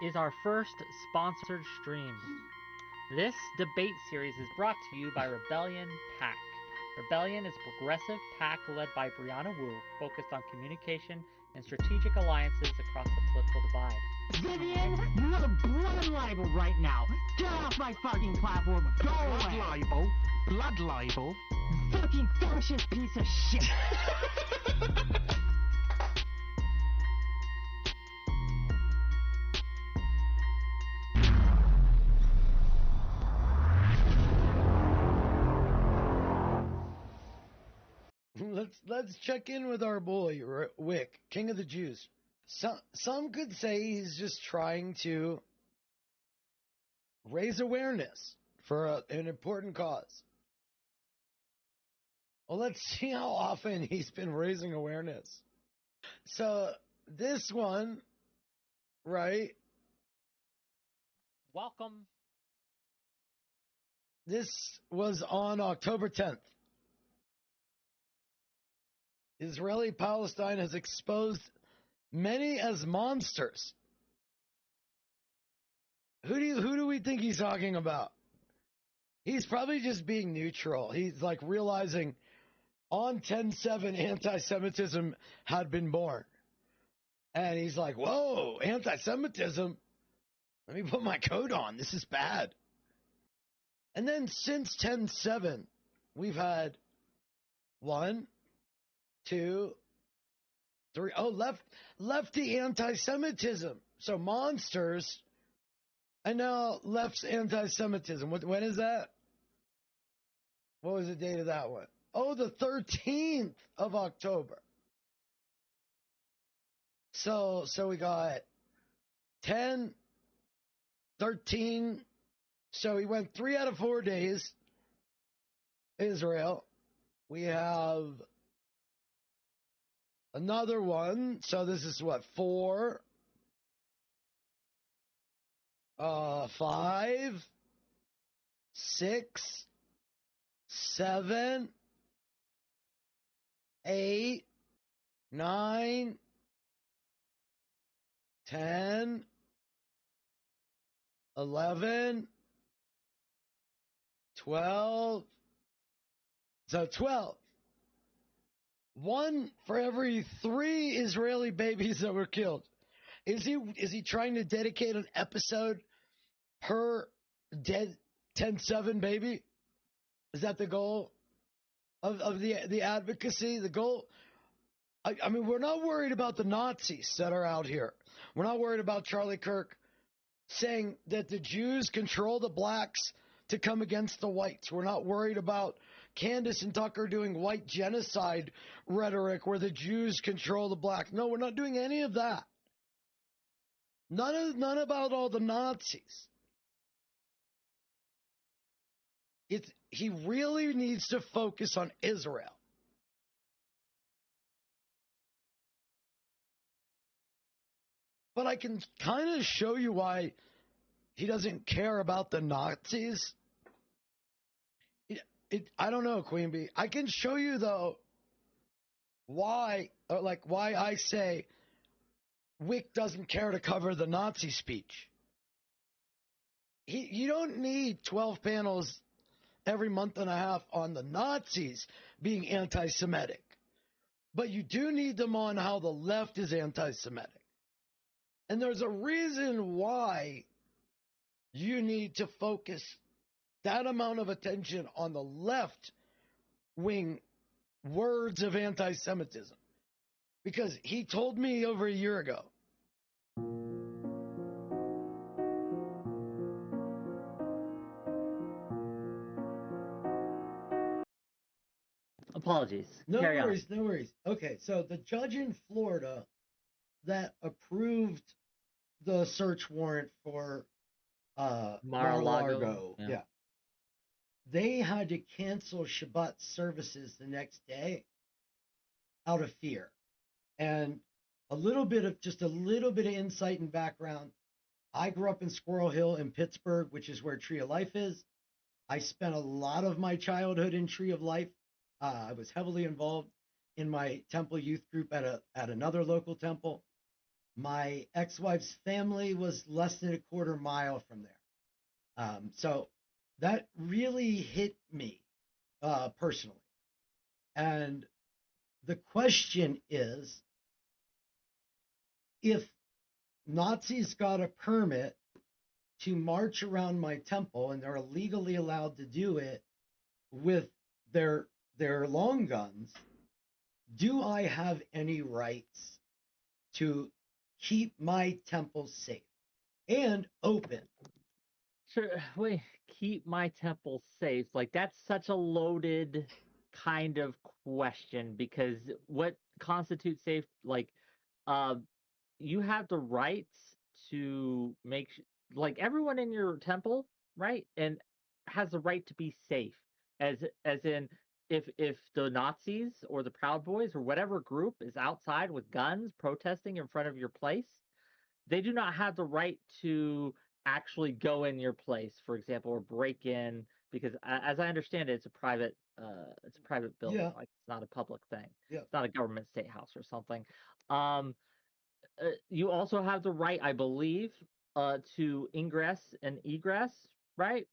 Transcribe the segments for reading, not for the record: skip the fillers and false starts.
is our first sponsored stream. This debate series is brought to you by Rebellion PAC. Rebellion is a progressive PAC led by Brianna Wu, focused on communication and strategic alliances across the political divide. Vivian, you're a blood libel right now. Get off my fucking platform. Go Blood away. libel? Blood libel? Fucking fascist piece of shit. Let's check in with our boy Wick, King of the Jews. Some could say he's just trying to raise awareness for an important cause. Well, let's see how often he's been raising awareness. So this one, right? Welcome. This was on October 10th. Israeli-Palestine has exposed many as monsters. Who do we think he's talking about? He's probably just being neutral. He's like realizing on 10/7 anti-Semitism had been born. And he's like, whoa, anti-Semitism? Let me put my coat on. This is bad. And then since 10/7, we've had 1, 2, 3. Oh, lefty anti-Semitism. So monsters, and now left's anti-Semitism. When is that? What was the date of that one? Oh, the 13th of October. So we got 10, 13. So he went 3 out of 4 days. Israel. We have another one. So this is what, 4, 5, 6, 7, 8, 9, 10, 11, 12. So 12. 1 for every 3 Israeli babies that were killed. Is he trying to dedicate an episode per dead 10/7 baby? Is that the goal of the advocacy? The goal? I mean, we're not worried about the Nazis that are out here. We're not worried about Charlie Kirk saying that the Jews control the blacks to come against the whites. We're not worried about Candace and Tucker doing white genocide rhetoric where the Jews control the blacks. No, we're not doing any of that. None about all the Nazis. He really needs to focus on Israel. But I can kind of show you why he doesn't care about the Nazis. I don't know, Queen Bee. I can show you, though, why I say Wick doesn't care to cover the Nazi speech. You don't need 12 panels every month and a half on the Nazis being anti-Semitic. But you do need them on how the left is anti-Semitic. And there's a reason why you need to focus that amount of attention on the left-wing words of anti-Semitism. Because he told me over a year ago. Apologies. No Carry worries, no worries. Okay, so the judge in Florida that approved the search warrant for Mar-a-Lago, Yeah. they had to cancel Shabbat services the next day out of fear. And a little bit of insight and background. I grew up in Squirrel Hill in Pittsburgh, which is where Tree of Life is. I spent a lot of my childhood in Tree of Life. I was heavily involved in my temple youth group at another local temple. My ex-wife's family was less than a quarter mile from there. So that really hit me personally. And the question is, if Nazis got a permit to march around my temple and they're legally allowed to do it with their long guns, do I have any rights to keep my temple safe and open? Sure, wait, keep my temple safe. Like, that's such a loaded kind of question because what constitutes safe, like, uh, you have the rights to like everyone in your temple, right? And has the right to be safe. As in if the Nazis or the Proud Boys or whatever group is outside with guns protesting in front of your place, they do not have the right to actually go in your place, for example, or break in because as I understand it, it's a private building, Yeah, like it's not a public thing. yeah. It's not a government state house or something. Um, you also have the right, I believe, to ingress and egress, right?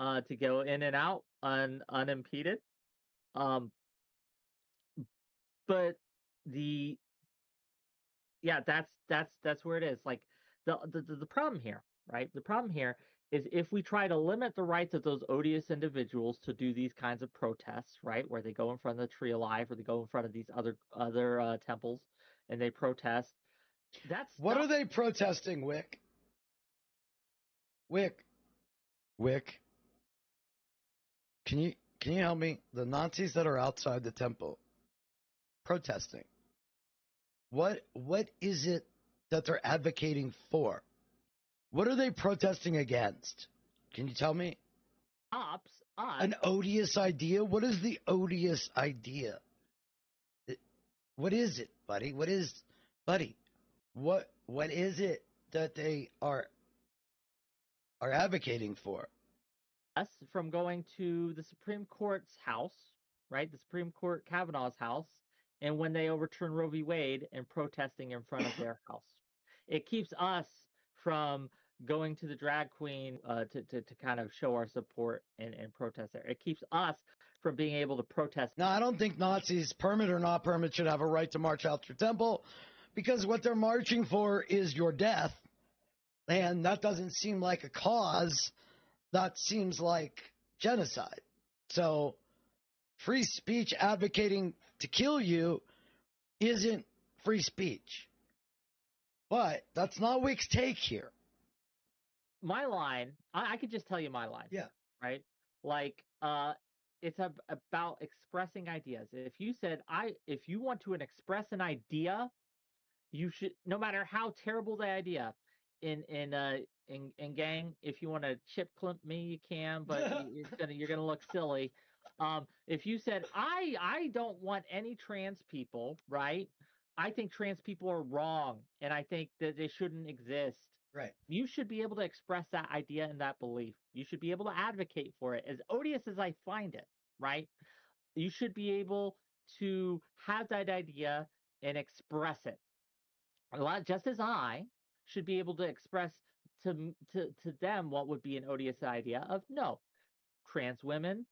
To go in and out unimpeded. Um, but the yeah, that's where it is. Like the problem here, right? The problem here is if we try to limit the rights of those odious individuals to do these kinds of protests, right, where they go in front of the Tree of Life or they go in front of these other temples and they protest. What are they protesting, Wick? Wick, Wick. Can you help me? The Nazis that are outside the temple protesting. What is it that they're advocating for? What are they protesting against? Can you tell me? Ops us. An odious idea? What is the odious idea? What is it, buddy? Buddy? What is it that they are advocating for? Us from going to the Supreme Court's house, right? The Supreme Court Kavanaugh's house, and when they overturn Roe v. Wade and protesting in front of their house. It keeps us from going to the drag queen to kind of show our support and protest there. It keeps us from being able to protest. Now, I don't think Nazis, permit or not permit, should have a right to march out your temple because what they're marching for is your death. And that doesn't seem like a cause. That seems like genocide. So, free speech advocating to kill you isn't free speech. But that's not Wick's take here. My line, I could just tell you my line. Yeah. Right? Like, it's about expressing ideas. If you said, if you want to express an idea, you should, no matter how terrible the idea, in gang, if you want to chip clip me, you can, but you're gonna look silly. If you said I don't want any trans people, right? I think trans people are wrong, and I think that they shouldn't exist. Right. You should be able to express that idea and that belief. You should be able to advocate for it. As odious as I find it, right? You should be able to have that idea and express it. Just as I should be able to express to them what would be an odious idea of no, trans women,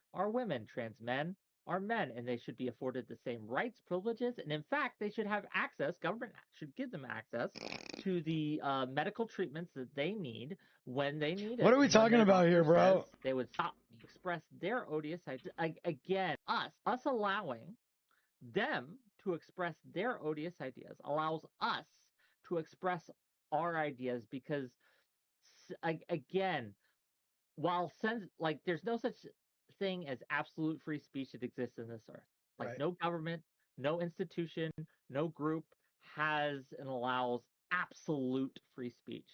trans men are men, and they should be afforded the same rights, privileges, and in fact, they should have access. Government should give them access to the medical treatments that they need when they need it. What are we talking about here, bro? They would stop express their odious idea again. Us allowing them to express their odious ideas allows us to express our ideas because again, while like there's no such thing as absolute free speech that exists in this earth. Like Right. no government, no institution, no group has and allows absolute free speech.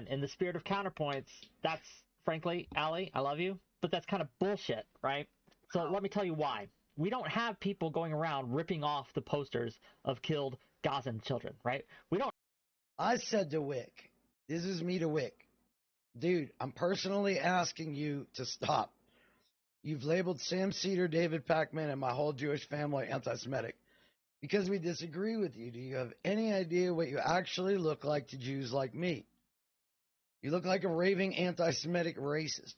In the spirit of counterpoints, that's frankly, Allie, I love you, but that's kind of bullshit, right? So let me tell you why. We don't have people going around ripping off the posters of killed Gazan children, right? We don't. I said to Wick, this is me to Wick, dude, I'm personally asking you to stop. You've labeled Sam Cedar, David Packman, and my whole Jewish family anti-Semitic. Because we disagree with you, do you have any idea what you actually look like to Jews like me? You look like a raving anti-Semitic racist.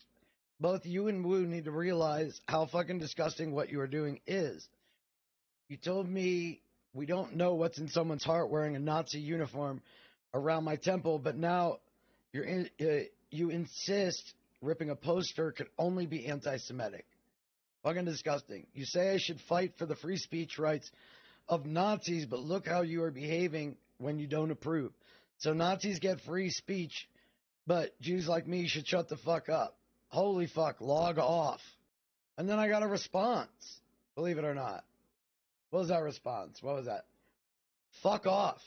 Both you and Wu need to realize how fucking disgusting what you are doing is. You told me we don't know what's in someone's heart wearing a Nazi uniform around my temple, but now you insist ripping a poster could only be anti-Semitic. Fucking disgusting. You say I should fight for the free speech rights of Nazis, but look how you are behaving when you don't approve. So Nazis get free speech, but Jews like me should shut the fuck up. Holy fuck, log off. And then I got a response, believe it or not. What was that response? What was that? Fuck off.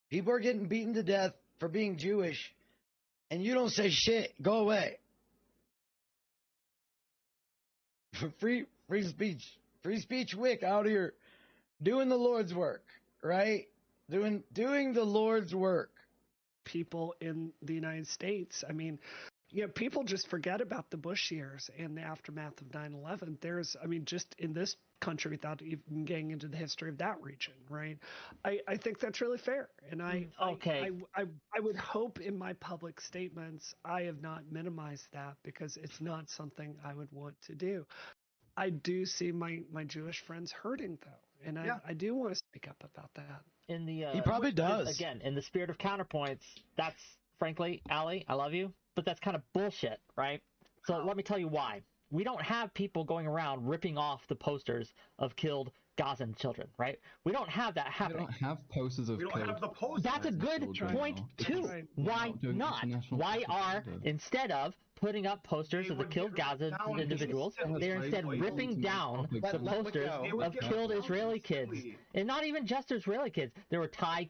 People are getting beaten to death for being Jewish, and you don't say shit. Go away. Free speech. Free speech Wick out here doing the Lord's work, right? Doing the Lord's work. People in the United States. I mean, people just forget about the Bush years and the aftermath of 9/11. There's, just in this country without even getting into the history of that region, right? I think that's really fair. And I would hope in my public statements I have not minimized that, because it's not something I would want to do. I do see my Jewish friends hurting, though, and I do want to speak up about that. In the he probably does. Again, in the spirit of counterpoints, that's frankly, Allie, I love you, but that's kind of bullshit, right? So let me tell you why. We don't have people going around ripping off the posters of killed Gazan children, right? We don't have that happening. We don't have posters of killed. We don't have the posters. That's a good point too. Right. Why not? Why are, instead of putting up posters of the killed Gaza individuals, they're instead ripping down the posters of killed Israeli kids, and not even just Israeli kids. There were Thai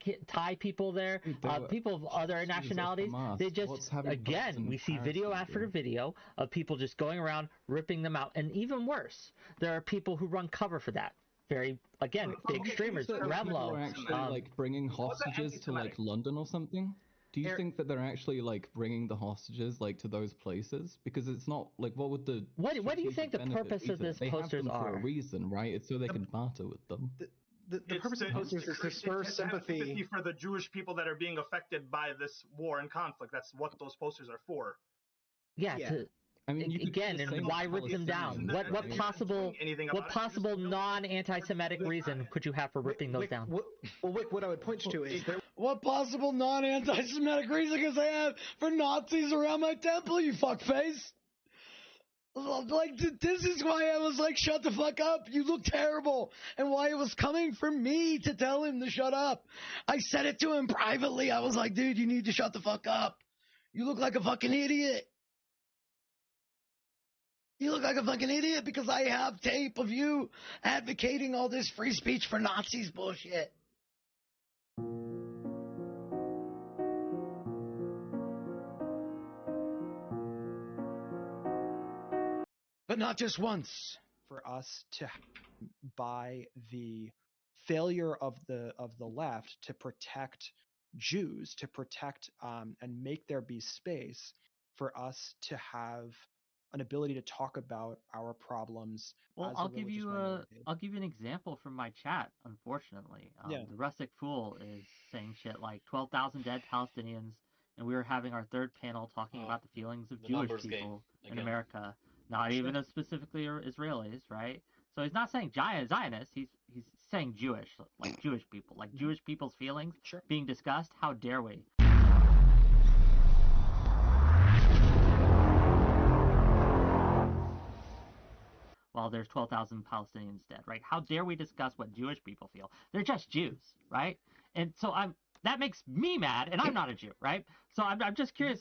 people there, people of other nationalities. They just, again, we see video after video of people just going around ripping them out, and even worse, there are people who run cover for that. Very, again, big streamers, Remlo. Are actually bringing hostages to London or something? Do you think that they're actually bringing the hostages to those places? Because it's not what would the what do you think the purpose of this posters are? For a reason, right? It's so they can barter with them. The purpose of posters is to spur sympathy for the Jewish people that are being affected by this war and conflict. That's what those posters are for. Yeah. Again, and why rip them down? What possible non-anti-Semitic reason could you have for ripping those down? What I would point you to is what possible non-anti-Semitic reason can I have for Nazis around my temple, you fuckface? This is why I was shut the fuck up. You look terrible. And why it was coming from me to tell him to shut up. I said it to him privately. I was like, dude, you need to shut the fuck up. You look like a fucking idiot. You look like a fucking idiot because I have tape of you advocating all this free speech for Nazis bullshit. But not just once. For us to by the failure of the left to protect Jews, to protect and make there be space for us to have an ability to talk about our problems. Well, I'll give you an example from my chat. Unfortunately, the Rustic Fool is saying shit like 12,000 dead Palestinians, and we were having our third panel talking about the feelings of Jewish people in America, not even specifically Israelis, right? So he's not saying Zionists. He's saying Jewish, Jewish people, Jewish people's feelings being discussed. How dare we? While there's 12,000 Palestinians dead, right? How dare we discuss what Jewish people feel? They're just Jews, right? And so that makes me mad, and I'm not a Jew, right? So I'm just curious,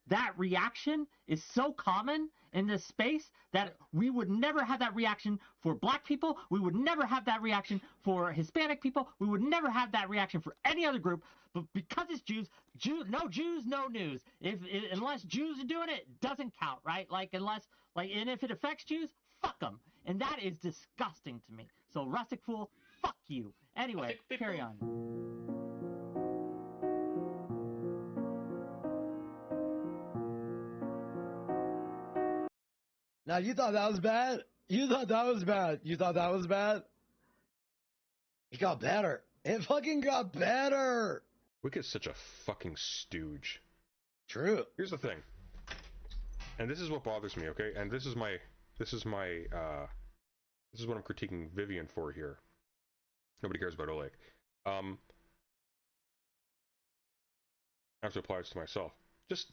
that reaction is so common in this space that we would never have that reaction for black people. We would never have that reaction for Hispanic people. We would never have that reaction for any other group. But because it's Jews, no Jews, no news. Unless Jews are doing it, it doesn't count, right? And if it affects Jews, fuck them. And that is disgusting to me. So Rustic Fool, fuck you. Anyway, carry on. Now, you thought that was bad? You thought that was bad? You thought that was bad? It got better. It fucking got better. Wick's such a fucking stooge. True. Here's the thing. And this is what bothers me, okay? And this is what I'm critiquing Vivian for here. Nobody cares about Oleg. I have to apply this to myself.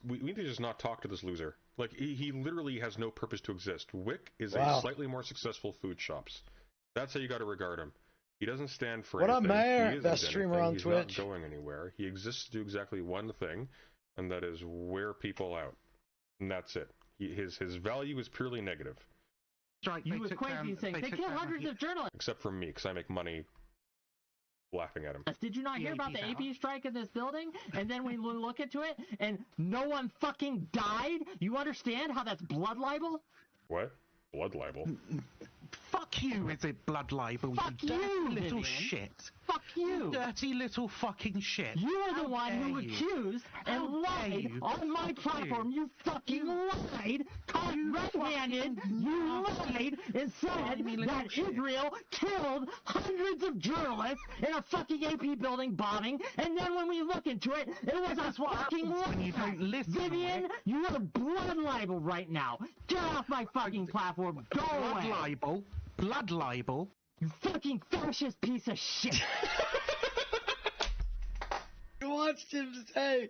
We need to just not talk to this loser. Like, he literally has no purpose to exist. Wick is a slightly more successful food shops. That's how you got to regard him. He doesn't stand for anything. What up, Mayor? He Best streamer on He's Twitch. He's not going anywhere. He exists to do exactly one thing, and that is wear people out. And that's it. His value is purely negative. You was crazy saying they kill hundreds of journalists. Except for me, because I make money laughing at him. Did you not hear about the AP strike in this building? And then we look into it, and no one fucking died? You understand how that's blood libel? What? Blood libel? Fuck you, is it blood libel? Fuck you you, little Vivian. shit. Fuck you. Dirty little fucking shit. You are the one who accused and lied on my platform. You fucking lied. Caught red-handed. You lied and said that Israel killed hundreds of journalists in a fucking AP building bombing. And then when we look into it, it was a fucking lie. Vivian, you are blood libel right now. Get off my fucking platform. Go away. Blood libel. Blood libel. You fucking fascist piece of shit. You watched him say,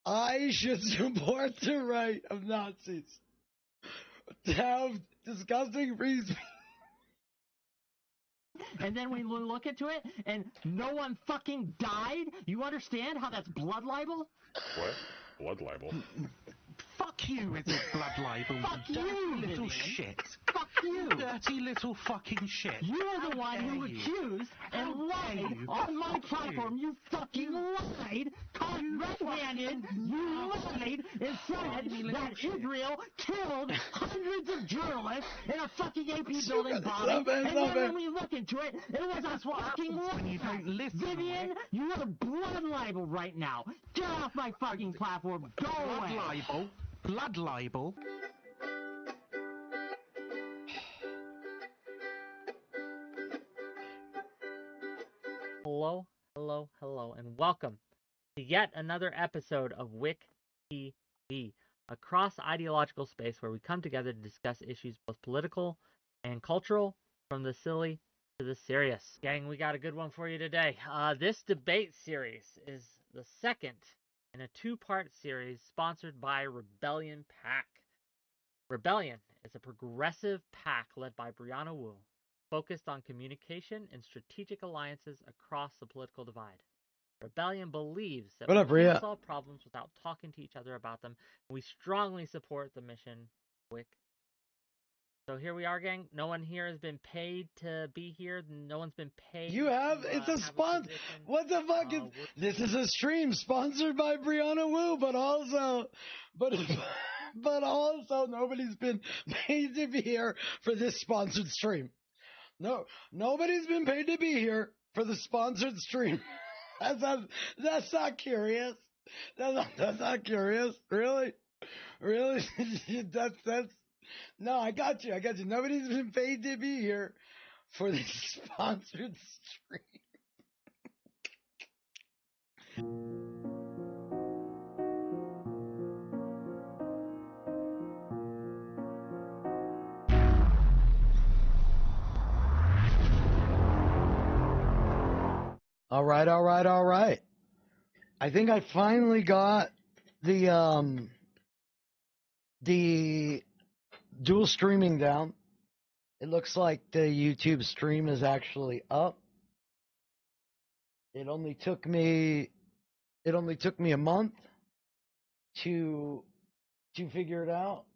I should support the right of Nazis to have disgusting free speech. And then we look into it, and no one fucking died? You understand how that's blood libel? What? Blood libel? Fuck you, is it blood libel? Fuck you, little Vivian. shit. Fuck you. Dirty little fucking shit. You are the one who accused and lied on my platform. You fucking lied. Caught red-handed. You lied and said that Israel killed hundreds of journalists in a fucking AP building bombing. And then when we look into it, it was a fucking lie. Vivian, you are blood libel right now. Get off my fucking platform. Go away. Blood libel. Blood libel. Hello, hello, hello, and welcome to yet another episode of Wick TV, a cross-ideological space where we come together to discuss issues both political and cultural, from the silly to the serious. Gang, we got a good one for you today. This debate series is the second in a two-part series sponsored by Rebellion PAC. Rebellion is a progressive PAC led by Brianna Wu, focused on communication and strategic alliances across the political divide. Rebellion believes that we can't solve problems without talking to each other about them, and we strongly support the mission, Wick. So here we are, gang. No one here has been paid to be here. No one's been paid. You have? It's a sponsor. What the fuck is... This is a stream sponsored by Brianna Wu, but also nobody's been paid to be here for this sponsored stream. No, nobody's been paid to be here for the sponsored stream. That's not curious. That's not curious. Really? That's no, I got you. Nobody's been paid to be here for the sponsored stream. All right. I think I finally got the dual streaming down. It looks like the YouTube stream is actually up. It only took me a month to figure it out.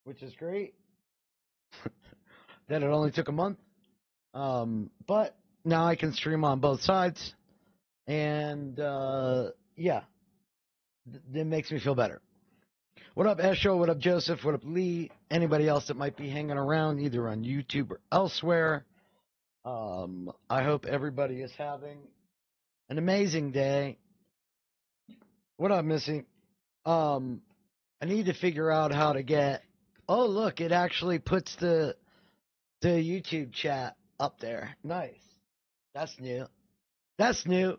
Which is great. That it only took a month. But now I can stream on both sides. And yeah. It makes me feel better. What up, Esho? What up, Joseph? What up, Lee? Anybody else that might be hanging around either on YouTube or elsewhere? I hope everybody is having an amazing day. What up, Missy? I need to figure out how to get. Oh, look, it actually puts the YouTube chat up there. Nice. That's new. That's new.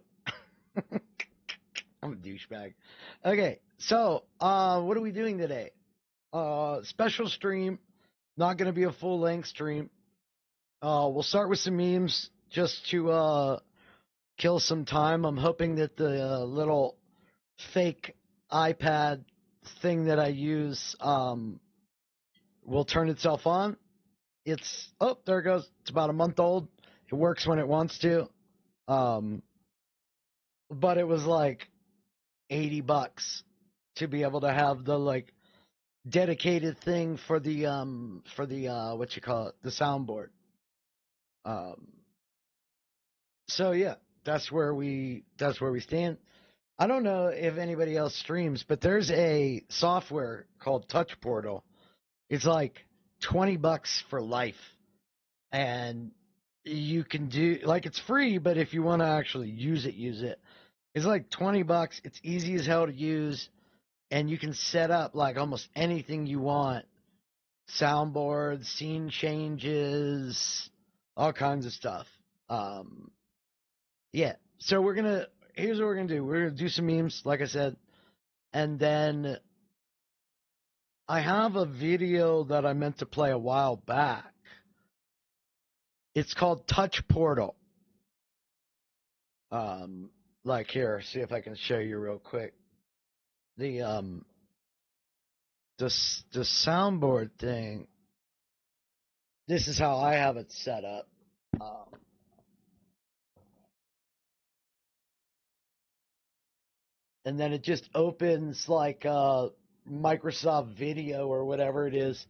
I'm a douchebag. Okay, so what are we doing today? Special stream. Not going to be a full length stream. We'll start with some memes just to kill some time. I'm hoping that the little fake iPad thing that I use will turn itself on. It's there it goes. It's about a month old. It works when it wants to. But it was like $80 to be able to have the like dedicated thing for the what you call it, the soundboard. So yeah, that's where we stand. I don't know if anybody else streams, but there's a software called Touch Portal. It's like $20 for life, and you can do like it's free, but if you want to actually use it. It's like $20. It's easy as hell to use, and you can set up like almost anything you want. Soundboards, scene changes, all kinds of stuff. Yeah. So here's what we're gonna do. We're gonna do some memes, like I said, and then I have a video that I meant to play a while back. It's called Touch Portal. Like here, see if I can show you real quick. The soundboard thing. This is how I have it set up. And then it just opens like Microsoft Video or whatever it is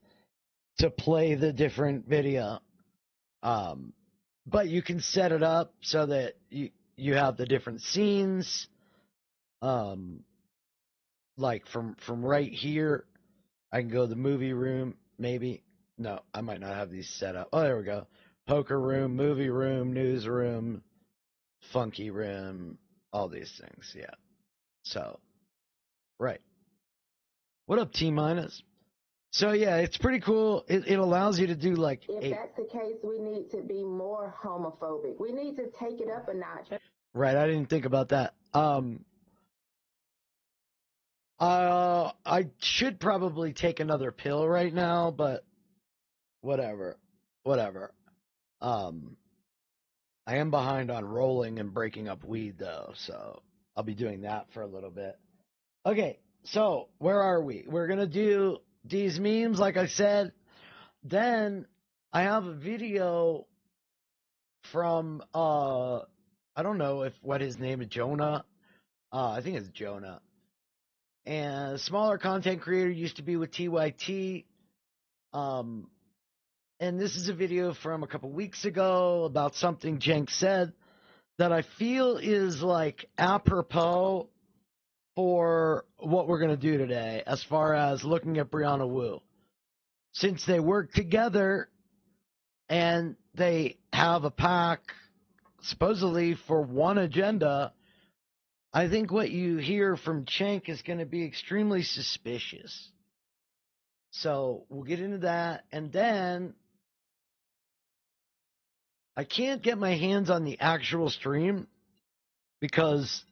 to play the different video. But you can set it up so that you have the different scenes. Like from right here, I can go to the movie room, maybe. No, I might not have these set up. Oh, there we go. Poker room, movie room, news room, funky room, all these things, yeah. So, right. What up, T-minus? So, yeah, it's pretty cool. It allows you to do like... If that's the case, we need to be more homophobic. We need to take it up a notch. Right, I didn't think about that. I should probably take another pill right now, but whatever. I am behind on rolling and breaking up weed, though, so I'll be doing that for a little bit. Okay, so where are we? We're going to do these memes, like I said. Then I have a video from, I don't know what his name is, Jonah. I think it's Jonah. And a smaller content creator, used to be with TYT. And this is a video from a couple weeks ago about something Jenk said that I feel is like apropos for what we're going to do today as far as looking at Brianna Wu. Since they work together and they have a pact supposedly for one agenda, I think what you hear from Cenk is going to be extremely suspicious. So we'll get into that, and then I can't get my hands on the actual stream because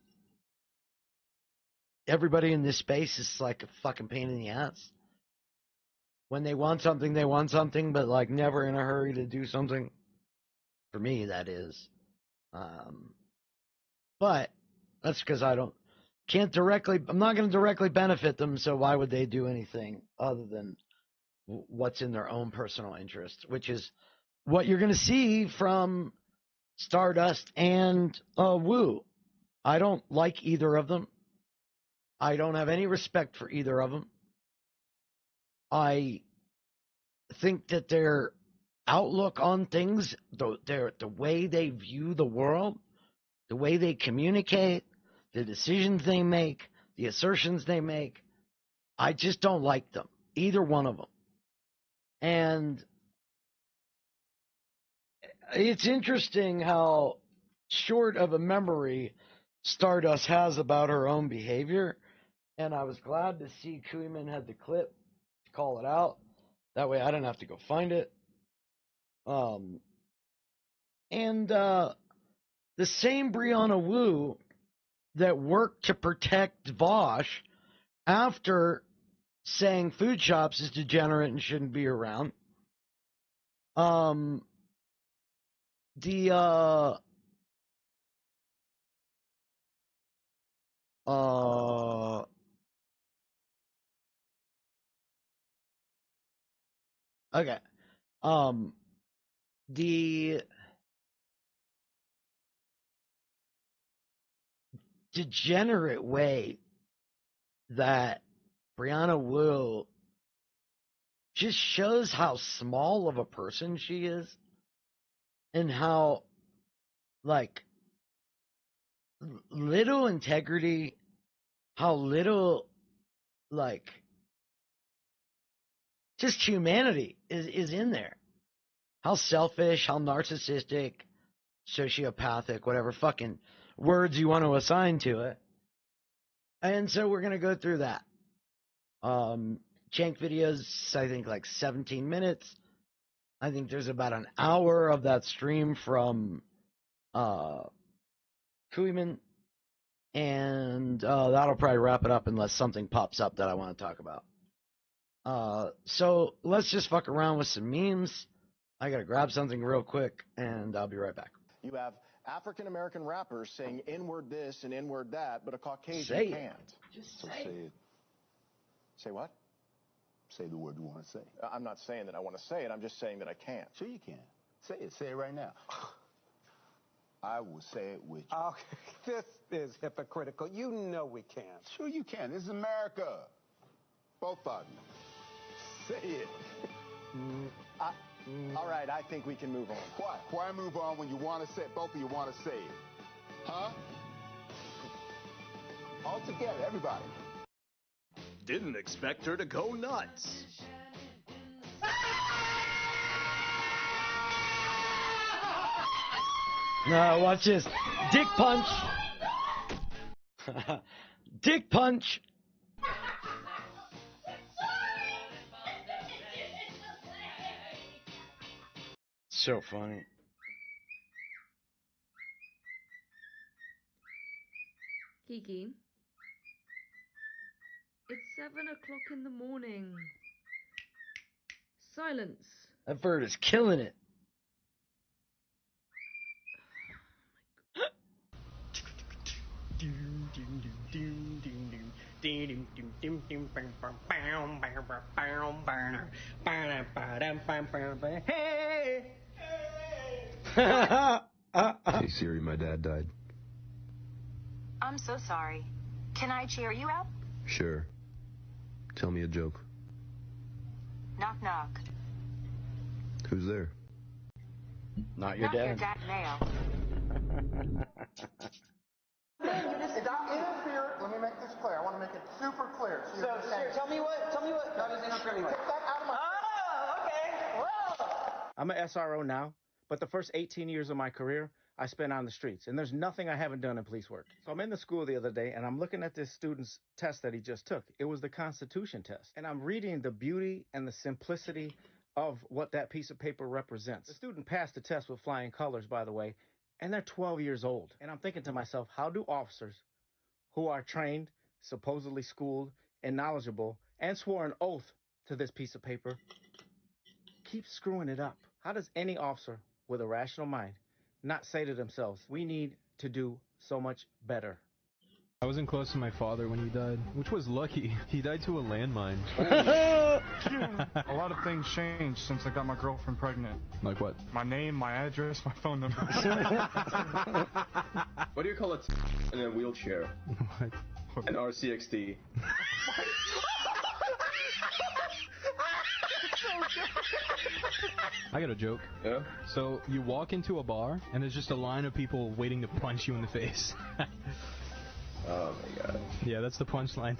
everybody in this space is like a fucking pain in the ass. When they want something, but like never in a hurry to do something. For me, that is. But that's because I'm not going to directly benefit them, so why would they do anything other than what's in their own personal interest, which is what you're going to see from Stardust and Wu. I don't like either of them. I don't have any respect for either of them. I think that their outlook on things, the way they view the world, the way they communicate, the decisions they make, the assertions they make, I just don't like them, either one of them. And it's interesting how short of a memory Stardust has about her own behavior. And I was glad to see Koeman had the clip to call it out. That way I didn't have to go find it. And the same Brianna Wu that worked to protect Vosh after saying food shops is degenerate and shouldn't be around. Okay. The degenerate way that Brianna Wu just shows how small of a person she is and how, like, little integrity, how little, like, just humanity is in there. How selfish, how narcissistic, sociopathic, whatever fucking words you want to assign to it. And so we're going to go through that. Chank videos, I think, like 17 minutes. I think there's about an hour of that stream from Koeman. And that'll probably wrap it up unless something pops up that I want to talk about. So let's just fuck around with some memes. I got to grab something real quick, and I'll be right back. You have African-American rappers saying N-word this and N-word that, but a Caucasian say it. can't. Just so say it. Say what? Say the word you want to say. I'm not saying that I want to say it. I'm just saying that I can't. Sure you can. Say it. Say it right now. I will say it with you. Okay, this is hypocritical. You know we can't. Sure you can. This is America. Both of you. Say it. All right, I think we can move on. Why? Why move on when you want to say it? Both of you want to say it. Huh? All together, everybody. Didn't expect her to go nuts. No, watch this. Dick punch. Dick punch. So funny. Kiki, it's 7 o'clock in the morning. Silence. That bird is killing it. Hey Siri, my dad died. I'm so sorry. Can I cheer you up? Sure. Tell me a joke. Knock knock. Who's there? Not your Not dad. your dad, Mayo. Let me make this clear. I want to make it super clear. So, tell me what God is interfering with. Take that out of my... Oh, okay. Whoa. I'm an SRO now, but the first 18 years of my career, I spent on the streets, and there's nothing I haven't done in police work. So I'm in the school the other day, and I'm looking at this student's test that he just took. It was the Constitution test, and I'm reading the beauty and the simplicity of what that piece of paper represents. The student passed the test with flying colors, by the way, and they're 12 years old. And I'm thinking to myself, how do officers who are trained, supposedly schooled, and knowledgeable, and swore an oath to this piece of paper keep screwing it up? How does any officer with a rational mind not say to themselves, we need to do so much better? I wasn't close to my father when he died, which was lucky. He died to a landmine. A lot of things changed since I got my girlfriend pregnant. Like what? My name, my address, my phone number. What do you call it in a wheelchair? What? An RCXD. I got a joke. Yeah? So you walk into a bar and there's just a line of people waiting to punch you in the face. Oh my god. Yeah, that's the punchline.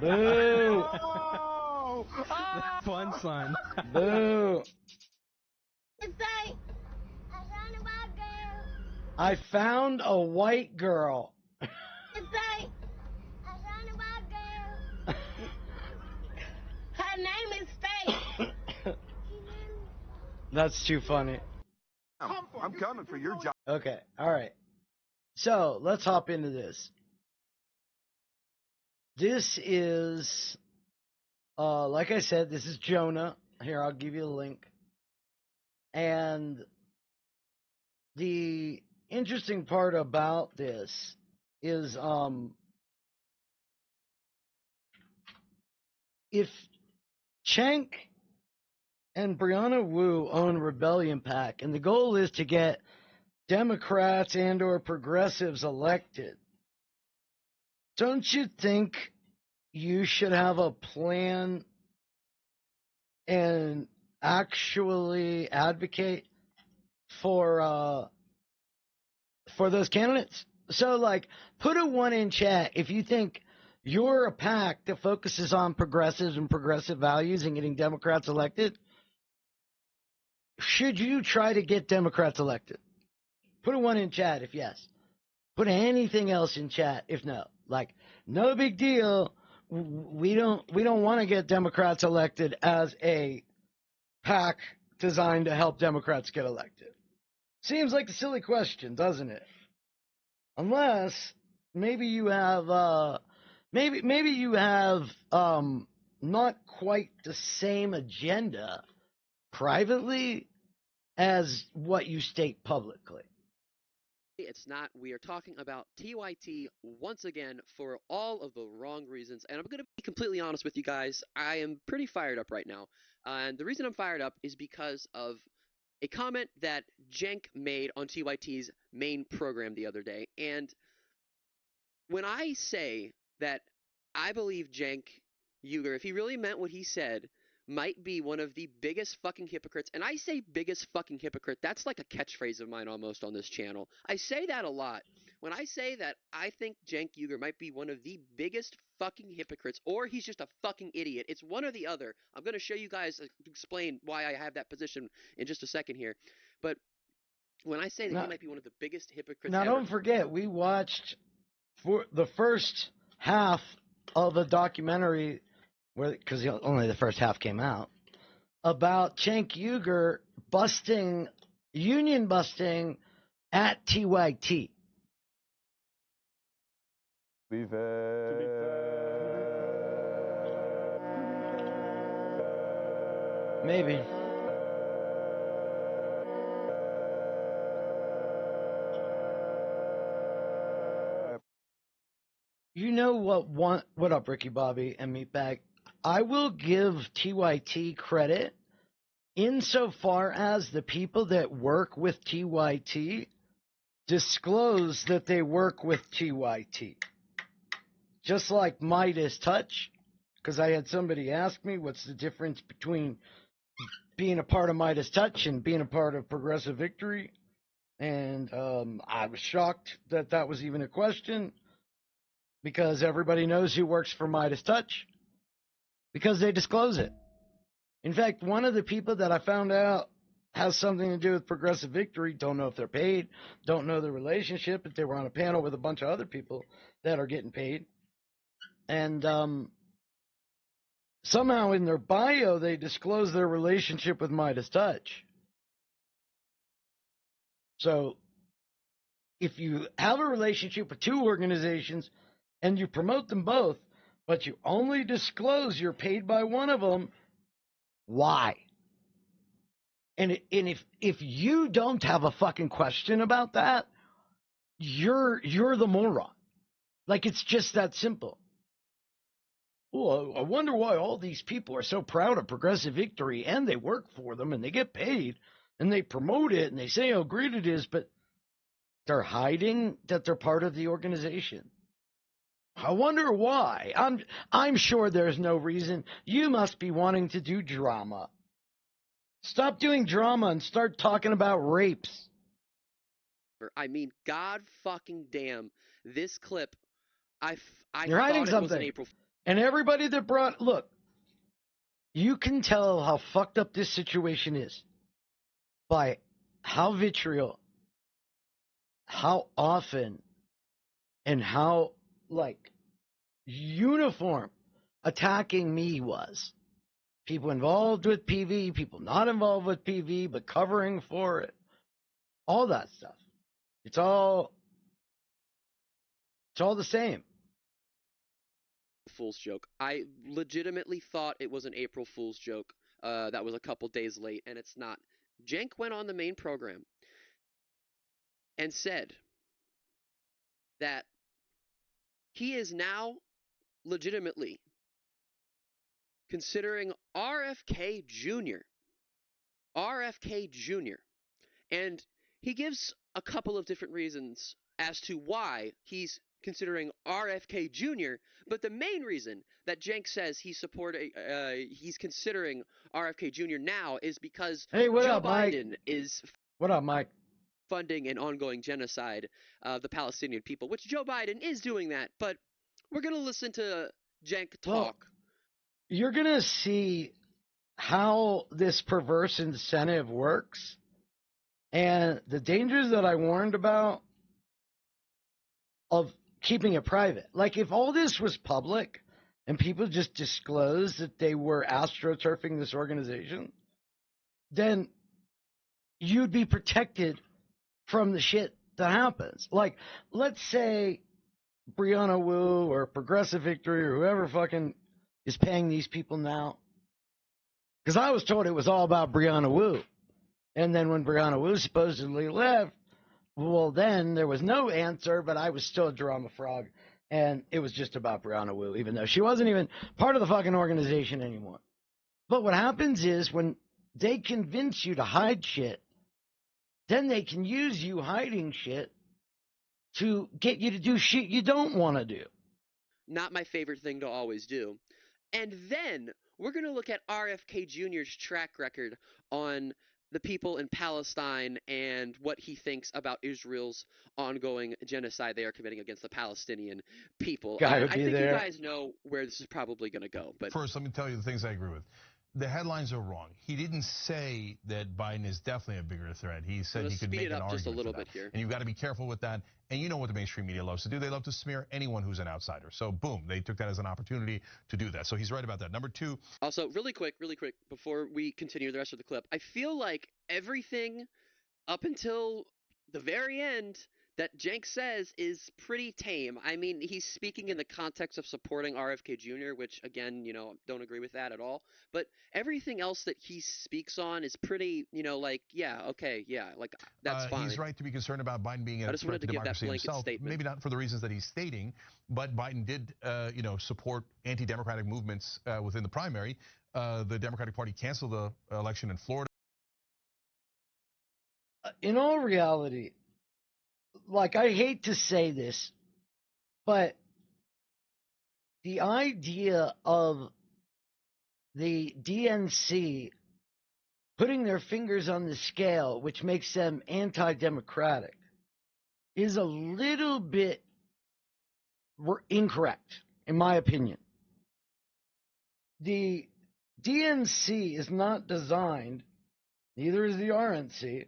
Boo! Oh! Punchline. Boo! I found a white girl. That's too funny. I'm coming for your job. Okay, all right. So let's hop into this. This is, like I said, this is Jonah. Here, I'll give you the link. And the interesting part about this is, if Cenk and Brianna Wu own Rebellion PAC, and the goal is to get Democrats and or progressives elected, don't you think you should have a plan and actually advocate for those candidates? So, like, put a 1 in chat if you think you're a PAC that focuses on progressives and progressive values and getting Democrats elected. Should you try to get Democrats elected? Put a 1 in chat if yes. Put anything else in chat if no. Like, no big deal. We don't want to get Democrats elected as a PAC designed to help Democrats get elected. Seems like a silly question, doesn't it? Unless maybe you have maybe you have not quite the same agenda privately as what you state publicly. It's not. We are talking about TYT once again for all of the wrong reasons. And I'm going to be completely honest with you guys. I am pretty fired up right now. And the reason I'm fired up is because of a comment that Cenk made on TYT's main program the other day. And when I say that I believe Cenk Uygur, if he really meant what he said, might be one of the biggest fucking hypocrites. And I say biggest fucking hypocrite, that's like a catchphrase of mine almost on this channel. I say that a lot. When I say that I think Cenk Uygur might be one of the biggest fucking hypocrites, or he's just a fucking idiot. It's one or the other. I'm going to show you guys, explain why I have that position in just a second here. But when I say that he might be one of the biggest hypocrites now, ever. don't forget, we watched for the first half of a documentary, because only the first half came out, about Cenk Uygur union busting at TYT. Maybe. You know what up, Ricky Bobby and Meatbag? I will give TYT credit insofar as the people that work with TYT disclose that they work with TYT. Just like Midas Touch, because I had somebody ask me what's the difference between being a part of Midas Touch and being a part of Progressive Victory. And I was shocked that that was even a question, because everybody knows who works for Midas Touch, because they disclose it. In fact, one of the people that I found out has something to do with Progressive Victory, don't know if they're paid, don't know the relationship, but they were on a panel with a bunch of other people that are getting paid. And somehow in their bio, they disclose their relationship with Midas Touch. So if you have a relationship with two organizations and you promote them both, but you only disclose you're paid by one of them, why? And if you don't have a fucking question about that, you're the moron. Like, it's just that simple. Well, I wonder why all these people are so proud of Progressive Victory, and they work for them, and they get paid, and they promote it, and they say how great it is, but they're hiding that they're part of the organization. I wonder why. I'm sure there's no reason. You must be wanting to do drama. Stop doing drama and start talking about rapes. I mean, God fucking damn, this clip, I You're hiding thought it something. was an April. And everybody that look, you can tell how fucked up this situation is by how vitriol, how often, and how, like, uniform attacking me was. people involved with PV, people not involved with PV, but covering for it, all that stuff. It's all the same. Fool's joke. I legitimately thought it was an April Fool's joke that was a couple days late, and it's not. Cenk went on the main program and said that he is now legitimately considering RFK Jr. RFK Jr. And he gives a couple of different reasons as to why he's considering RFK Jr., but the main reason that Cenk says he's considering RFK Jr. now is because Joe Biden is what up, Mike? Funding an ongoing genocide of the Palestinian people, which Joe Biden is doing that, but we're going to listen to Cenk talk. Well, you're going to see how this perverse incentive works and the dangers that I warned about of keeping it private. Like, if all this was public and people just disclosed that they were astroturfing this organization, then you'd be protected from the shit that happens. Like, let's say Brianna Wu or Progressive Victory or whoever fucking is paying these people now. Because I was told it was all about Brianna Wu. And then when Brianna Wu supposedly left, well, then there was no answer, but I was still a drama frog. And it was just about Brianna Wu, even though she wasn't even part of the fucking organization anymore. But what happens is when they convince you to hide shit, then they can use you hiding shit to get you to do shit you don't want to do. Not my favorite thing to always do. And then we're going to look at RFK Jr.'s track record on the people in Palestine and what he thinks about Israel's ongoing genocide they are committing against the Palestinian people. I think you guys know where this is probably going to go. But first, let me tell you the things I agree with. The headlines are wrong. He didn't say that Biden is definitely a bigger threat. He said he could make an argument just a little for that. bit here. And you've got to be careful with that. And you know what the mainstream media loves to do. They love to smear anyone who's an outsider. So, boom, they took that as an opportunity to do that. So he's right about that. Number two. Also, really quick, before we continue the rest of the clip, I feel like everything up until the very end that Cenk says is pretty tame. I mean, he's speaking in the context of supporting RFK Jr., which, again, don't agree with that at all. But everything else that he speaks on is pretty, like, yeah, okay, yeah, like, that's fine. He's right to be concerned about Biden being a threat to democracy himself. Maybe not for the reasons that he's stating, but Biden did, support anti-democratic movements within the primary. The Democratic Party canceled the election in Florida. In all reality, like, I hate to say this, but the idea of the DNC putting their fingers on the scale, which makes them anti-democratic, is a little bit incorrect, in my opinion. The DNC is not designed, neither is the RNC,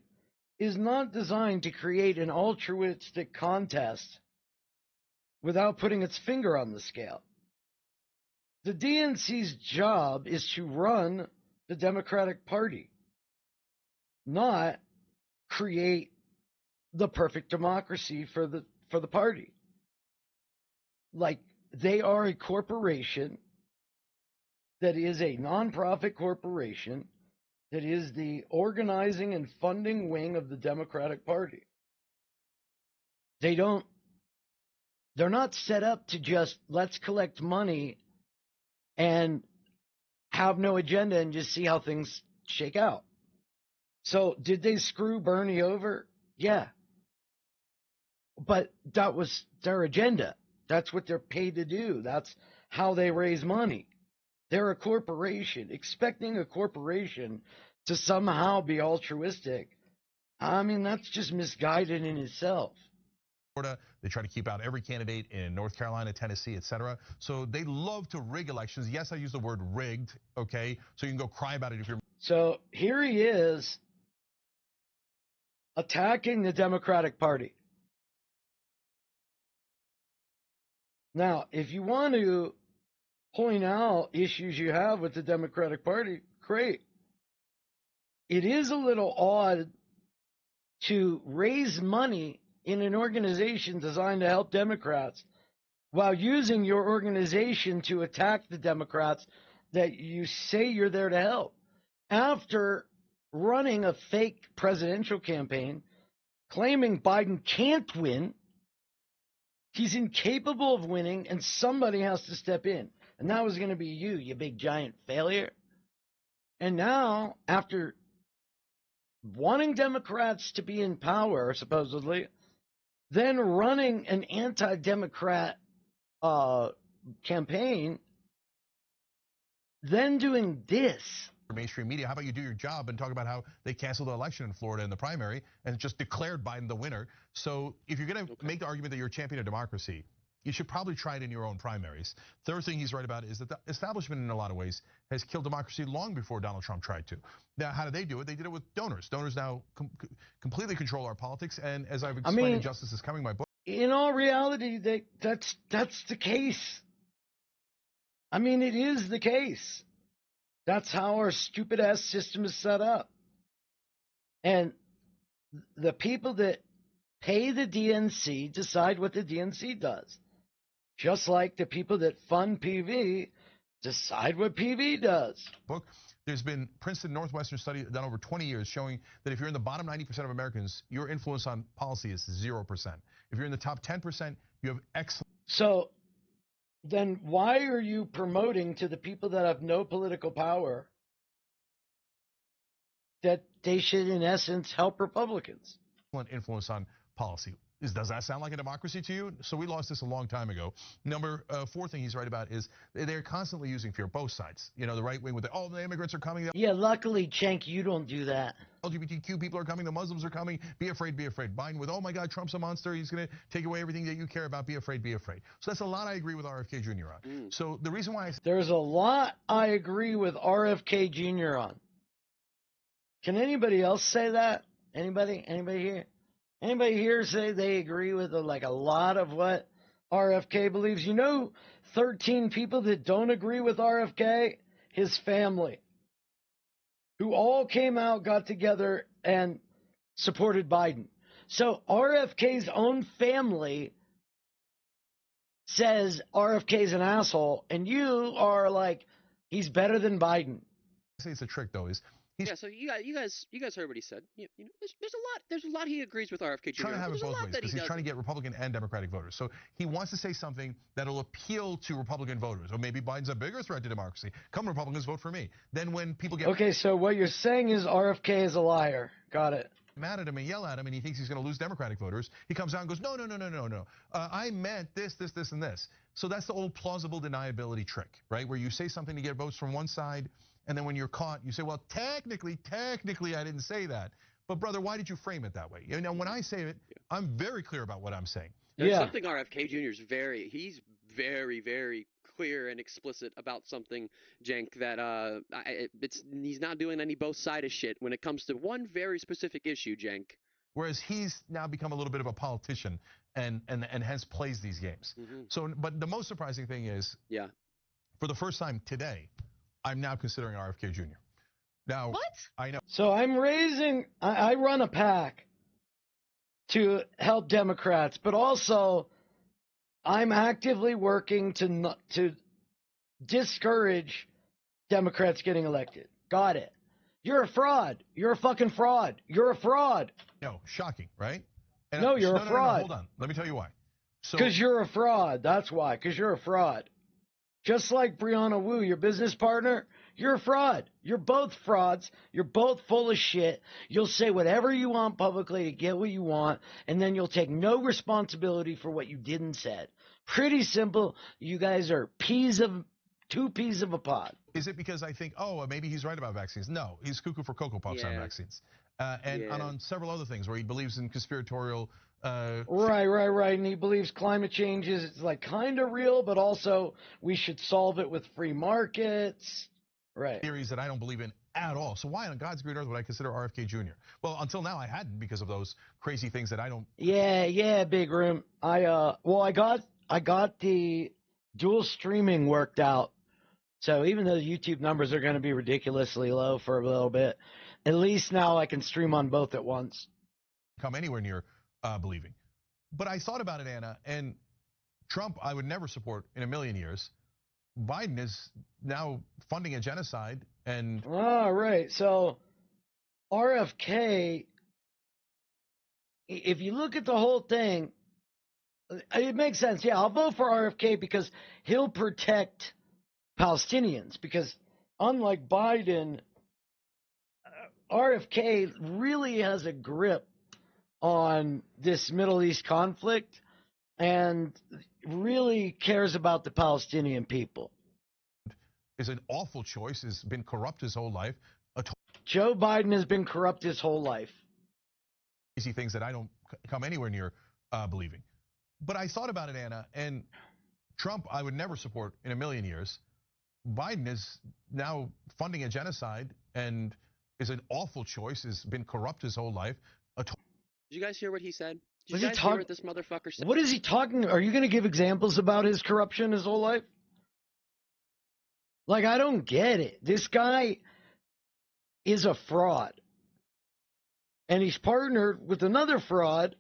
is not designed to create an altruistic contest without putting its finger on the scale. The DNC's job is to run the Democratic Party, not create the perfect democracy for the party. Like, they are a corporation that is a nonprofit corporation that is the organizing and funding wing of the Democratic Party. They're not set up to just let's collect money and have no agenda and just see how things shake out. So did they screw Bernie over? Yeah. But that was their agenda. That's what they're paid to do. That's how they raise money. They're a corporation. Expecting a corporation to somehow be altruistic, I mean, that's just misguided in itself. Florida, they try to keep out every candidate in North Carolina, Tennessee, etc. So they love to rig elections. Yes, I use the word rigged, okay? So you can go cry about it if you're... So here he is attacking the Democratic Party. Now, if you want to point out issues you have with the Democratic Party, great. It is a little odd to raise money in an organization designed to help Democrats while using your organization to attack the Democrats that you say you're there to help. After running a fake presidential campaign, claiming Biden can't win, he's incapable of winning, and somebody has to step in. And that was going to be you big giant failure. And now, after wanting Democrats to be in power, supposedly, then running an anti-Democrat campaign, then doing this. Mainstream media, how about you do your job and talk about how they canceled the election in Florida in the primary and just declared Biden the winner. So if you're going to make the argument that you're a champion of democracy, you should probably try it in your own primaries. Third thing he's right about is that the establishment in a lot of ways has killed democracy long before Donald Trump tried to. Now, how did they do it? They did it with donors. Donors now completely control our politics. And as I've explained in Justice is Coming, my book. In all reality, that's the case. I mean, it is the case. That's how our stupid-ass system is set up. And the people that pay the DNC decide what the DNC does. Just like the people that fund PV decide what PV does. Book. There's been Princeton Northwestern study done over 20 years showing that if you're in the bottom 90% of Americans, your influence on policy is 0%. If you're in the top 10%, you have excellent. So then why are you promoting to the people that have no political power that they should, in essence, help Republicans? Influence on policy. Does that sound like a democracy to you? So we lost this a long time ago. Number 4 thing he's right about is they're constantly using fear, both sides. You know, the right wing with the immigrants are coming. Yeah, luckily, Cenk, you don't do that. LGBTQ people are coming, the Muslims are coming. Be afraid, be afraid. Biden with, oh my God, Trump's a monster. He's going to take away everything that you care about. Be afraid, be afraid. So that's a lot I agree with RFK Jr. on. So the reason why there's a lot I agree with RFK Jr. on. Can anybody else say that? Anybody? Anybody here? Anybody here say they agree with like a lot of what RFK believes? You know, 13 people that don't agree with RFK? His family, who all came out, got together, and supported Biden. So RFK's own family says RFK's an asshole, and you are like, he's better than Biden. I say it's a trick, though, is yeah, so you guys heard what he said. You know, there's a lot he agrees with RFK Jr. Trying to have it both ways because he's trying to get Republican and Democratic voters. So he wants to say something that'll appeal to Republican voters. Or maybe Biden's a bigger threat to democracy. Come Republicans, vote for me. Then when people get okay, so what you're saying is RFK is a liar. Got it. Mad at him and yell at him, and he thinks he's going to lose Democratic voters. He comes out and goes, no. I meant this, and this. So that's the old plausible deniability trick, right? Where you say something to get votes from one side. And then when you're caught, you say, well, technically, I didn't say that. But, brother, why did you frame it that way? You know, when I say it, I'm very clear about what I'm saying. There's something RFK Jr. is he's very, very clear and explicit about something, Cenk, that he's not doing any both-sided shit when it comes to one very specific issue, Cenk. Whereas he's now become a little bit of a politician and hence plays these games. So, but the most surprising thing is, for the first time today, I'm now considering RFK Jr. Now, what? I know. So I run a PAC to help Democrats, but also I'm actively working to discourage Democrats getting elected. Got it. You're a fraud. You're a fucking fraud. You're a fraud. No, shocking, right? And no, you're a fraud. No, hold on. Let me tell you why. Because you're a fraud. That's why. Because you're a fraud. Just like Brianna Wu, your business partner, you're a fraud. You're both frauds. You're both full of shit. You'll say whatever you want publicly to get what you want, and then you'll take no responsibility for what you did and said. Pretty simple. You guys are two peas of a pod. Is it because I think, oh, maybe he's right about vaccines? No, he's cuckoo for Cocoa Puffs on vaccines. And on several other things where he believes in conspiratorial... Right. And he believes climate change is like kind of real, but also we should solve it with free markets. Right. Theories that I don't believe in at all. So why on God's green earth would I consider RFK Jr.? Well, until now I hadn't because of those crazy things that I don't. Yeah, big room. I got the dual streaming worked out So even though the YouTube numbers are going to be ridiculously low for a little bit, at least now I can stream on both at once. Come anywhere near believing. But I thought about it, Anna, and Trump I would never support in a million years. Biden is now funding a genocide and... All right, so RFK, if you look at the whole thing, it makes sense. Yeah, I'll vote for RFK because he'll protect Palestinians, because unlike Biden, RFK really has a grip on this Middle East conflict and really cares about the Palestinian people. Is an awful choice, has been corrupt his whole life. Joe Biden has been corrupt his whole life. Easy things that I don't come anywhere near believing. But I thought about it, Anna, and Trump I would never support in a million years. Biden is now funding a genocide and is an awful choice, has been corrupt his whole life. Did you guys hear what he said? Did you guys hear what this motherfucker said? What is he talking? Are you going to give examples about his corruption his whole life? Like, I don't get it. This guy is a fraud. And he's partnered with another fraud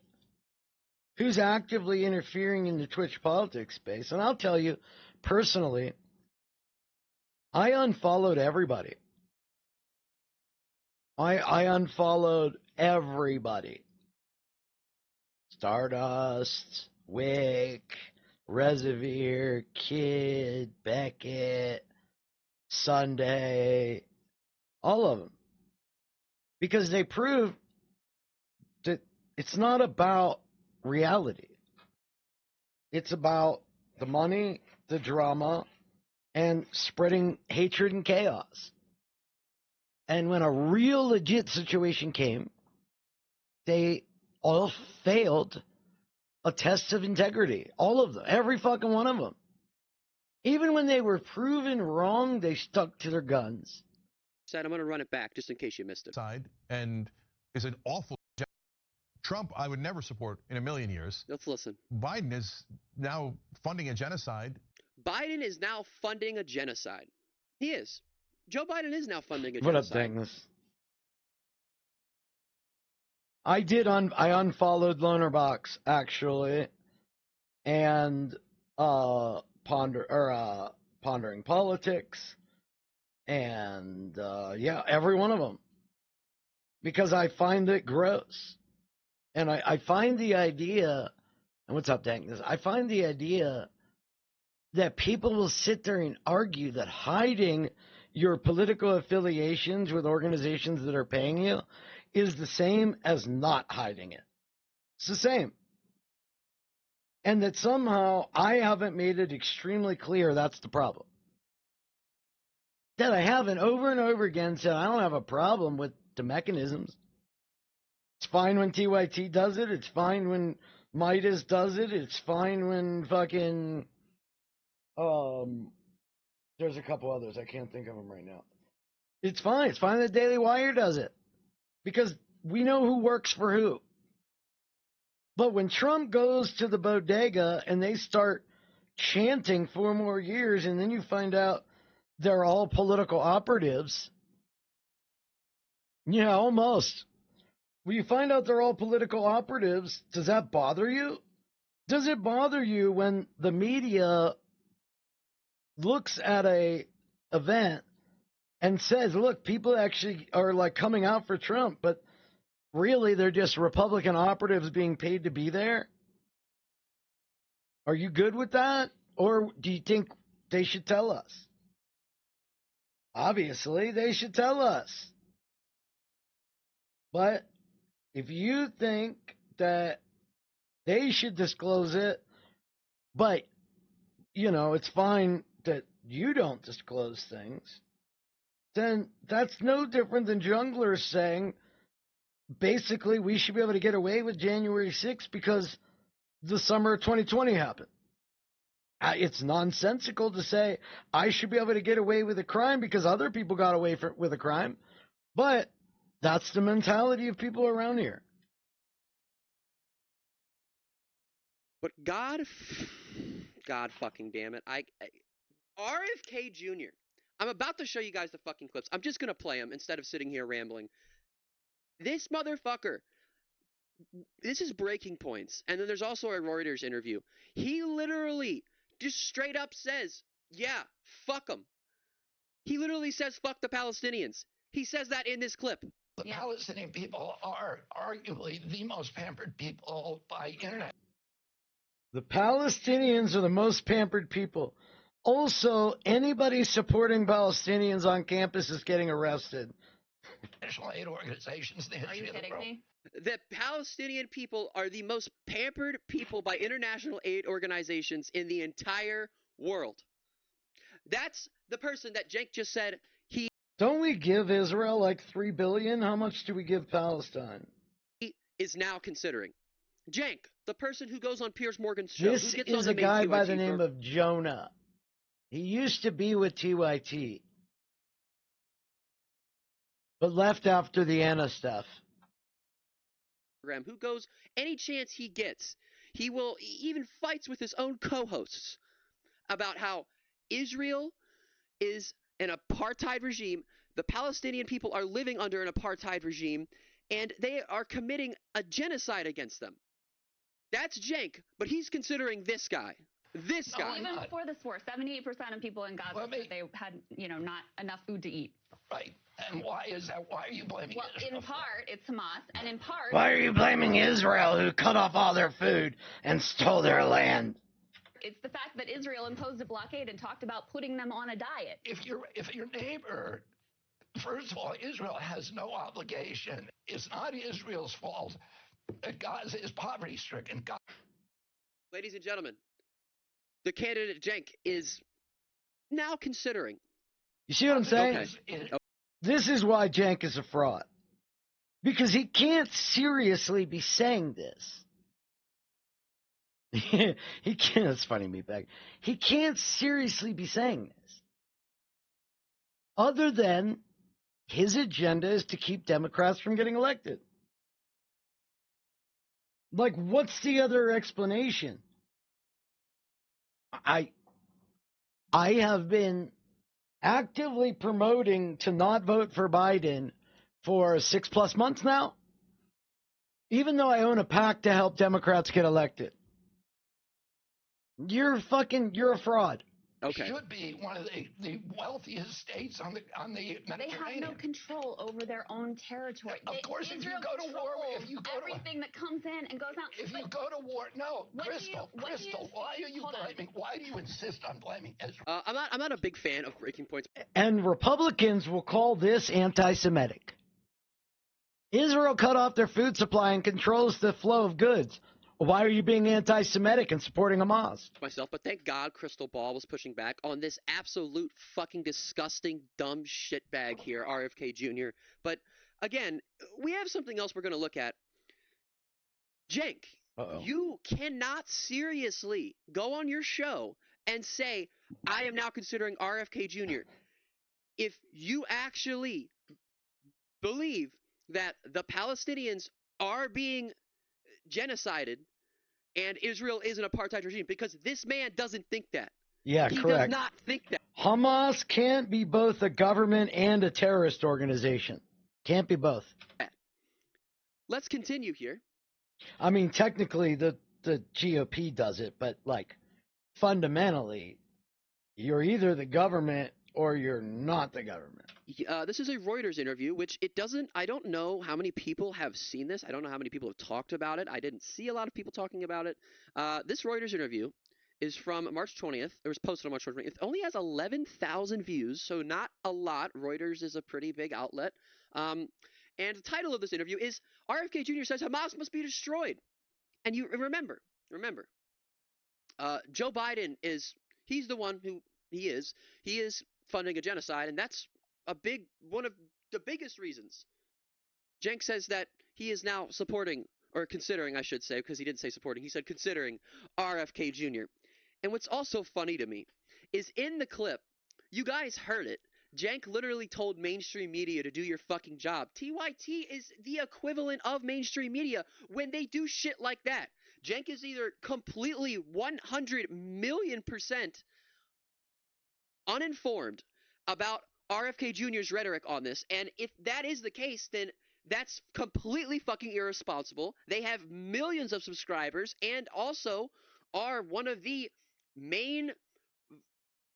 who's actively interfering in the Twitch politics space. And I'll tell you, personally, I unfollowed everybody. I unfollowed everybody. Stardust, Wick, Reservoir, Kid, Beckett, Sunday, all of them. Because they prove that it's not about reality. It's about the money, the drama, and spreading hatred and chaos. And when a real legit situation came, they all failed a test of integrity. All of them. Every fucking one of them. Even when they were proven wrong, they stuck to their guns. Said, I'm going to run it back just in case you missed it. And is an awful... Trump I would never support in a million years. Let's listen. Biden is now funding a genocide. Biden is now funding a genocide. He is. Joe Biden is now funding a what genocide. What up, Dangus? I unfollowed Lonerbox, actually, and Pondering Politics, and yeah, every one of them, because I find it gross. And I find the idea, and what's up, Dangus? I find the idea that people will sit there and argue that hiding your political affiliations with organizations that are paying you is the same as not hiding it. It's the same. And that somehow I haven't made it extremely clear that's the problem. That I haven't over and over again said I don't have a problem with the mechanisms. It's fine when TYT does it. It's fine when Midas does it. It's fine when fucking... there's a couple others. I can't think of them right now. It's fine. It's fine that Daily Wire does it. Because we know who works for who. But when Trump goes to the bodega and they start chanting 4 more years, and then you find out they're all political operatives. Yeah, almost. When you find out they're all political operatives, does that bother you? Does it bother you when the media looks at a event and says, look, people actually are like coming out for Trump, but really they're just Republican operatives being paid to be there? Are you good with that? Or do you think they should tell us? Obviously, they should tell us. But if you think that they should disclose it, but, you know, it's fine that you don't disclose things, then that's no different than junglers saying, basically, we should be able to get away with January 6th because the summer of 2020 happened. It's nonsensical to say I should be able to get away with a crime because other people got away with a crime, but that's the mentality of people around here. But God fucking damn it, RFK Jr. I'm about to show you guys the fucking clips. I'm just going to play them instead of sitting here rambling. This motherfucker, this is breaking points. And then there's also a Reuters interview. He literally just straight up says, yeah, fuck them. He literally says, fuck the Palestinians. He says that in this clip. The Palestinian people are arguably the most pampered people by internet. The Palestinians are the most pampered people. Also, anybody supporting Palestinians on campus is getting arrested. National aid organizations. Are you kidding me? The Palestinian people are the most pampered people by international aid organizations in the entire world. That's the person that Cenk just said he... Don't we give Israel like $3 billion? How much do we give Palestine? He is now considering. Cenk, the person who goes on Piers Morgan's show. This who gets is on a the guy main by TYT the name of Jonah. He used to be with TYT, but left after the Anna stuff. Who goes any chance he gets. He even fights with his own co-hosts about how Israel is an apartheid regime. The Palestinian people are living under an apartheid regime, and they are committing a genocide against them. That's Cenk, but he's considering this guy. This guy. Even before this war, 78% of people in Gaza said they had, not enough food to eat. Right. And why is that? Why are you blaming Israel? In part, it's Hamas, and in part... Why are you blaming Israel, who cut off all their food and stole their land? It's the fact that Israel imposed a blockade and talked about putting them on a diet. If your neighbor, first of all, Israel has no obligation. It's not Israel's fault that Gaza is poverty-stricken. Ladies and gentlemen, the candidate Cenk is now considering. You see what I'm saying? Okay. This is why Cenk is a fraud. Because he can't seriously be saying this. He can't, it's funny, meatbag. He can't seriously be saying this. Other than his agenda is to keep Democrats from getting elected. Like, what's the other explanation? I have been actively promoting to not vote for Biden for 6+ months now, even though I own a PAC to help Democrats get elected. You're a fraud. Okay. It should be one of the wealthiest states on the Mediterranean. They have no control over their own territory. Of course, if you go to war, everything that comes in and goes out. If you go to war, no, Crystal, why are you blaming? Why do you insist on blaming Israel? I'm not a big fan of breaking points. And Republicans will call this anti-Semitic. Israel cut off their food supply and controls the flow of goods. Why are you being anti-Semitic and supporting Hamas? Myself, but thank God Crystal Ball was pushing back on this absolute fucking disgusting dumb shitbag here, RFK Jr. But again, we have something else we're going to look at. Cenk, you cannot seriously go on your show and say, I am now considering RFK Jr. If you actually believe that the Palestinians are being genocided and Israel is an apartheid regime, because this man doesn't think that. Yeah, he correct. Does not think that. Hamas can't be both a government and a terrorist organization. Can't be both. Let's continue here. I mean, technically, the GOP does it, but, like, fundamentally, you're either the government or you're not the government. This is a Reuters interview, which I don't know how many people have seen this. I don't know how many people have talked about it. I didn't see a lot of people talking about it. This Reuters interview is from March 20th. It was posted on March 20th. It only has 11,000 views, so not a lot. Reuters is a pretty big outlet. And the title of this interview is RFK Jr. says Hamas must be destroyed. And you remember, Joe Biden he's the one who he is funding a genocide, and that's one of the biggest reasons. Cenk says that he is now supporting, or considering, I should say, because he didn't say supporting, he said considering RFK Jr. And what's also funny to me is in the clip, you guys heard it, Cenk literally told mainstream media to do your fucking job. TYT is the equivalent of mainstream media when they do shit like that. Cenk is either completely 100 million% uninformed about RFK Jr.'s rhetoric on this. And if that is the case, then that's completely fucking irresponsible. They have millions of subscribers and also are one of the main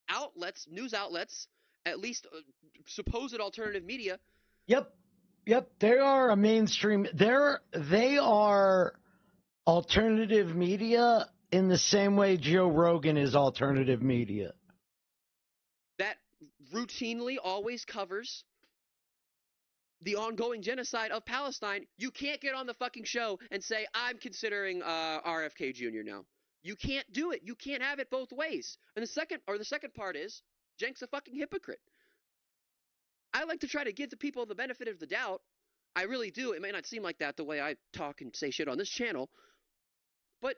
outlets, news outlets, at least supposed alternative media. Yep. They are a mainstream. They are alternative media in the same way Joe Rogan is alternative media. That routinely always covers the ongoing genocide of Palestine. You can't get on the fucking show and say, I'm considering RFK Jr. now. You can't do it. You can't have it both ways. And the second part is, Cenk's a fucking hypocrite. I like to try to give the people the benefit of the doubt. I really do. It may not seem like that the way I talk and say shit on this channel, but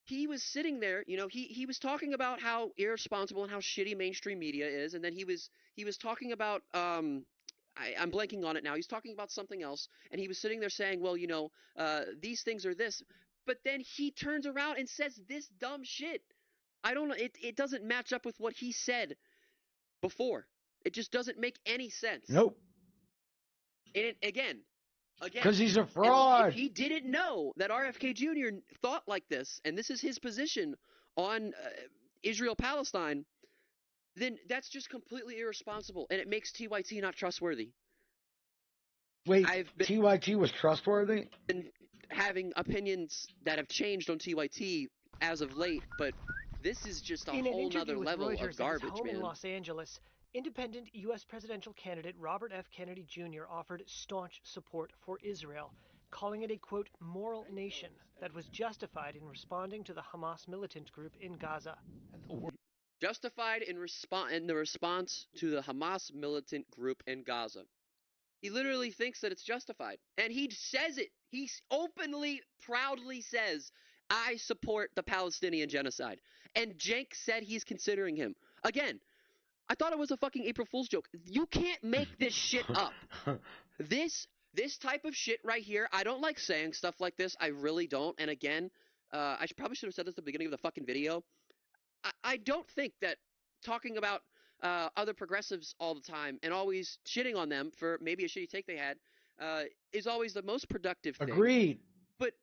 he was sitting there, you know, he was talking about how irresponsible and how shitty mainstream media is, and then he was talking about I'm blanking on it now. He's talking about something else, and he was sitting there saying, well, you know, these things are this, but then he turns around and says this dumb shit. I don't know. It doesn't match up with what he said before. It just doesn't make any sense. Nope. And again. Because he's a fraud. If he didn't know that RFK Jr. thought like this, and this is his position on Israel-Palestine, then that's just completely irresponsible, and it makes TYT not trustworthy. Wait, TYT was trustworthy? Been having opinions that have changed on TYT as of late, but this is just a whole nother level of garbage, man. In Los Angeles, independent U.S. presidential candidate Robert F. Kennedy Jr. offered staunch support for Israel, calling it a, quote, moral nation that was justified in responding to the Hamas militant group in Gaza. Justified in the response to the Hamas militant group in Gaza. He literally thinks that it's justified. And he says it. He openly, proudly says, I support the Palestinian genocide. And Cenk said he's considering him. Again, I thought it was a fucking April Fool's joke. You can't make this shit up. This type of shit right here, I don't like saying stuff like this. I really don't. And again, I probably should have said this at the beginning of the fucking video. I don't think that talking about other progressives all the time and always shitting on them for maybe a shitty take they had is always the most productive thing. Agreed. But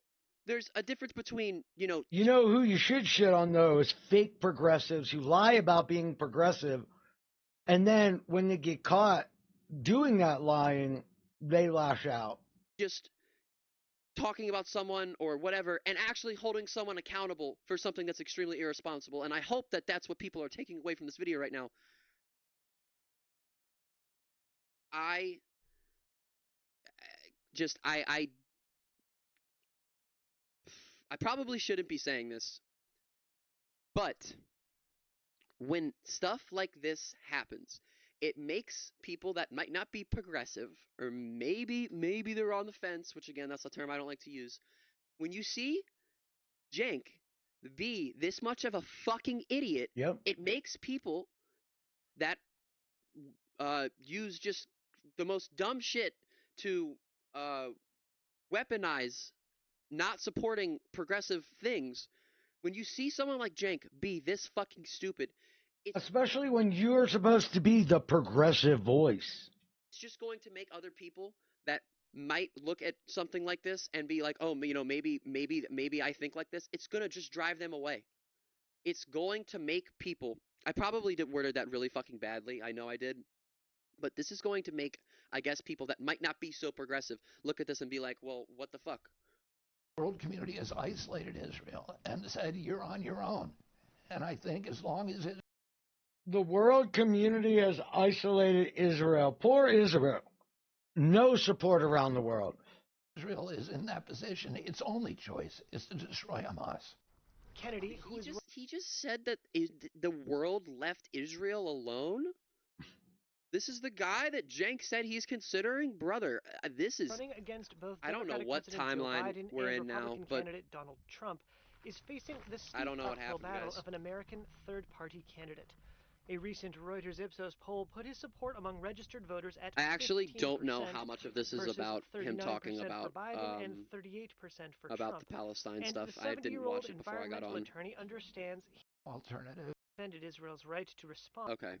there's a difference between, you know... You know who you should shit on, though, is fake progressives who lie about being progressive. And then when they get caught doing that lying, they lash out. Just talking about someone or whatever and actually holding someone accountable for something that's extremely irresponsible. And I hope that that's what people are taking away from this video right now. I probably shouldn't be saying this, but when stuff like this happens, it makes people that might not be progressive, or maybe they're on the fence, which again, that's a term I don't like to use. When you see Cenk be this much of a fucking idiot, it makes people that use just the most dumb shit to weaponize not supporting progressive things. When you see someone like Cenk be this fucking stupid, especially when you're supposed to be the progressive voice, it's just going to make other people that might look at something like this and be like, oh, you know, maybe I think like this. It's going to just drive them away. It's going to make people, I probably worded that really fucking badly. I know I did. But this is going to make, I guess, people that might not be so progressive look at this and be like, well, what the fuck? The world community has isolated Israel and said, you're on your own. And I think as long as the world community has isolated Israel. Poor Israel. No support around the world. Israel is in that position. Its only choice is to destroy Hamas. Kennedy, he just said that the world left Israel alone? This is the guy that Cenk said he's considering? Brother, this is... Running against both I don't know what timeline we're in now, but... candidate Donald Trump is facing the steep uphill battle of an American third-party candidate. A recent Reuters Ipsos poll put his support among registered voters at 15%. I actually don't know how much of this is about him talking about and 38% for about Trump. The Palestine and stuff. The I didn't watch it before I got on. Attorney understands alternative defended Israel's right to respond. Okay.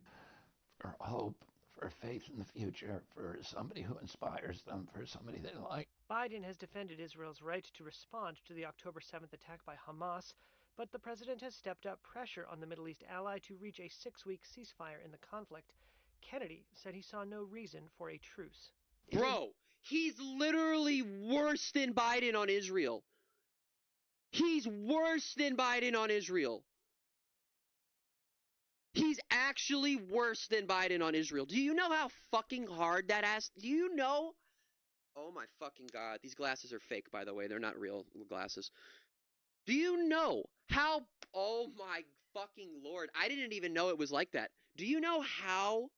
for hope, for faith in the future, for somebody who inspires them, for somebody they like. Biden has defended Israel's right to respond to the October 7th attack by Hamas, but the president has stepped up pressure on the Middle East ally to reach a 6-week ceasefire in the conflict. Kennedy said he saw no reason for a truce. Bro, he's literally worse than Biden on Israel. He's worse than Biden on Israel. He's actually worse than Biden on Israel. Do you know how fucking hard that has? Do you know? Oh my fucking God. These glasses are fake, by the way. They're not real glasses. Do you know how? Oh my fucking Lord. I didn't even know it was like that. Do you know how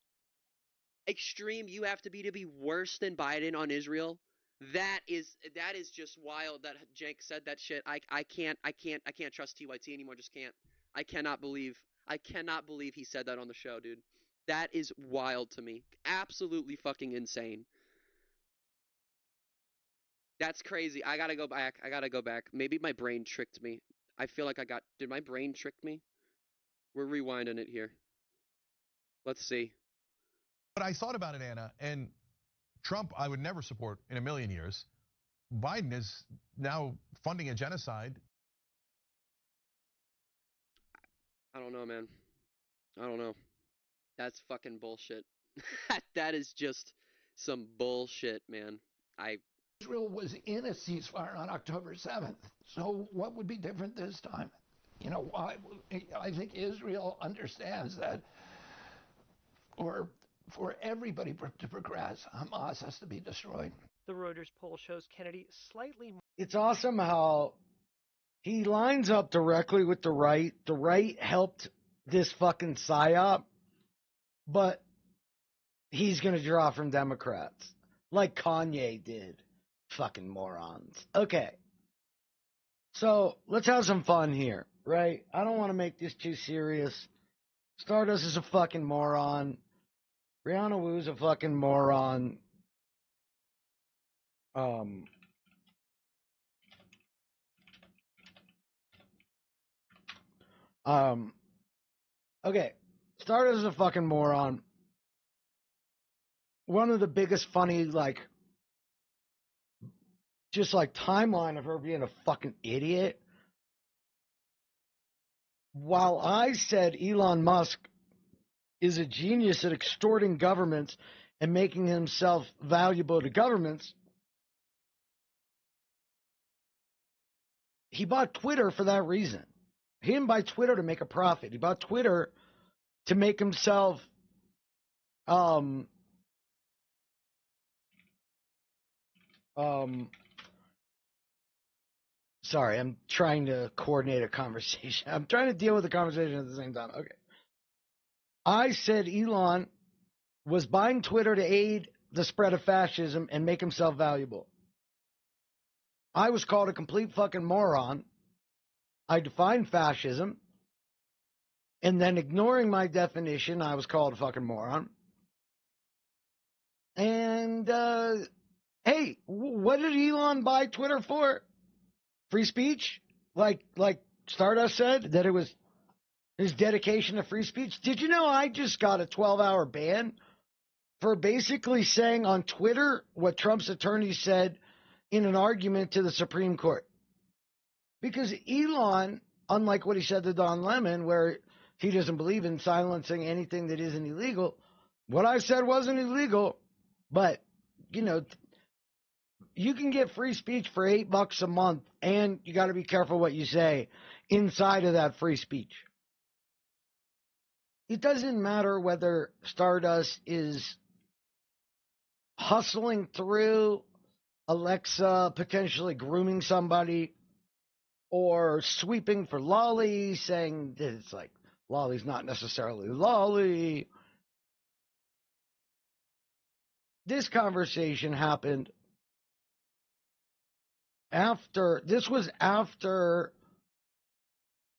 extreme you have to be worse than Biden on Israel? That is just wild that Jank said that shit. I can't trust TYT anymore. Just can't. I cannot believe he said that on the show, dude. That is wild to me. Absolutely fucking insane. That's crazy. I gotta go back. Maybe my brain tricked me. I feel like did my brain trick me? We're rewinding it here. Let's see. But I thought about it, Anna, and Trump I would never support in a million years. Biden is now funding a genocide. I don't know, man. I don't know. That's fucking bullshit. That is just some bullshit, man. Israel was in a ceasefire on October 7th. So what would be different this time? You know, I think Israel understands that for everybody to progress, Hamas has to be destroyed. The Reuters poll shows Kennedy slightly more. It's awesome how he lines up directly with the right. The right helped this fucking psyop, but he's going to draw from Democrats, like Kanye did. Fucking morons. Okay. So, let's have some fun here, right? I don't want to make this too serious. Stardust is a fucking moron. Brianna Wu's a fucking moron. Okay. Stardust is a fucking moron. One of the biggest funny, timeline of her being a fucking idiot. While I said Elon Musk is a genius at extorting governments and making himself valuable to governments, he bought Twitter for that reason. He didn't buy Twitter to make a profit. He bought Twitter to make himself sorry, I'm trying to coordinate a conversation. I'm trying to deal with the conversation at the same time. Okay. I said Elon was buying Twitter to aid the spread of fascism and make himself valuable. I was called a complete fucking moron. I defined fascism, and then ignoring my definition, I was called a fucking moron. And, hey, what did Elon buy Twitter for? Free speech? Like Stardust said, that it was his dedication to free speech. Did you know I just got a 12-hour ban for basically saying on Twitter what Trump's attorney said in an argument to the Supreme Court? Because Elon, unlike what he said to Don Lemon, where he doesn't believe in silencing anything that isn't illegal, what I said wasn't illegal, but, you know, you can get free speech for $8 a month, and you got to be careful what you say inside of that free speech. It doesn't matter whether Stardust is hustling through Alexa, potentially grooming somebody, or sweeping for lolly, saying that it's like lolly's not necessarily lolly. This conversation happened after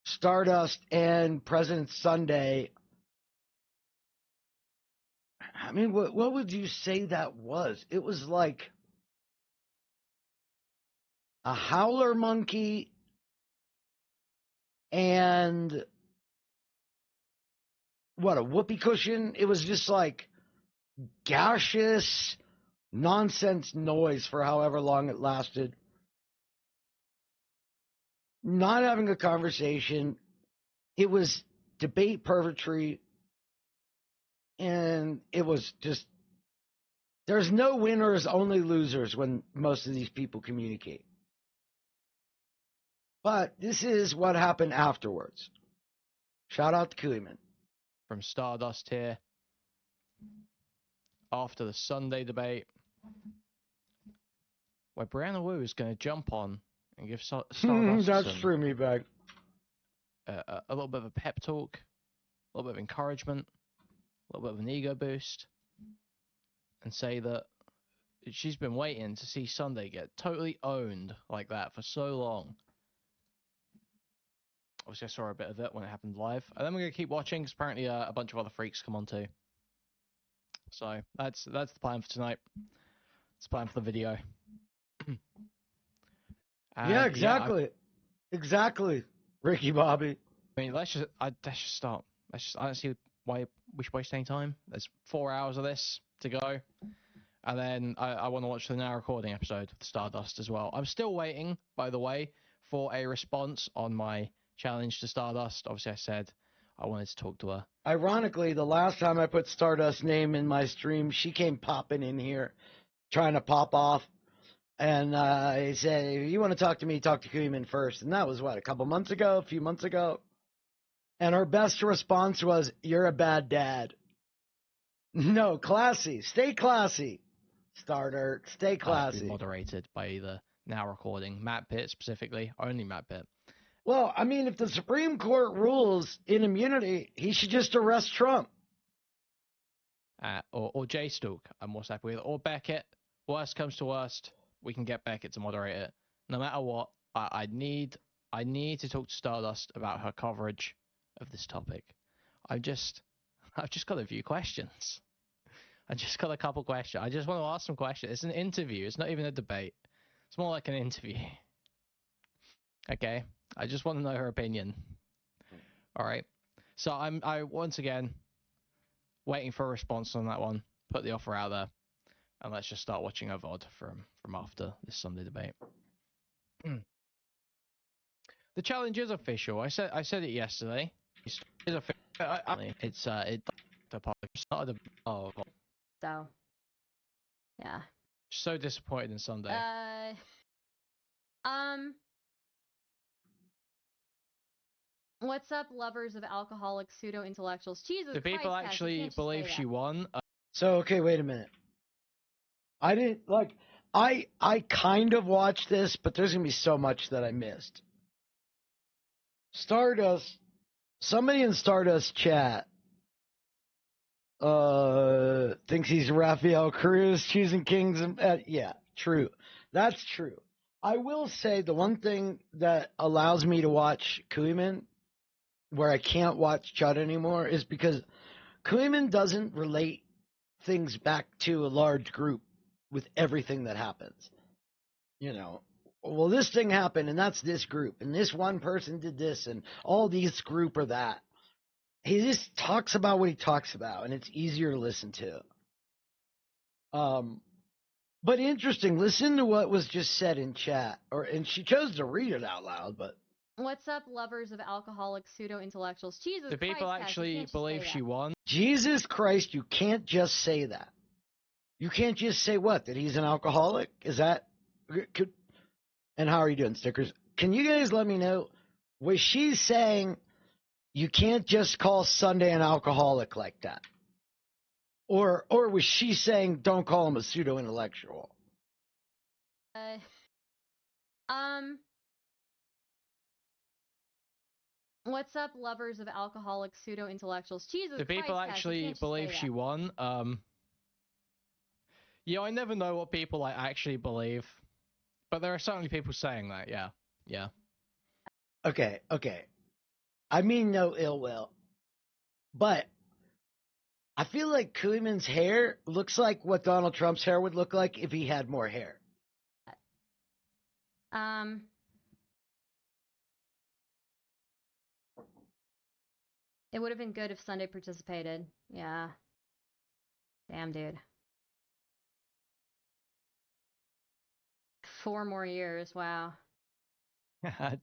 Stardust and President Sunday. I mean, what would you say that was? It was like a howler monkey and what, a whoopee cushion? It was just like gaseous nonsense noise for however long it lasted. Not having a conversation. It was debate purgatory. And it was just, there's no winners, only losers when most of these people communicate. But this is what happened afterwards. Shout out to Koeman. From Stardust here. After the Sunday debate, where Brianna Wu is going to jump on and give Stardust That's true, me bag. A little bit of a pep talk, a little bit of encouragement, a little bit of an ego boost, and say that she's been waiting to see Sunday get totally owned like that for so long. Obviously, I saw a bit of it when it happened live. And then we're going to keep watching, because apparently a bunch of other freaks come on too. So that's the plan for tonight. It's the plan for the video. Yeah, exactly. Yeah, exactly, Ricky Bobby. I mean, let's just start. I don't see why we should waste any time. There's 4 hours of this to go. And then I want to watch the now recording episode of Stardust as well. I'm still waiting, by the way, for a response on my challenge to Stardust. Obviously, I said I wanted to talk to her. Ironically, the last time I put Stardust's name in my stream, she came popping in here, trying to pop off. And I said, if you want to talk to me, talk to Koeman first. And that was, what, a few months ago? And her best response was, you're a bad dad. No, classy. Stay classy. Starter, stay classy. Moderated by the now recording. Matt Pitt specifically. Only Matt Pitt. Well, I mean, if the Supreme Court rules in immunity, he should just arrest Trump. Or Jay Stalk, I'm more happy with. Or Beckett. Worst comes to worst, we can get Beckett to moderate it. No matter what, I need to talk to Stardust about her coverage of this topic. I've just got a few questions. I just got a couple questions. I just want to ask some questions. It's an interview. It's not even a debate. It's more like an interview. Okay? I just want to know her opinion. All right? So I once again waiting for a response on that one. Put the offer out there. And let's just start watching her VOD from after this Sunday debate. The challenge is official. I said it yesterday. It's official. It's the started. Oh. So, yeah. So disappointed in Sunday. What's up, lovers of alcoholic pseudo-intellectuals? Jesus Do people Christ, actually believe she won? So, okay, wait a minute. I didn't, I kind of watched this, but there's going to be so much that I missed. Stardust, somebody in Stardust chat thinks he's Rafael Cruz choosing kings. Yeah, true. That's true. I will say the one thing that allows me to watch Koeman, where I can't watch Chud anymore, is because Koeman doesn't relate things back to a large group with everything that happens. You know, well, this thing happened, and that's this group, and this one person did this, and all these group or that. He just talks about what he talks about, and it's easier to listen to. But interesting, listen to what was just said in chat, and she chose to read it out loud, but. What's up, lovers of alcoholic pseudo-intellectuals? Jesus Christ. Do people actually believe she won? Jesus Christ, you can't just say that. You can't just say what? That he's an alcoholic? Is that... And how are you doing, stickers? Can you guys let me know? Was she saying you can't just call Sunday an alcoholic like that? Or was she saying don't call him a pseudo-intellectual? What's up, lovers of alcoholic pseudo-intellectuals? Jesus Christ. Do people actually believe she won? Yeah, I never know what people actually believe. But there are certainly people saying that, yeah. Yeah. Okay. I mean no ill will. But I feel like Koeman's hair looks like what Donald Trump's hair would look like if he had more hair. It would have been good if Sunday participated. Yeah. Damn, dude. 4 more years. Wow.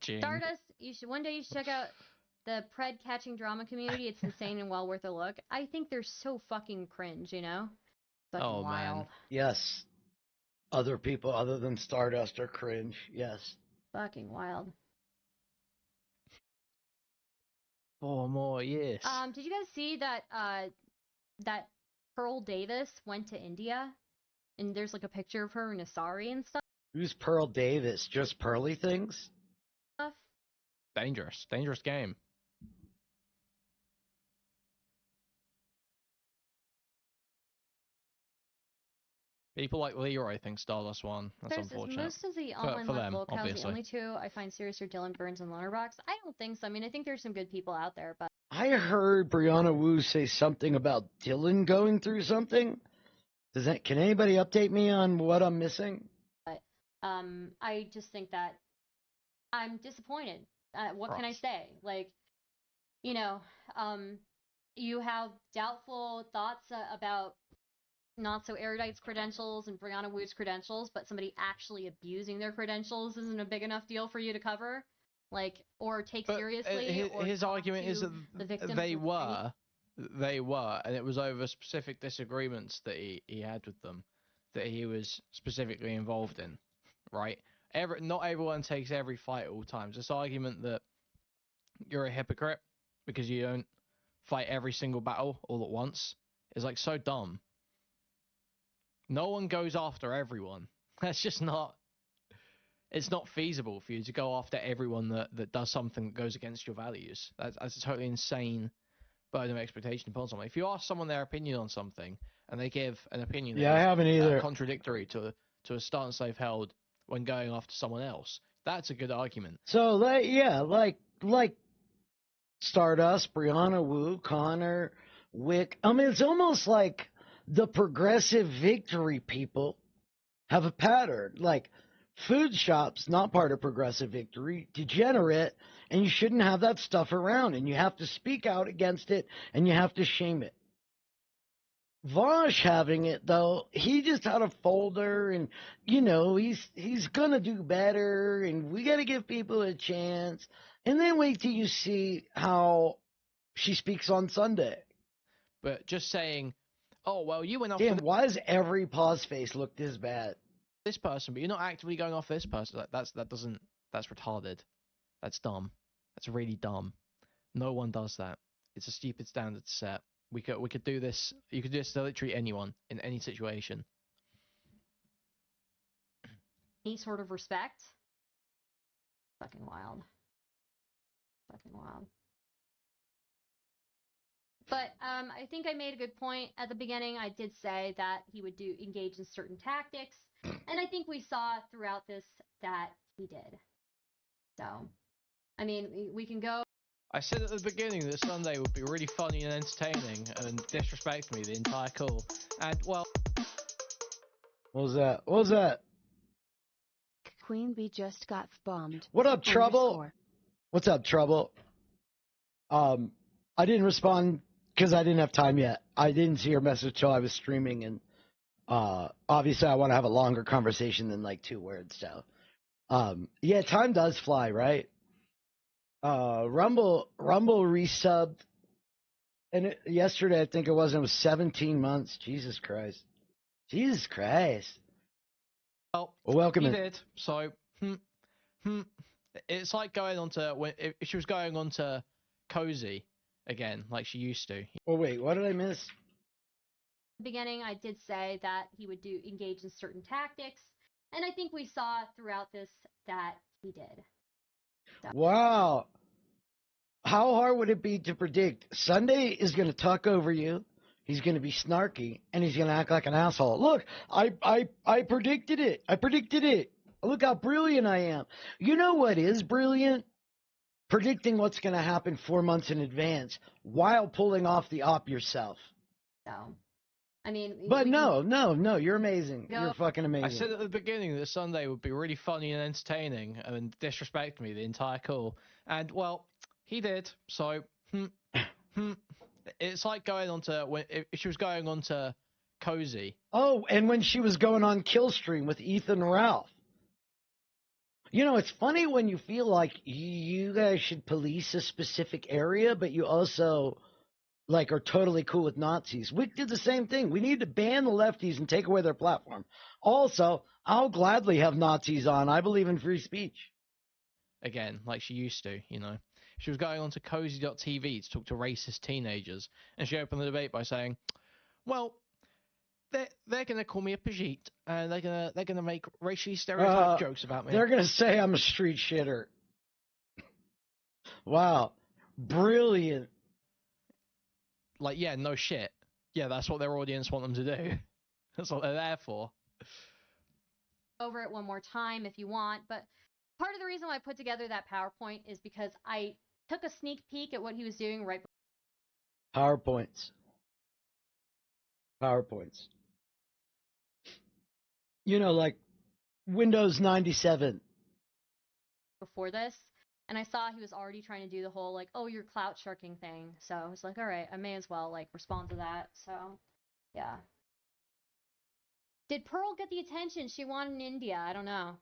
Stardust, one day you should check out the Pred catching drama community. It's insane and well worth a look. I think they're so fucking cringe, you know? Fucking wild. Man. Yes. Other people other than Stardust are cringe. Yes. Fucking wild. 4 more years. Did you guys see that that Pearl Davis went to India? And there's like a picture of her in a sari and stuff. Who's Pearl Davis? Just pearly things? Dangerous. Dangerous game. People like Leroy think Stardust won. That's unfortunate. Most of the online locales, the only two I find serious are Dylan Burns and Lonerbox. I don't think so. I mean, I think there's some good people out there, but I heard Brianna Wu say something about Dylan going through something. Can anybody update me on what I'm missing? But I just think that I'm disappointed. What can I say? Like, you know, you have doubtful thoughts about not so erudite's credentials and Brianna Wu's credentials, but somebody actually abusing their credentials isn't a big enough deal for you to cover, like, or take seriously. His argument is that they were, and it was over specific disagreements that he had with them, that he was specifically involved in, right? Not everyone takes every fight at all times. This argument that you're a hypocrite because you don't fight every single battle all at once is like so dumb. No one goes after everyone. That's just not. It's not feasible for you to go after everyone that does something that goes against your values. That's a totally insane burden of expectation upon someone. If you ask someone their opinion on something and they give an opinion that I haven't either. Contradictory to a stance they've held when going after someone else, that's a good argument. So like Stardust, Brianna Wu, Connor, Wick. I mean, it's almost like the progressive victory people have a pattern. Like, food shops, not part of progressive victory, degenerate, and you shouldn't have that stuff around, and you have to speak out against it, and you have to shame it. Vosh having it, though, he just had a folder, and, you know, he's gonna do better, and we gotta give people a chance, and then wait till you see how she speaks on Sunday. But just saying, oh, well, you went off... Damn, why does every pause face look this bad? This person, but you're not actively going off this person. That's retarded. That's dumb. That's really dumb. No one does that. It's a stupid standard to set. We could do this. You could do this to literally anyone in any situation. Any sort of respect. Fucking wild. Fucking wild. But I think I made a good point at the beginning. I did say that he would engage in certain tactics, and I think we saw throughout this that he did. So, I mean, we can go. I said at the beginning that Sunday would be really funny and entertaining, and disrespect me the entire call. And well, what was that? What was that? Queen Bee just got bombed. What up, Trouble? What's up, Trouble? I didn't respond because I didn't have time yet. I didn't see your message till I was streaming, and obviously I want to have a longer conversation than like 2 words. So, yeah, time does fly, right? Rumble resubbed, and yesterday I think it was 17 months. Jesus Christ. Well, welcome. He did. So, it's like going on to if she was going on to Cozy again, like she used to. Oh wait, what did I miss? Beginning, I did say that he would engage in certain tactics, and I think we saw throughout this that he did. So. Wow. How hard would it be to predict? Sunday is going to talk over you. He's going to be snarky, and he's going to act like an asshole. Look, I predicted it. I predicted it. Look how brilliant I am. You know what is brilliant? Predicting what's going to happen 4 months in advance while pulling off the op yourself. So, I mean... But no, you're amazing. You're fucking amazing. I said at the beginning that Sunday would be really funny and entertaining, and disrespect me the entire call. And, well, he did, so... It's like going on to if she was going on to Cozy. Oh, and when she was going on Killstream with Ethan Ralph. You know, it's funny when you feel like you guys should police a specific area, but you also, like, are totally cool with Nazis. We did the same thing. We need to ban the lefties and take away their platform. Also, I'll gladly have Nazis on. I believe in free speech. Again, like she used to, you know. She was going on to cozy.tv to talk to racist teenagers, and she opened the debate by saying, well, they're gonna call me a Pajit, and they're gonna make racially stereotyped jokes about me. They're gonna say I'm a street shitter. Wow, brilliant. Like, yeah, no shit. Yeah, that's what their audience want them to do. That's what they're there for. Over it one more time if you want, but part of the reason why I put together that PowerPoint is because I took a sneak peek at what he was doing right before. PowerPoints. You know, like Windows 97. Before this, and I saw he was already trying to do the whole, like, oh, you're clout sharking thing. So I was like, all right, I may as well, like, respond to that. So, yeah. Did Pearl get the attention she wanted in India? I don't know.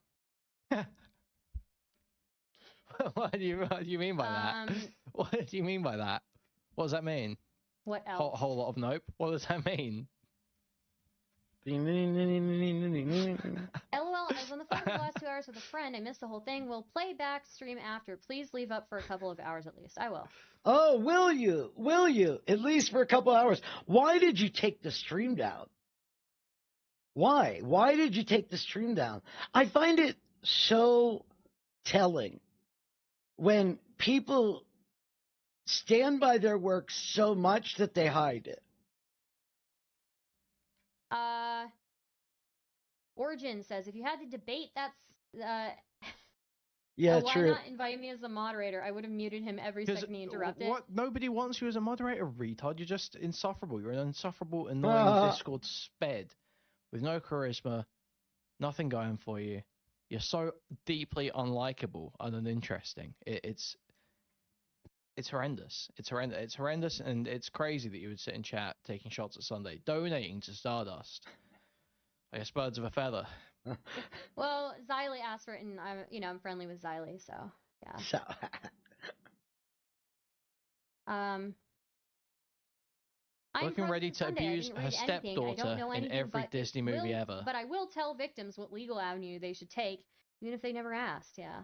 What do you mean by that? What do you mean by that? What does that mean? What else? Whole lot of nope. What does that mean? LOL, I was on the phone for the last 2 hours with a friend. I missed the whole thing. We'll play back stream after. Please leave up for a couple of hours at least. I will. Oh, will you? Will you? At least for a couple hours. Why did you take the stream down? Why? Why did you take the stream down? I find it so telling when people stand by their work so much that they hide it. Origin says, if you had to debate, that's yeah, why true. not invite me as a moderator? I would have muted him every second he interrupted. What? Nobody wants you as a moderator, retard. You're just insufferable. You're an insufferable, annoying Discord sped with no charisma, nothing going for you. You're so deeply unlikable and uninteresting. It's horrendous. It's horrendous. It's horrendous, and it's crazy that you would sit in chat taking shots at Sunday, donating to Stardust. I guess birds of a feather. Well, Xylee asked for it, and I'm friendly with Xylee, so yeah. I'm looking ready to abuse her stepdaughter in every Disney movie ever. But I will tell victims what legal avenue they should take, even if they never asked. Yeah.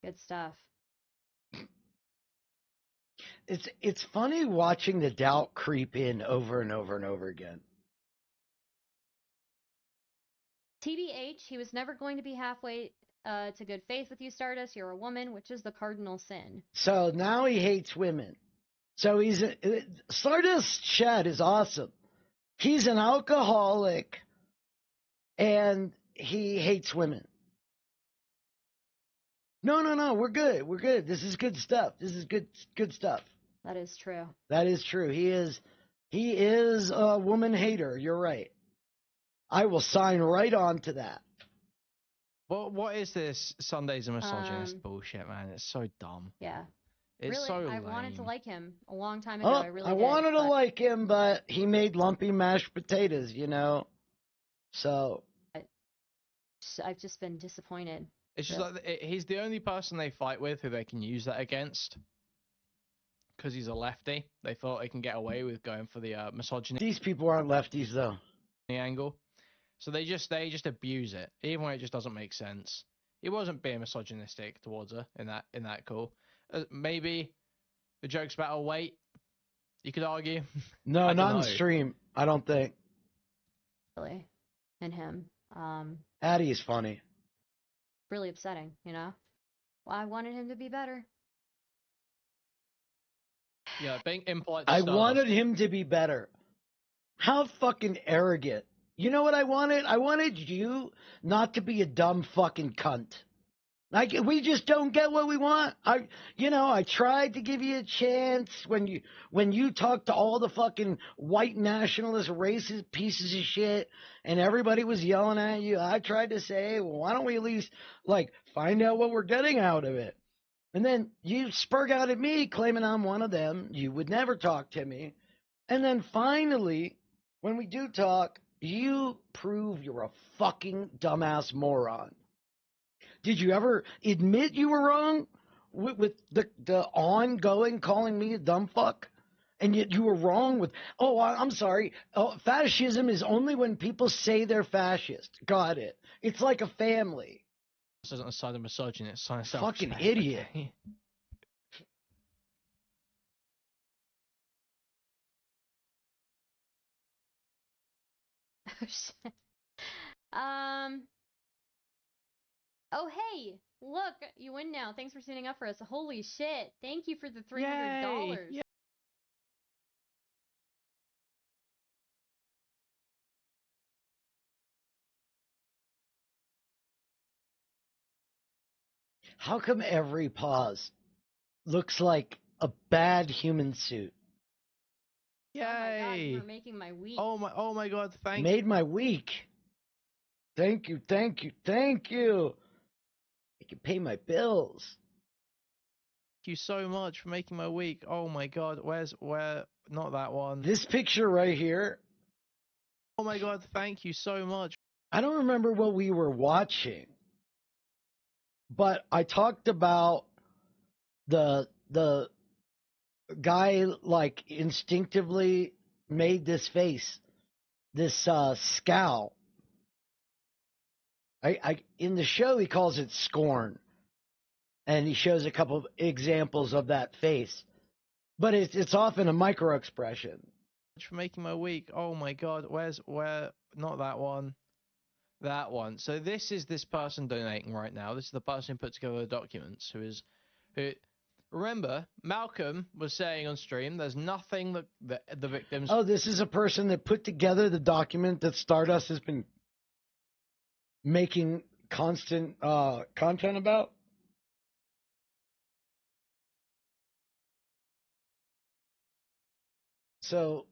Good stuff. It's funny watching the doubt creep in over and over and over again. TBH, he was never going to be halfway to good faith with you, Stardust. You're a woman, which is the cardinal sin. So now he hates women. So Stardust Chad is awesome. He's an alcoholic and he hates women. No, we're good. We're good. This is good stuff. This is good stuff. That is true. That is true. He is a woman hater. You're right. I will sign right on to that. Well, what is this Sundays and misogynist bullshit, man? It's so dumb. Yeah. It's really, so lame. I wanted to like him a long time ago. I wanted to like him, but he made lumpy mashed potatoes, you know? So. I've just been disappointed. It's just like he's the only person they fight with who they can use that against. Because he's a lefty. They thought they can get away with going for the misogyny. These people aren't lefties, though. Angle. So they just abuse it, even when it just doesn't make sense. He wasn't being misogynistic towards her in that call. Maybe the joke's about her weight. You could argue. No, not in stream. I don't think. Really, and him. Addie is funny. Really upsetting, you know. Well, I wanted him to be better. Yeah, being impolite. I wanted him to be better. How fucking arrogant. You know what I wanted? I wanted you not to be a dumb fucking cunt. Like, we just don't get what we want. I tried to give you a chance when you talked to all the fucking white nationalist racist pieces of shit and everybody was yelling at you. I tried to say, well, why don't we at least, like, find out what we're getting out of it? And then you spurg out at me claiming I'm one of them. You would never talk to me. And then finally, when we do talk, you prove you're a fucking dumbass moron. Did you ever admit you were wrong with the ongoing calling me a dumb fuck? And yet you were wrong with, oh, I'm sorry. Oh, fascism is only when people say they're fascist. Got it. It's like a family. This isn't a sign of misogyny, it's a sign of Fucking self-respect. idiot. Okay? Oh, shit. Oh, hey, look, you win now. Thanks for standing up for us. Holy shit. Thank you for the $300. Yay. How come every pause looks like a bad human suit? Yay! Oh my god, you are making my week. Oh my god, thank you. Made my week. Thank you, thank you, thank you. I can pay my bills. Thank you so much for making my week. Oh my god, where, not that one. This picture right here. Oh my god, thank you so much. I don't remember what we were watching, but I talked about the guy like instinctively made this face, this scowl. I in the show he calls it scorn, and he shows a couple of examples of that face, but it's often a micro expression. For making my week. Oh my god, where, not that one. That one. So this is this person donating right now. This is the person who put together the documents, who remember, Malcolm was saying on stream, there's nothing that the victims... Oh, this is a person that put together the document that Stardust has been making constant content about? So...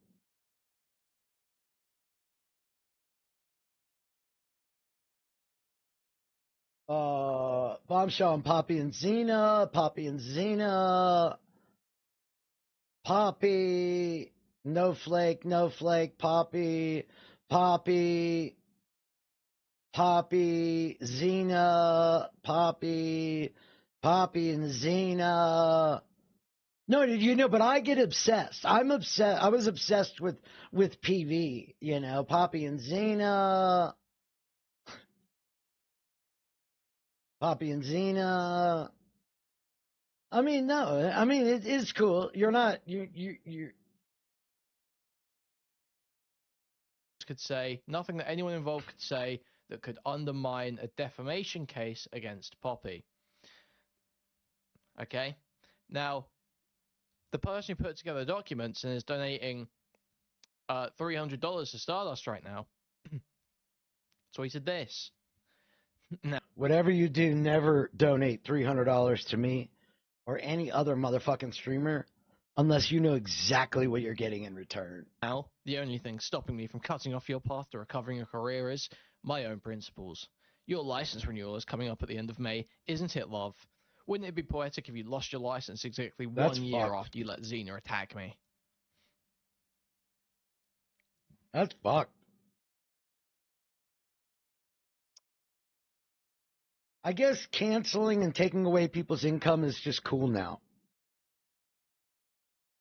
Bombshell and Poppy and Xena, Poppy, No Flake, Poppy, Xena, Poppy and Xena. No, you know, but I get obsessed. I'm obsessed. I was obsessed with PV, you know, Poppy and Xena. I mean, no, I mean, it is cool. You're not, you. Could say, nothing that anyone involved could say that could undermine a defamation case against Poppy. Okay? Now, the person who put together the documents and is donating $300 to Stardust right now tweeted this. Now, whatever you do, never donate $300 to me or any other motherfucking streamer unless you know exactly what you're getting in return. Now, the only thing stopping me from cutting off your path to recovering your career is my own principles. Your license renewal is coming up at the end of May, isn't it, love? Wouldn't it be poetic if you lost your license exactly That's 1 year fucked. after you let Xena attack me? That's fucked. I guess canceling and taking away people's income is just cool now.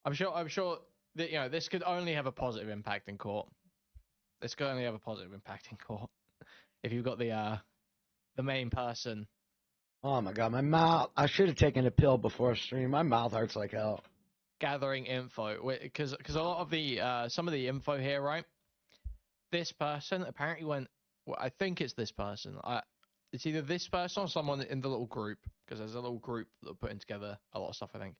I'm sure that, you know, this could only have a positive impact in court. This could only have a positive impact in court if you've got the main person. Oh my god, my mouth! I should have taken a pill before stream. My mouth hurts like hell. Gathering info, because a lot of the some of the info here, right? This person apparently went. Well, I think it's this person. It's either this person or someone in the little group, because there's a little group that are putting together a lot of stuff, I think.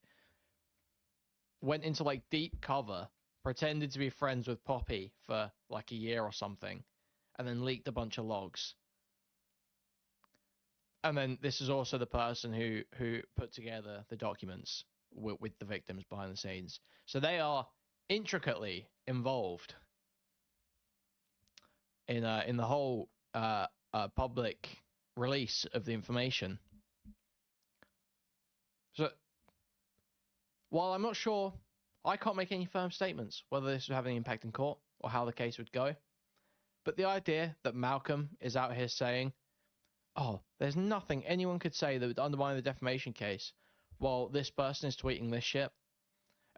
Went into like deep cover, pretended to be friends with Poppy for like a year or something, and then leaked a bunch of logs. And then this is also the person who put together the documents with the victims behind the scenes. So they are intricately involved in the whole public release of the information. So, while I'm not sure, I can't make any firm statements whether this would have any impact in court or how the case would go. But the idea that Malcolm is out here saying, oh, there's nothing anyone could say that would undermine the defamation case, while this person is tweeting this shit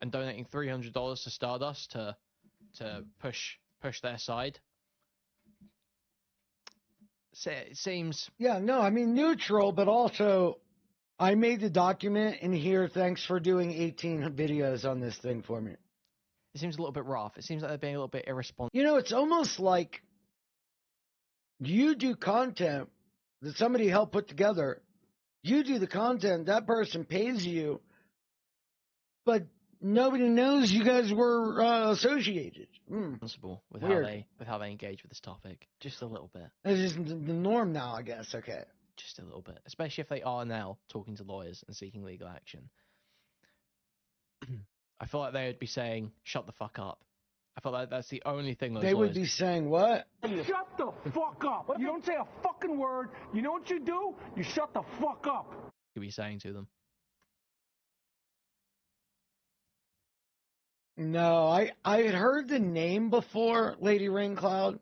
and donating $300 to Stardust to push their side. It seems... Yeah, no, I mean neutral, but also I made the document and here, thanks for doing 18 videos on this thing for me. It seems a little bit rough. It seems like they're being a little bit irresponsible. You know, it's almost like you do content that somebody helped put together. You do the content, that person pays you, but nobody knows you guys were associated. Responsible with Weird. how they engage with this topic. Just a little bit. It's just the norm now, I guess. Okay. Just a little bit. Especially if they are now talking to lawyers and seeking legal action. I feel like they would be saying, shut the fuck up. I feel like that's the only thing they would be saying what? Shut the fuck up. You don't say a fucking word. You know what you do? You shut the fuck up. Could be saying to them. No, I had heard the name before, Lady Raincloud,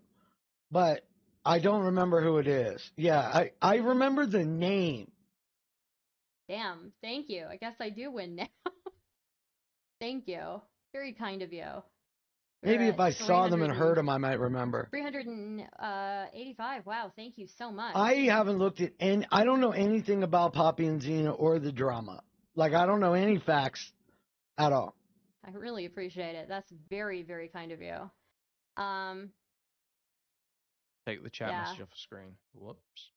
but I don't remember who it is. Yeah, I remember the name. Damn, thank you. I guess I do win now. Thank you. Very kind of you. Maybe if I saw them and heard them, I might remember. 385. Wow, thank you so much. I haven't looked at any. I don't know anything about Poppy and Xena or the drama. Like, I don't know any facts at all. I really appreciate it. That's very, very kind of you. Take the chat message off the screen. Whoops.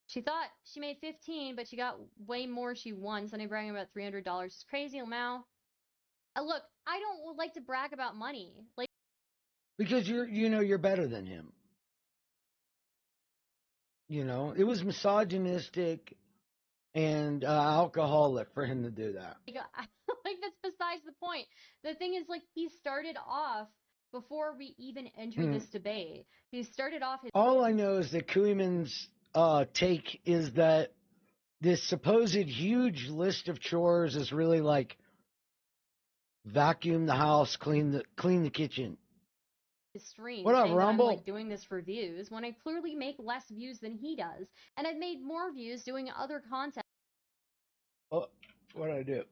She thought she made 15, but she got way more she won. Sunday bragging about $300. It's crazy, Lamau. Look, I don't like to brag about money. Like, because you're better than him. You know, it was misogynistic and alcoholic for him to do that. Like, that's besides the point. The thing is, like, he started off before we even entered this debate. He started off his... All I know is that Kuiman's take is that this supposed huge list of chores is really like vacuum the house, clean the kitchen. His stream what up, saying Rumble? that I'm like doing this for views when I clearly make less views than he does, and I've made more views doing other content. Oh, what did I do?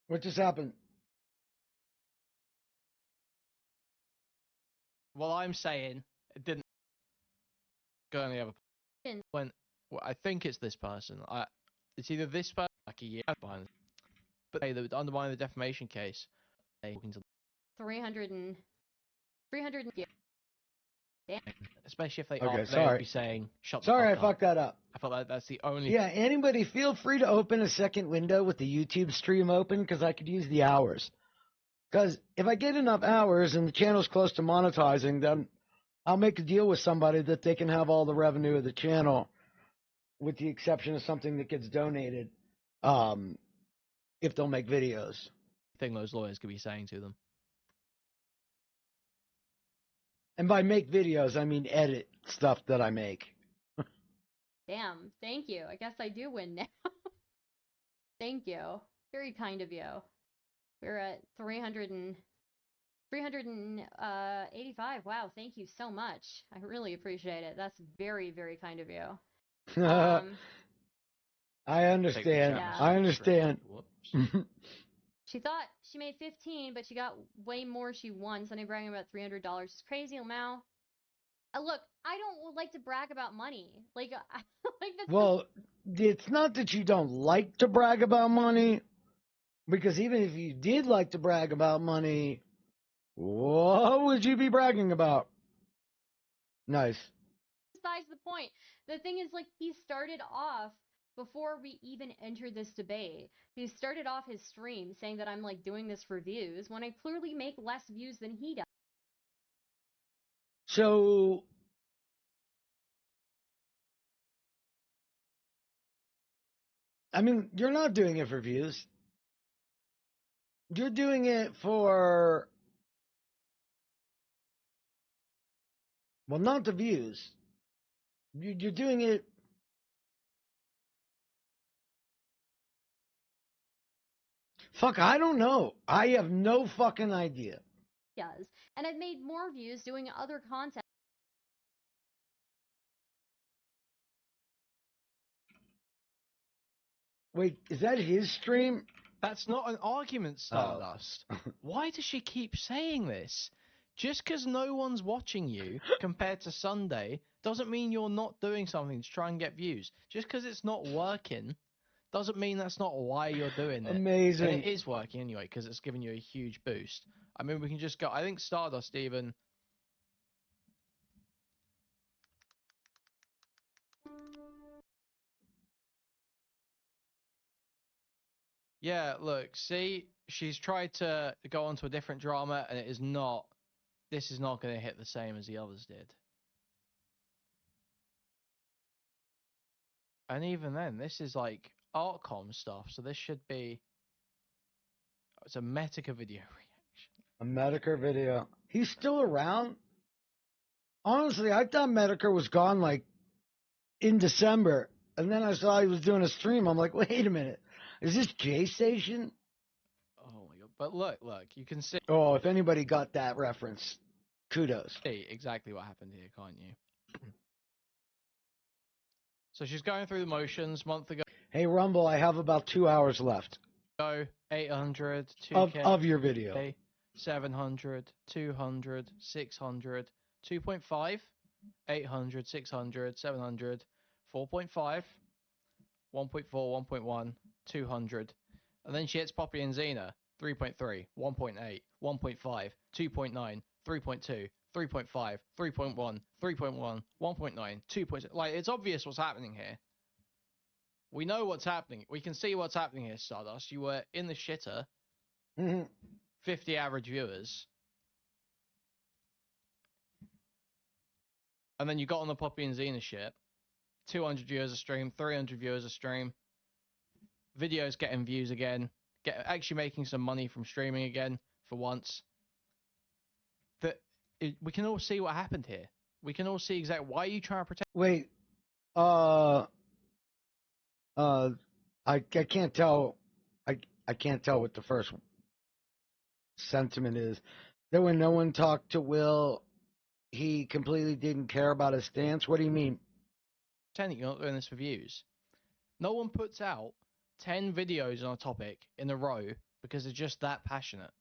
What just happened? Well, I'm saying it didn't go on the other. I think it's this person. It's either this person, like a year behind, but they would undermine the defamation case. 300. Damn. Especially if they sorry. would be saying, shut the Sorry, fuck I fucked that up. I felt like that's the only... Yeah, anybody feel free to open a second window with the YouTube stream open, because I could use the hours. Because if I get enough hours and the channel's close to monetizing, then I'll make a deal with somebody that they can have all the revenue of the channel, with the exception of something that gets donated, if they'll make videos. Thing those lawyers could be saying to them. And by make videos, I mean edit stuff that I make. Damn, thank you. I guess I do win now. Thank you. Very kind of you. We're at 385. Wow, thank you so much. I really appreciate it. That's very, very kind of you. I understand. Yeah. I understand. Whoops. She thought she made 15, but she got way more she won. Sunday bragging about $300. It's crazy, Lamau. Look, I don't like to brag about money. Like, that's... Well, it's not that you don't like to brag about money, because even if you did like to brag about money, what would you be bragging about? Nice. Besides the point. The thing is, like, he started off before we even entered this debate. He started off his stream saying that I'm like doing this for views when I clearly make less views than he does. So, I mean, you're not doing it for views. You're doing it for, well, not the views. You're doing it Fuck, I don't know. I have no fucking idea. Does. And I've made more views doing other content. Wait, is that his stream? That's not an argument, Stardust. Oh. Why does she keep saying this? Just because no one's watching you compared to Sunday doesn't mean you're not doing something to try and get views. Just because it's not working doesn't mean that's not why you're doing it. Amazing. And it is working anyway because it's giving you a huge boost. I mean, we can just go. I think Stardust even. Yeah, look, see, she's tried to go onto a different drama, and it is not. This is not going to hit the same as the others did. And even then, this is like Artcom stuff, so this should be. It's a Medica video reaction. A Medica video. He's still around? Honestly, I thought Medica was gone like in December, and then I saw he was doing a stream. I'm like, wait a minute, is this J Station? Oh my god! But look, you can see. Oh, if anybody got that reference, kudos. See exactly what happened here, can't you? So she's going through the motions. Month ago. Hey Rumble, I have about 2 hours left. Go 800, 2K, of your video. 700, 200, 600, 2.5, 800, 600, 700, 4.5, 1.4, 1.1, 200. And then she hits Poppy and Xena. 3.3, 1.8, 1.5, 2.9, 3.2, 3.5, 3.1, 3.1, 1.9, 2.6. Like, it's obvious what's happening here. We know what's happening. We can see what's happening here, Stardust. You were in the shitter. 50 average viewers. And then you got on the Poppy and Xena shit. 200 viewers a stream, 300 viewers a stream. Videos getting views again. Actually making some money from streaming again for once. We can all see what happened here. We can all see exactly why are you trying to protect. Wait, I can't tell. I can't tell what the first sentiment is. That when no one talked to Will, he completely didn't care about his stance. What do you mean? Pretending you're not doing this for views. No one puts out 10 videos on a topic in a row because they're just that passionate.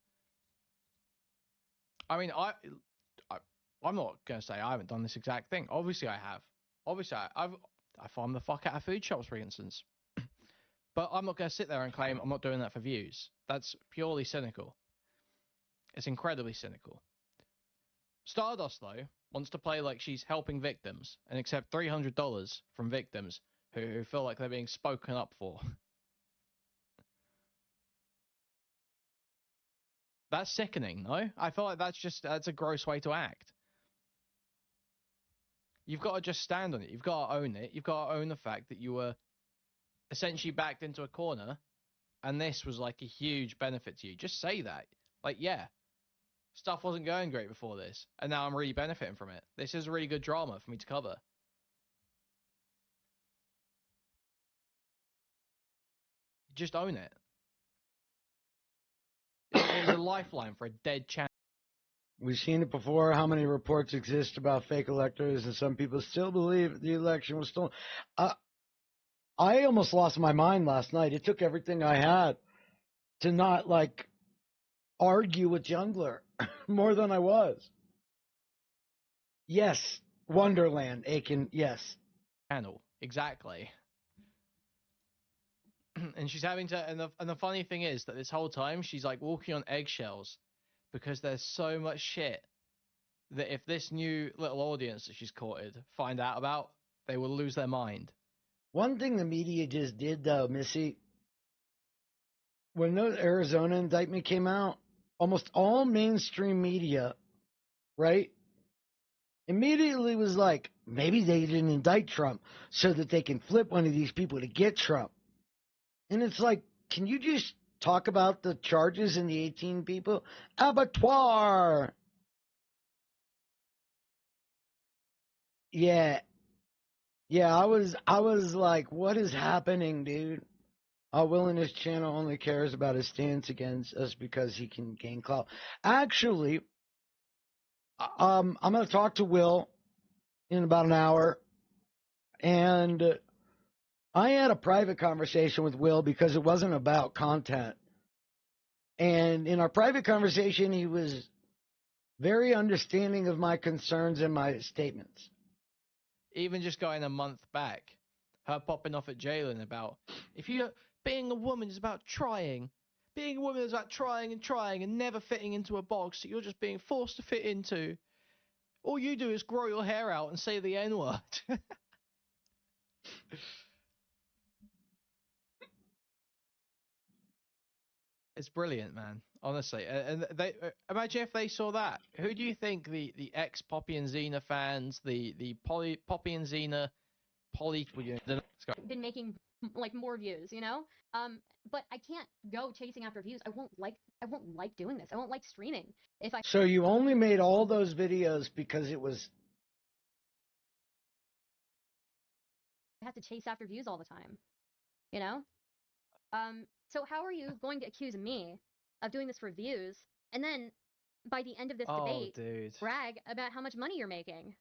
I mean, I'm not going to say I haven't done this exact thing. Obviously, I have. Obviously, I farm the fuck out of food shops, for instance. But I'm not going to sit there and claim I'm not doing that for views. That's purely cynical. It's incredibly cynical. Stardust, though, wants to play like she's helping victims and accept $300 from victims who feel like they're being spoken up for. That's sickening, no? I feel like that's a gross way to act. You've got to just stand on it. You've got to own it. You've got to own the fact that you were essentially backed into a corner and this was like a huge benefit to you. Just say that. Like, yeah, stuff wasn't going great before this, and now I'm really benefiting from it. This is a really good drama for me to cover. Just own it. It was a lifeline for a dead channel. We've seen it before, how many reports exist about fake electors, and some people still believe the election was stolen. I almost lost my mind last night. It took everything I had to not, like, argue with Jungler more than I was. Yes, Wonderland, Aiken, yes. Channel, exactly. And she's having to, and the funny thing is that this whole time she's like walking on eggshells because there's so much shit that if this new little audience that she's courted find out about, they will lose their mind. One thing the media just did, though, Missy, when the Arizona indictment came out, almost all mainstream media, right, immediately was like, maybe they didn't indict Trump so that they can flip one of these people to get Trump. And it's like, can you just talk about the charges and the 18 people? Abattoir! Yeah. Yeah, I was like, what is happening, dude? Will in his channel only cares about his stance against us because he can gain clout. Actually, I'm going to talk to Will in about an hour, and I had a private conversation with Will because it wasn't about content. And in our private conversation, he was very understanding of my concerns and my statements. Even just going a month back, her popping off at Jalen about, being a woman is about trying. Being a woman is about trying and never fitting into a box that you're just being forced to fit into. All you do is grow your hair out and say the N-word. It's brilliant, man. Honestly, and they imagine if they saw that. Who do you think the ex Poppy and Xena fans, the Poppy and Xena Polly? Been making like more views, you know. But I can't go chasing after views. I won't like doing this. I won't like streaming. So you only made all those videos because it was. I have to chase after views all the time, you know. So how are you going to accuse me of doing this for views, and then by the end of this debate, brag about how much money you're making?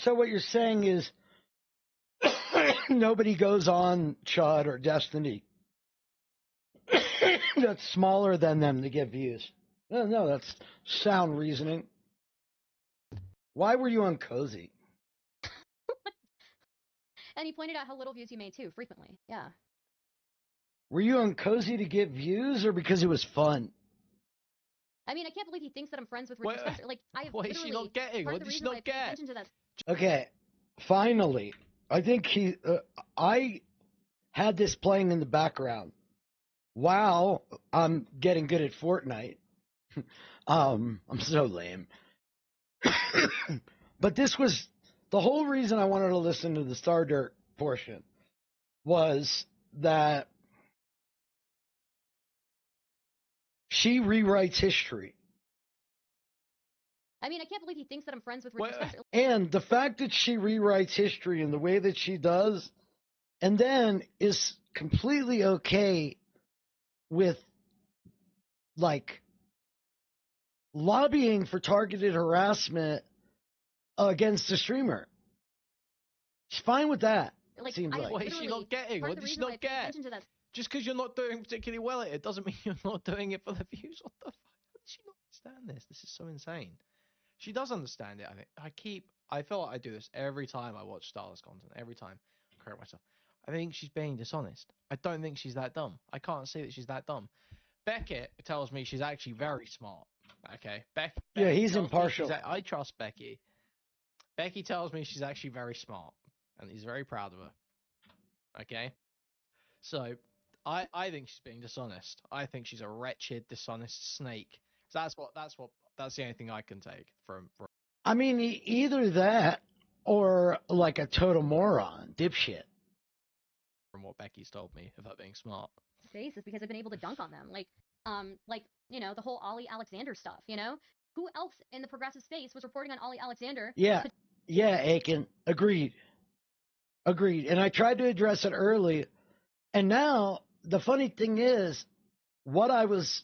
So what you're saying is nobody goes on Chud or Destiny that's smaller than them to get views. No, that's sound reasoning. Why were you on Cozy? And he pointed out how little views you made too, frequently. Yeah. Were you on Cozy to get views or because it was fun? I mean, I can't believe he thinks that I'm friends with Richard Spencer. Like, I have what is she not getting? What did she not get? Okay, finally, I think I had this playing in the background while I'm getting good at Fortnite. I'm so lame. But this was the whole reason I wanted to listen to the Stardust portion was that she rewrites history. I mean, I can't believe he thinks that I'm friends with Richard Spencer. And the fact that she rewrites history in the way that she does, and then is completely okay with, like, lobbying for targeted harassment against the streamer. She's fine with that. Like, seems like. What is she not getting? What did she not get? Just because you're not doing particularly well at it doesn't mean you're not doing it for the views. What the fuck? How does she not understand this? This is so insane. She does understand it, I think. I feel like I do this every time I watch Stardust content. Every time I correct myself. I think she's being dishonest. I don't think she's that dumb. I can't see that she's that dumb. Beckett tells me she's actually very smart. Okay? Yeah, he's impartial. I trust Becky. Becky tells me she's actually very smart. And he's very proud of her. Okay? So, I think she's being dishonest. I think she's a wretched, dishonest snake. So that's the only thing I can take from. I mean, either that or like a total moron, dipshit. From what Becky's told me about being smart. Space is because I've been able to dunk on them, like you know, the whole Ollie Alexander stuff. You know, who else in the progressive space was reporting on Ollie Alexander? Yeah, Aiken, agreed. And I tried to address it early, and now the funny thing is, what I was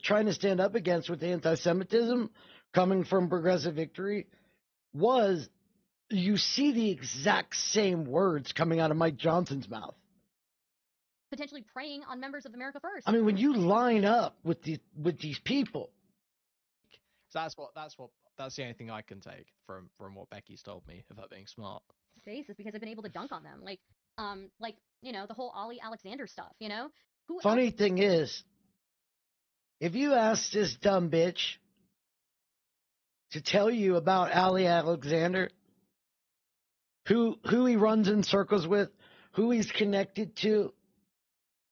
trying to stand up against with anti-Semitism coming from Progressive Victory was you see the exact same words coming out of Mike Johnson's mouth. Potentially preying on members of America First. I mean, when you line up with these people. So that's the only thing I can take from what Becky's told me about being smart. Space is because I've been able to dunk on them, like you know, the whole Ollie Alexander stuff. You know, funny thing is, if you ask this dumb bitch to tell you about Ollie Alexander, who he runs in circles with, who he's connected to,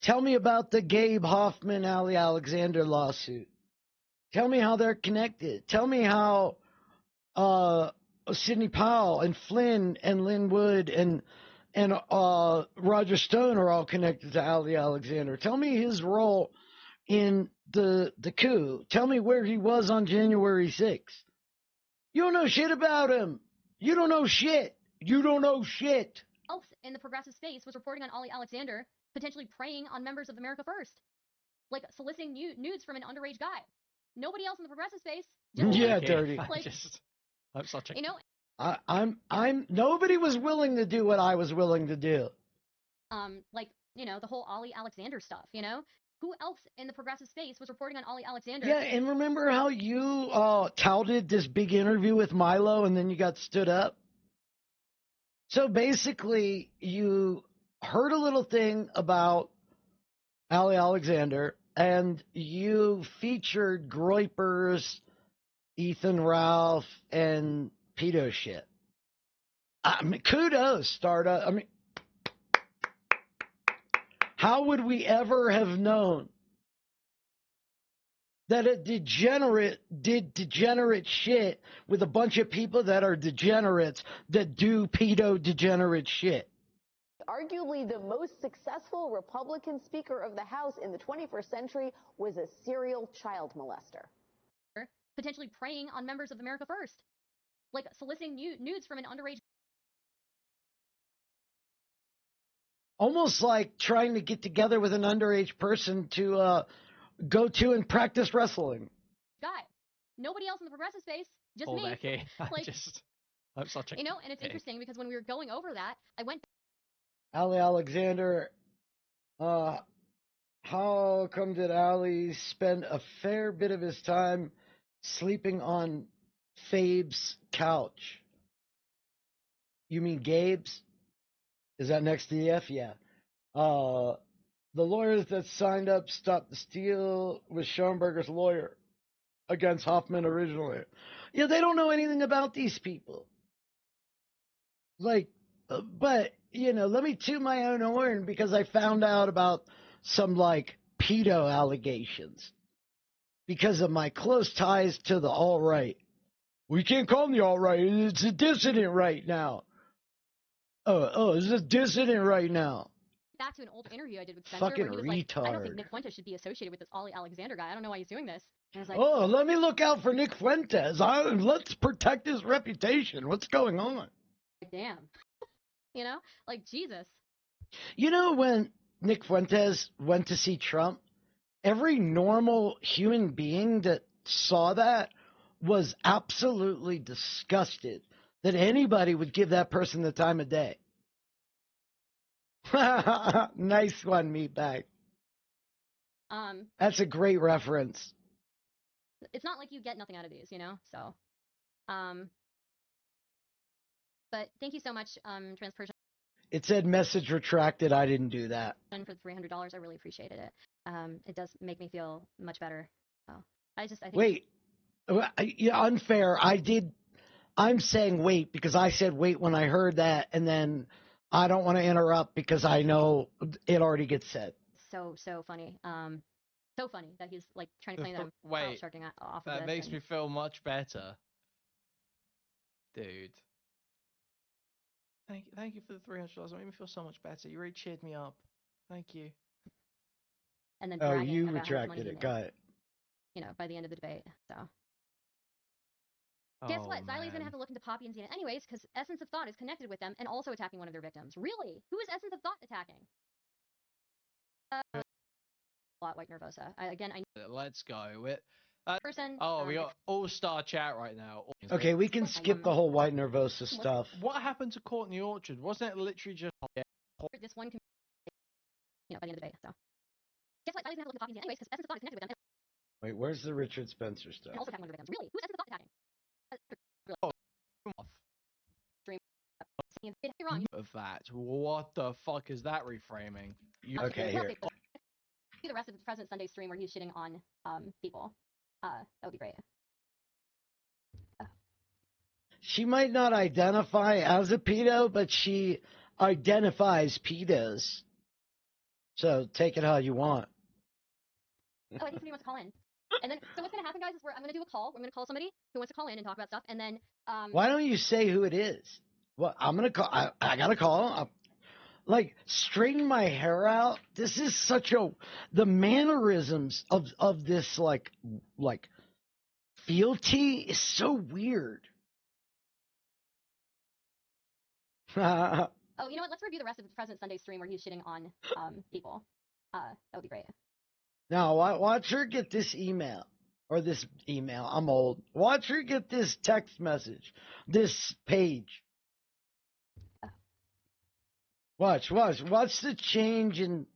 tell me about the Gabe Hoffman Ollie Alexander lawsuit. Tell me how they're connected. Tell me how Sidney Powell and Flynn and Lynn Wood and Roger Stone are all connected to Ollie Alexander. Tell me his role in the coup. Tell me where he was on January 6th. You don't know shit about him. You don't know shit. else in the progressive space was reporting on Ollie Alexander potentially preying on members of America First, like soliciting nudes from an underage guy. Nobody else in the progressive space. Yeah, dirty. Like, I'm such a. You know. I'm. Nobody was willing to do what I was willing to do. Like, you know, the whole Ollie Alexander stuff. You know, who else in the progressive space was reporting on Ollie Alexander? Yeah, and remember how you touted this big interview with Milo, and then you got stood up. So basically, you heard a little thing about Ollie Alexander, and you featured Groypers, Ethan Ralph, and pedo shit. I mean, kudos, Stardust. I mean, how would we ever have known that a degenerate did degenerate shit with a bunch of people that are degenerates that do pedo degenerate shit? Arguably the most successful Republican Speaker of the House in the 21st century was a serial child molester. Potentially preying on members of America First, like soliciting nudes from an underage. Almost like trying to get together with an underage person to go to and practice wrestling. Guy. Nobody else in the progressive space, just oh, me. Becky. Like, I'm such a. You know, and it's interesting because when we were going over that, I went. Ollie Alexander, how come did Ollie spend a fair bit of his time sleeping on Fabe's couch? You mean Gabe's? Is that next to the F? Yeah. The lawyers that signed up Stop the Steal was Schoenberger's lawyer against Hoffman originally. Yeah, they don't know anything about these people. Like, but, you know, let me toot my own horn because I found out about some, like, pedo allegations because of my close ties to the alt-right. We can't call them the alt-right. It's a dissident right now. It's a dissident right now. Back to an old interview I did with Spencer Fucking where he was retard. like, I don't think Nick Fuentes should be associated with this Ollie Alexander guy. I don't know why he's doing this. And I was like, oh, let me look out for Nick Fuentes. Let's protect his reputation. What's going on? Damn. You know? Like, Jesus. You know, when Nick Fuentes went to see Trump, every normal human being that saw that was absolutely disgusted that anybody would give that person the time of day. Nice one, Meatbag. That's a great reference. It's not like you get nothing out of these, you know? So, but thank you so much, Transperson. It said message retracted. I didn't do that. For the $300, I really appreciated it. It does make me feel much better. So I think. Wait. Yeah, unfair. I'm saying wait because I said wait when I heard that, and then I don't want to interrupt because I know it already gets said. So funny. So funny that he's like trying to claim that I'm wait, sharking off of that this makes me feel much better, dude. Thank you for the $300. It made me feel so much better. You really cheered me up. Thank you. And then you retracted it. Got it. You know, by the end of the debate. So. Guess what? Xylie's gonna have to look into Poppy and Xena anyways, because Essence of Thought is connected with them and also attacking one of their victims. Really? Who is Essence of Thought attacking? White Nervosa. Let's go. Person. We got all-star chat right now. Okay, we can skip the whole White Nervosa stuff. What happened to Courtney Orchard? Wasn't it literally just this one? You know, by the end of the debate. So. Guess what? Xylie's gonna have to look into Poppy and Xena anyways, because Essence of Thought is connected with them. Wait, where's the Richard Spencer stuff? And also attacking one of their victims. Really? Who's Essence of Thought attacking? Of that. What the fuck is that reframing? Okay, here. The rest of President Sunday's stream where he's shitting on people. That would be great. She might not identify as a pedo, but she identifies pedos. So take it how you want. Oh, I think somebody wants to call in. And then, so what's going to happen, guys, is I'm going to do a call. I'm going to call somebody who wants to call in and talk about stuff. And then, why don't you say who it is? Well, I'm going to call. I got to call. Like, straighten my hair out. This is such the mannerisms of this, like fealty is so weird. Oh, you know what? Let's review the rest of President Sunday's stream where he's shitting on people. That would be great. Now, watch her get this email. Or this email. I'm old. Watch her get this text message. This page. Watch the change in...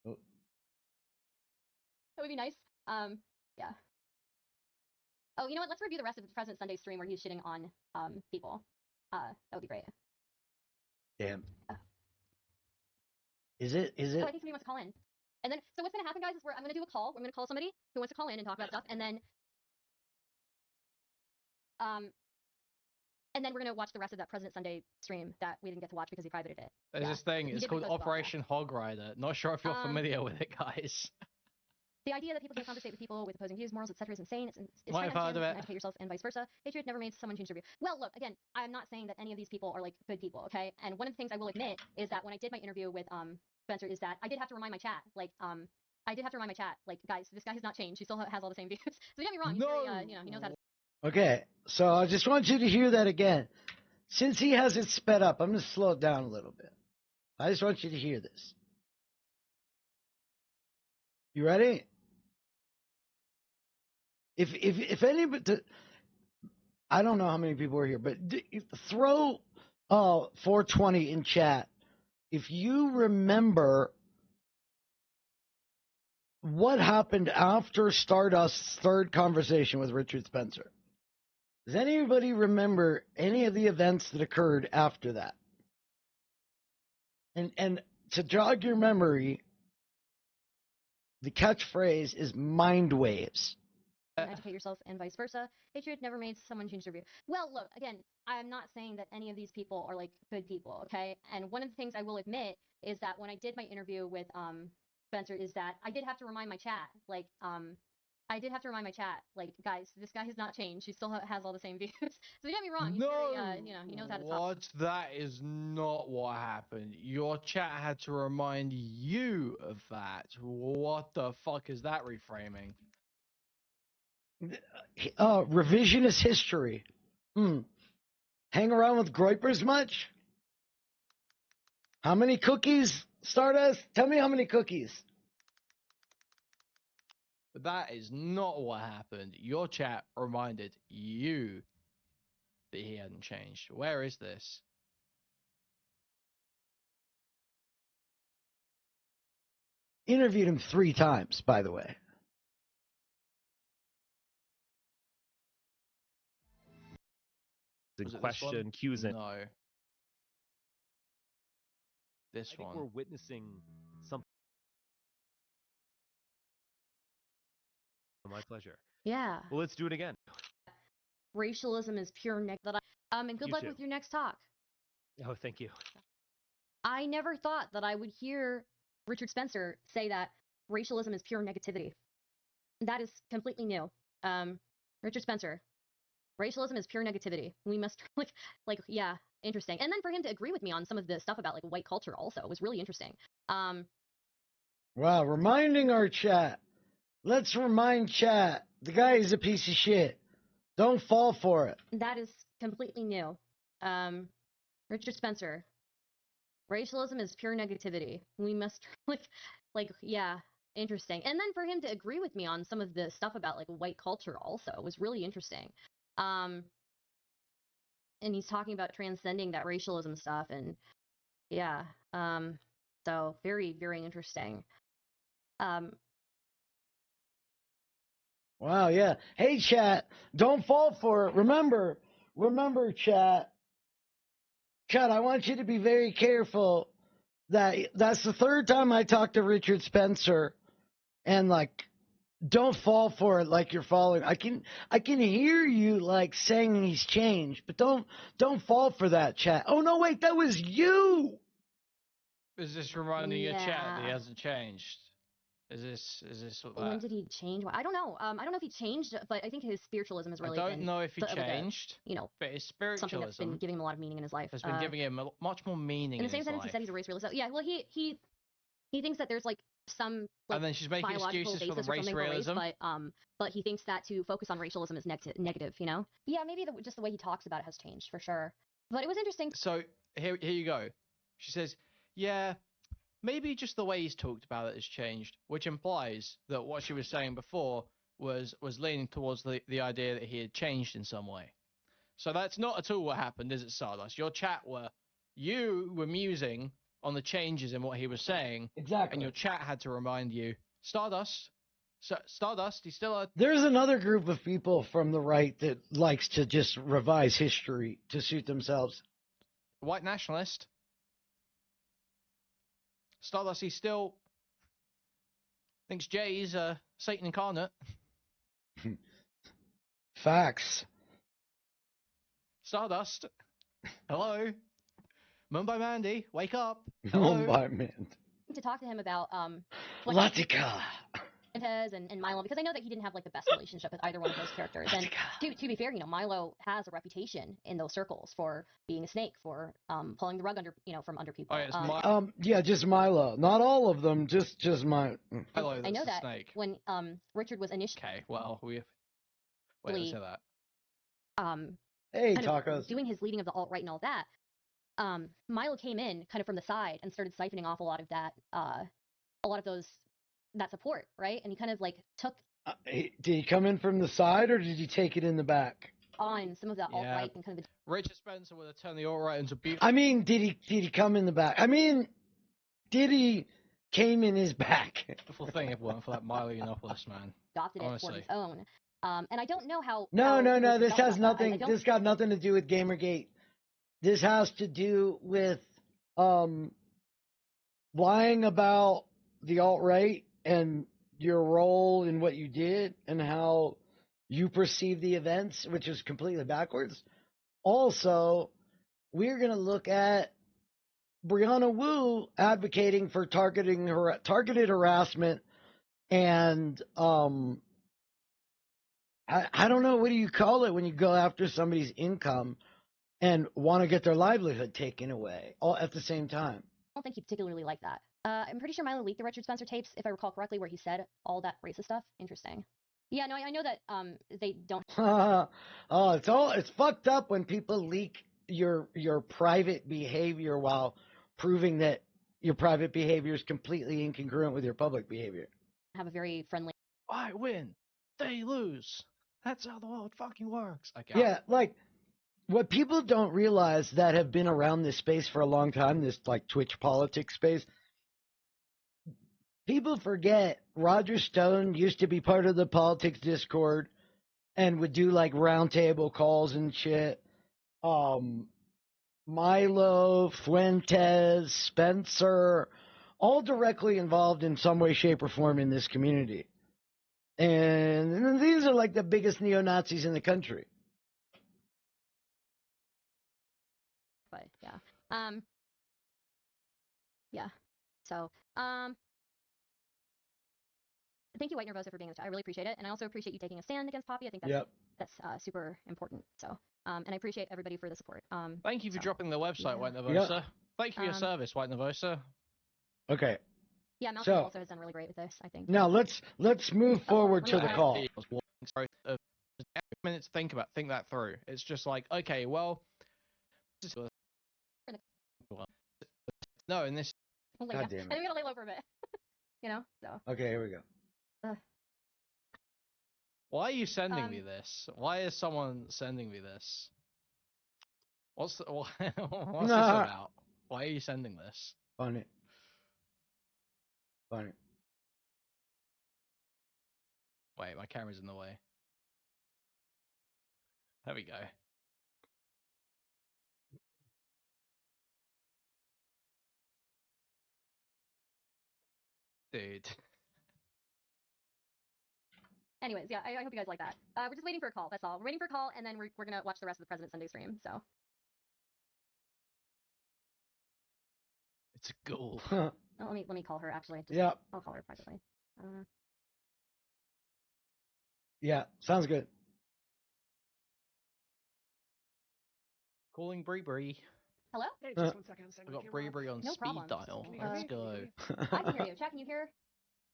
That would be nice. Yeah. Oh, you know what? Let's review the rest of President Sunday's stream where he's shitting on people. That would be great. Damn. Is it? Oh, I think somebody wants to call in. And then, so what's going to happen, guys, is I'm going to do a call. I'm going to call somebody who wants to call in and talk about stuff, and then we're going to watch the rest of that President Sunday stream that we didn't get to watch because he privated it. There's this thing, it's called Operation Hog Rider. Not sure if you're familiar with it, guys. The idea that people can't conversate with people with opposing views, morals, etc. is insane. It's Might have heard of it. Educate yourself and vice versa. Hatred never made someone change their view. Well, look, again, I'm not saying that any of these people are like good people, okay? And one of the things I will admit is that when I did my interview with Spencer, is that I did have to remind my chat, like, guys, this guy has not changed. He still has all the same views. So don't get me wrong. He's very, he knows how to. Okay, so I just want you to hear that again. Since he has it sped up, I'm going to slow it down a little bit. I just want you to hear this. You ready? If anybody, I don't know how many people are here, but throw 420 in chat if you remember what happened after Stardust's third conversation with Richard Spencer. Does anybody remember any of the events that occurred after that? And to jog your memory, the catchphrase is mind waves. Educate yourself and vice versa. Hatred never made someone change their view. Well, look, again, I'm not saying that any of these people are like good people, okay? And one of the things I will admit is that when I did my interview with Spencer, is that I did have to remind my chat, like, guys, this guy has not changed. He still has all the same views. So don't get me wrong. He's very, he knows how to talk. What? That is not what happened. Your chat had to remind you of that. What the fuck is that reframing? Revisionist history. Hang around with Groypers much? How many cookies, Stardust? Tell me how many cookies. But that is not what happened. Your chat reminded you that he hadn't changed. Where is this? Interviewed him 3 times, by the way. In question, cues in. No. This I think one. we're witnessing something. My pleasure. Yeah. Well, let's do it again. Racialism is pure negative. And good luck with your next talk. Oh, thank you. I never thought that I would hear Richard Spencer say that racialism is pure negativity. That is completely new. Richard Spencer, racialism is pure negativity. We must yeah, interesting. And then for him to agree with me on some of the stuff about like white culture also was really interesting. Wow, reminding our chat. Let's remind chat. The guy is a piece of shit. Don't fall for it. That is completely new. Richard Spencer, racialism is pure negativity. We must yeah, interesting. And then for him to agree with me on some of the stuff about like white culture also was really interesting. And he's talking about transcending that racialism stuff, and yeah, so very, very interesting. Wow, yeah. Hey, chat, don't fall for it. Remember, chat, I want you to be very careful that that's the 3rd time I talked to Richard Spencer, and like, don't fall for it like you're following. I can hear you like saying he's changed, but don't fall for that, chat. Oh no, wait, that was you. Is this reminding your chat that he hasn't changed? Is this what that? When did he change? I don't know. I don't know if he changed, but I think his spiritualism has really. I don't know if he changed. But his spiritualism, something that's been giving him a lot of meaning in his life. Has been giving him much more meaning. In the same sentence, he said he's a race realist. Yeah, well, he thinks that there's like some like, and then she's making excuses for the race realism. But he thinks that to focus on racialism is negative. You know? Yeah, maybe just the way he talks about it has changed for sure. But it was interesting. So here you go. She says, yeah, maybe just the way he's talked about it has changed, which implies that what she was saying before was leaning towards the idea that he had changed in some way. So that's not at all what happened, is it, Stardust? You were musing on the changes in what he was saying. Exactly. And your chat had to remind you, Stardust, he's still a... There's another group of people from the right that likes to just revise history to suit themselves. White nationalist. Stardust, he still thinks Jay's Satan incarnate. Facts. Stardust. Hello. Mumbai Mandy, wake up. Hello. Mumbai Mandy. To talk to him about Latika. And Milo, because I know that he didn't have like the best relationship with either one of those characters. And to be fair, Milo has a reputation in those circles for being a snake, for pulling the rug from under people. Oh, yeah, just Milo. Not all of them, just Milo. Milo, I know that snake. when Richard was initially let's say that. Hey, tacos. Doing his leading of the alt-right and all that, Milo came in kind of from the side and started siphoning off a lot of that support, right? And he kind of like took. Did he come in from the side or did he take it in the back? On some of that alt-right and kind of. Richard Spencer would have turned the alt-right into beautiful. I mean, did he come in the back? I mean, did he came in his back? Beautiful thing if it weren't for that Milo Yiannopoulos, man. Adopted it for his own. And I don't know how. No. This has nothing. This got nothing to do with Gamergate. This has to do with lying about the alt-right and your role in what you did and how you perceive the events, which is completely backwards. Also, we're going to look at Brianna Wu advocating for targeted harassment and I don't know, what do you call it when you go after somebody's income and want to get their livelihood taken away all at the same time? I don't think he particularly liked that. I'm pretty sure Milo leaked the Richard Spencer tapes, if I recall correctly, where he said all that racist stuff. Interesting. Yeah, no, I know that they don't. It's fucked up when people leak your private behavior while proving that your private behavior is completely incongruent with your public behavior. Have a very friendly. I win, they lose. That's how the world fucking works. Yeah, like what people don't realize that have been around this space for a long time, this like Twitch politics space. People forget Roger Stone used to be part of the politics Discord and would do like roundtable calls and shit. Milo, Fuentes, Spencer, all directly involved in some way, shape, or form in this community. And these are like the biggest neo-Nazis in the country. But yeah. Yeah. So, thank you, White Nervosa, for being in the chat. I really appreciate it. And I also appreciate you taking a stand against Poppy. I think that's super important. So, and I appreciate everybody for the support. Thank you for dropping the website, White Nervosa. Yep. Thank you for your service, White Nervosa. Okay. Yeah, Malcolm also has done really great with this, I think. Now let's move forward to the call. Minutes think that through. It's just like, okay, well, no, in this. God damn it. I think we gotta lay low for a bit. So. Okay, here we go. Why are you sending me this? Why is someone sending me this? What's this about? Why are you sending this? Funny. Wait, my camera's in the way. There we go. Dude. Anyways, yeah, I hope you guys like that. We're just waiting for a call. That's all. We're waiting for a call, and then we're gonna watch the rest of the President Sunday stream. So. It's a ghoul. Oh, let me call her. Actually, I'll call her privately. Yeah, sounds good. Calling Bree. Hello? Hey, just 1 second. I got Bree on speed dial. Let's go. I can hear you. Chat, can you hear?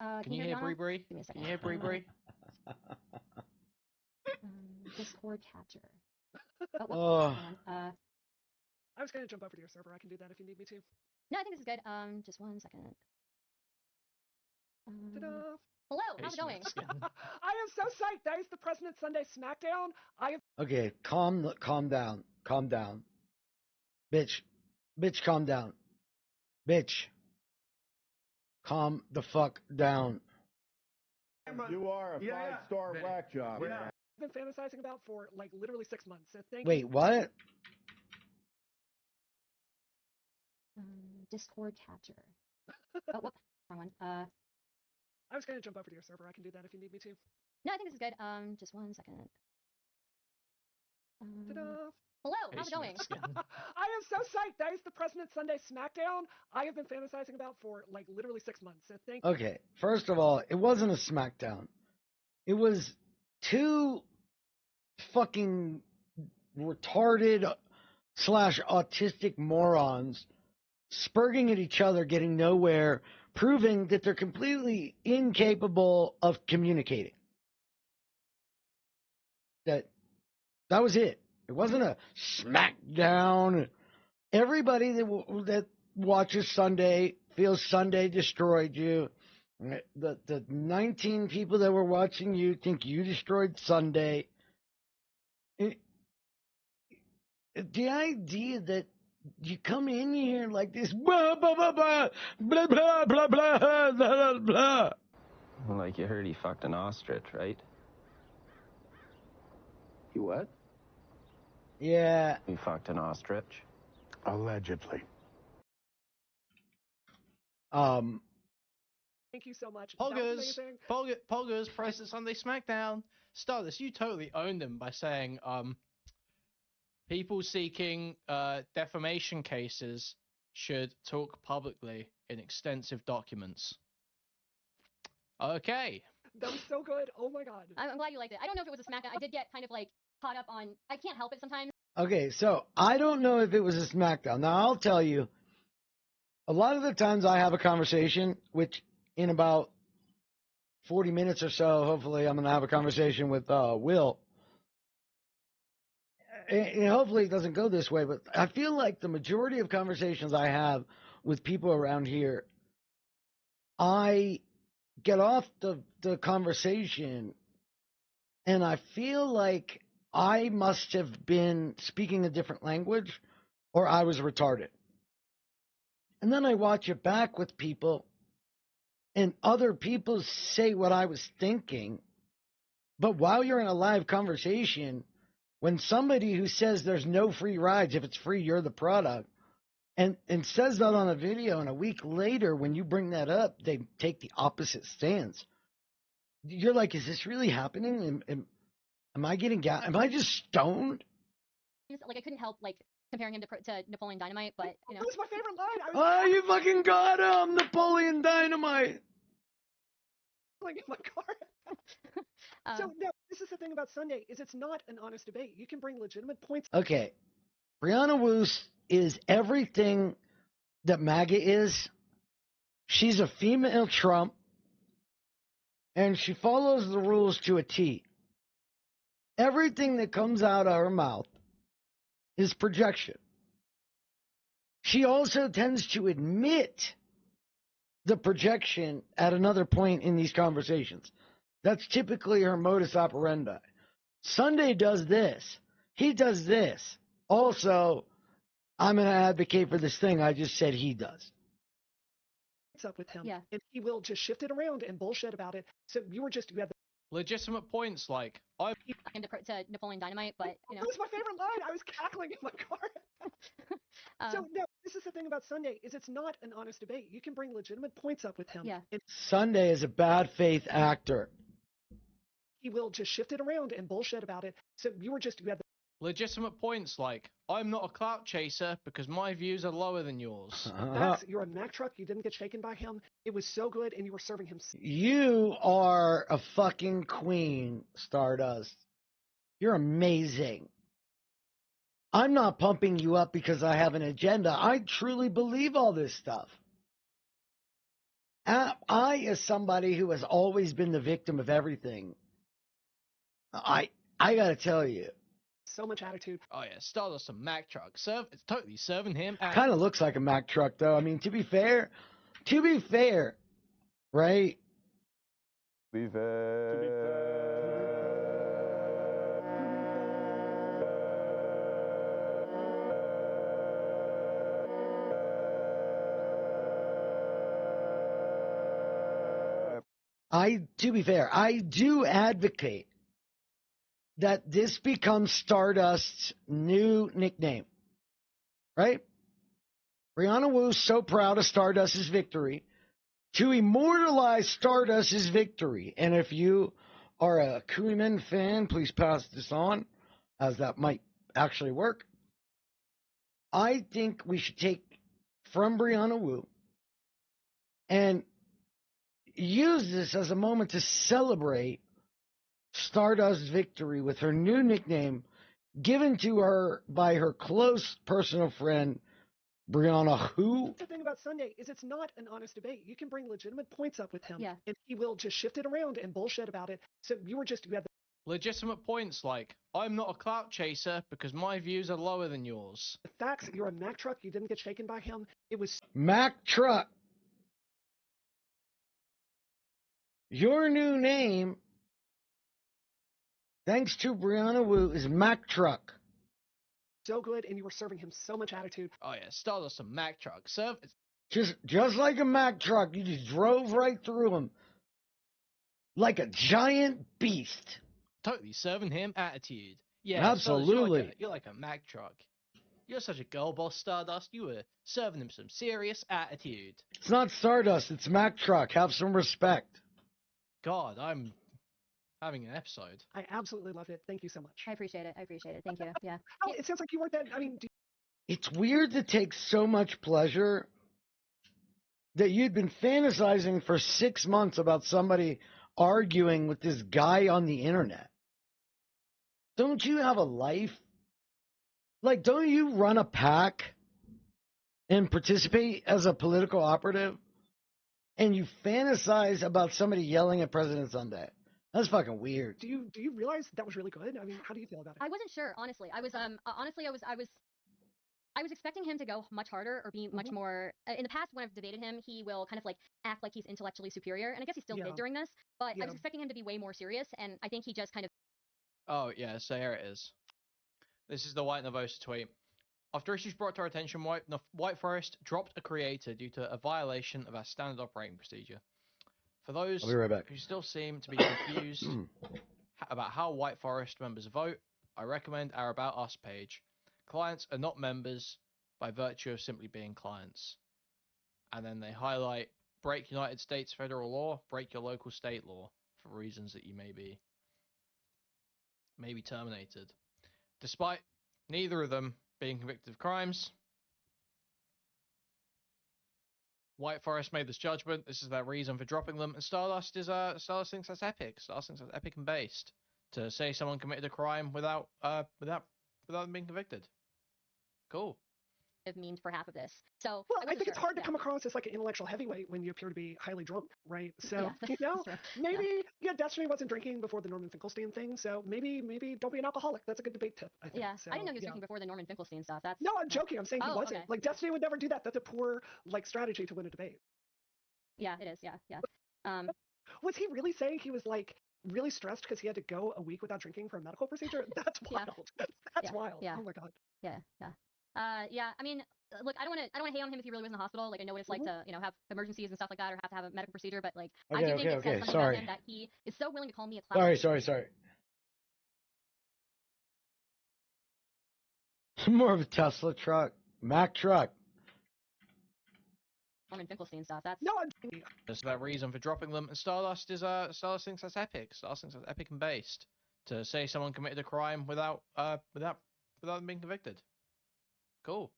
Can you hear Bree? Give me a second. Can you hear Bree? Discord capture. I was going to jump over to your server. I can do that if you need me to. No, I think this is good. Just 1 second. Hello, how's it going? I am so psyched. That is the President Sunday SmackDown. Okay, calm down. Calm down. Bitch, calm down. Bitch, calm the fuck down. You are a five-star whack job. I've been fantasizing about for like literally 6 months. So thank you. Wait, what? Discord capture. Oh, whoop, wrong one. I was going to jump over to your server. I can do that if you need me to. No, I think this is good. Just 1 second. Hello, how's it going? I am so psyched. That is the President Sunday SmackDown. I have been fantasizing about for like literally 6 months. So thank you. Okay, first of all, it wasn't a SmackDown. It was two fucking retarded / autistic morons spurting at each other, getting nowhere, proving that they're completely incapable of communicating. That was it. It wasn't a SmackDown. Everybody that watches Sunday feels Sunday destroyed you. The 19 people that were watching you think you destroyed Sunday. The idea that you come in here like this, blah, blah, blah, blah, blah, blah, blah, blah, blah, blah. Like you heard he fucked an ostrich, right? You what? Yeah. He fucked an ostrich. Allegedly. Thank you so much. That was amazing. Poggers, President Sunday SmackDown. Stardust, you totally owned him by saying, people seeking defamation cases should talk publicly in extensive documents. Okay. That was so good. Oh my god. I'm glad you liked it. I don't know if it was a SmackDown. I did get kind of like caught up on. I can't help it sometimes. Okay, so I don't know if it was a SmackDown. Now I'll tell you. A lot of the times I have a conversation, which in about 40 minutes or so, hopefully I'm going to have a conversation with Will. And hopefully it doesn't go this way, but I feel like the majority of conversations I have with people around here, I get off the conversation and I feel like I must have been speaking a different language or I was retarded. And then I watch it back with people and other people say what I was thinking. But while you're in a live conversation, when somebody who says there's no free rides, if it's free, you're the product, and says that on a video, and a week later, when you bring that up, they take the opposite stance. You're like, is this really happening? Am I getting am I just stoned? Like, I couldn't help, like, comparing him to Napoleon Dynamite, but, you know. That was my favorite line. Oh, you fucking got him, Napoleon Dynamite. Like in my car. So, no, this is the thing about Sunday, is it's not an honest debate. You can bring legitimate points. Okay. Brianna Woos is everything that MAGA is. She's a female Trump, and she follows the rules to a T. Everything that comes out of her mouth is projection. She also tends to admit the projection at another point in these conversations. That's typically her modus operandi. Sunday does this. He does this. Also, I'm going to advocate for this thing I just said he does. What's up with him? Yeah. And he will just shift it around and bullshit about it. So you had the legitimate points like I to Napoleon Dynamite, but you know. That was my favorite line. I was cackling in my car. So no, this is the thing about Sunday, is it's not an honest debate. You can bring legitimate points up with him. Yeah. Sunday is a bad faith actor. He will just shift it around and bullshit about it. So you had the legitimate points like I'm not a clout chaser because my views are lower than yours. You're a Mack truck. You didn't get shaken by him. It was so good, and you were serving him. You are a fucking queen, Stardust. You're amazing. I'm not pumping you up because I have an agenda. I truly believe all this stuff. I, as somebody who has always been the victim of everything, I got to tell you, so much attitude. Oh yeah, Stardust a Mack truck. It's totally serving him. Kind of looks like a Mack truck, though. I mean, to be fair, right? Be fair. To be fair, I do advocate that this becomes Stardust's new nickname, right? Brianna Wu's so proud of Stardust's victory to immortalize Stardust's victory. And if you are a Kuhlman fan, please pass this on, as that might actually work. I think we should take from Brianna Wu and use this as a moment to celebrate Stardust's victory with her new nickname given to her by her close personal friend, Brianna Wu. The thing about Sunday is it's not an honest debate. You can bring legitimate points up with him, and he will just shift it around and bullshit about it. So you had the legitimate points like, I'm not a clout chaser because my views are lower than yours. The facts, you're a Mack truck, you didn't get shaken by him. It was Mack truck. Your new name, thanks to Brianna Wu, is Mack truck. So good, and you were serving him so much attitude. Oh yeah, Stardust a Mack truck. Just like a Mack truck, you just drove right through him like a giant beast. Totally serving him attitude. Yeah, absolutely. Stardust, you're like a Mack truck. You're such a girl boss, Stardust. You were serving him some serious attitude. It's not Stardust, it's Mack truck. Have some respect. God, I'm having an episode. I absolutely loved it. Thank you so much. I appreciate it. Thank you. Yeah. Oh, it sounds like you weren't that. I mean, it's weird to take so much pleasure that you'd been fantasizing for 6 months about somebody arguing with this guy on the internet. Don't you have a life? Like, don't you run a PAC and participate as a political operative? And you fantasize about somebody yelling at President Sunday. That's fucking weird. Do you realize that was really good? I mean, how do you feel about it? I wasn't sure, honestly. I was expecting him to go much harder or be much more. In the past, when I've debated him, he will kind of like act like he's intellectually superior, and I guess he still did during this. But I was expecting him to be way more serious, and I think he just kind of. Oh yeah, so here it is. This is the White Nervosa tweet. After issues brought to our attention, White Forest dropped a creator due to a violation of our standard operating procedure. For those I'll be right back. who still seem to be confused about how White Forest members vote, I recommend our About Us page. Clients are not members by virtue of simply being clients. And then they highlight break United States federal law, break your local state law for reasons that you may be terminated. Despite neither of them being convicted of crimes, White Forest made this judgment. This is their reason for dropping them. And Stardust thinks that's epic. Stardust thinks that's epic and based to say someone committed a crime without them being convicted. Cool. Means for half of this. So well, I think it's hard to come across as like an intellectual heavyweight when you appear to be highly drunk, right? So maybe Destiny wasn't drinking before the Norman Finkelstein thing, so maybe don't be an alcoholic. That's a good debate tip, I think. Yeah, so, I didn't know he was drinking before the Norman Finkelstein stuff. That's no, I'm joking. I'm saying he wasn't. Okay. Like Destiny would never do that. That's a poor like strategy to win a debate. Yeah, it is. Yeah. Was he really saying he was like really stressed because he had to go a week without drinking for a medical procedure? That's wild. That's wild. Yeah. Oh my god. Yeah. I mean, look, I don't want to hate on him if he really was in the hospital. Like, I know what it's like to, have emergencies and stuff like that, or have to have a medical procedure. But like, I do think it says something about him that he is so willing to call me a clown. Sorry. More of a Tesla truck, Mack truck. Norman Finkelstein stuff. That's no. That's that reason for dropping them. And Stardust thinks that's epic. Stardust thinks that's epic and based to say someone committed a crime without them being convicted. Cool.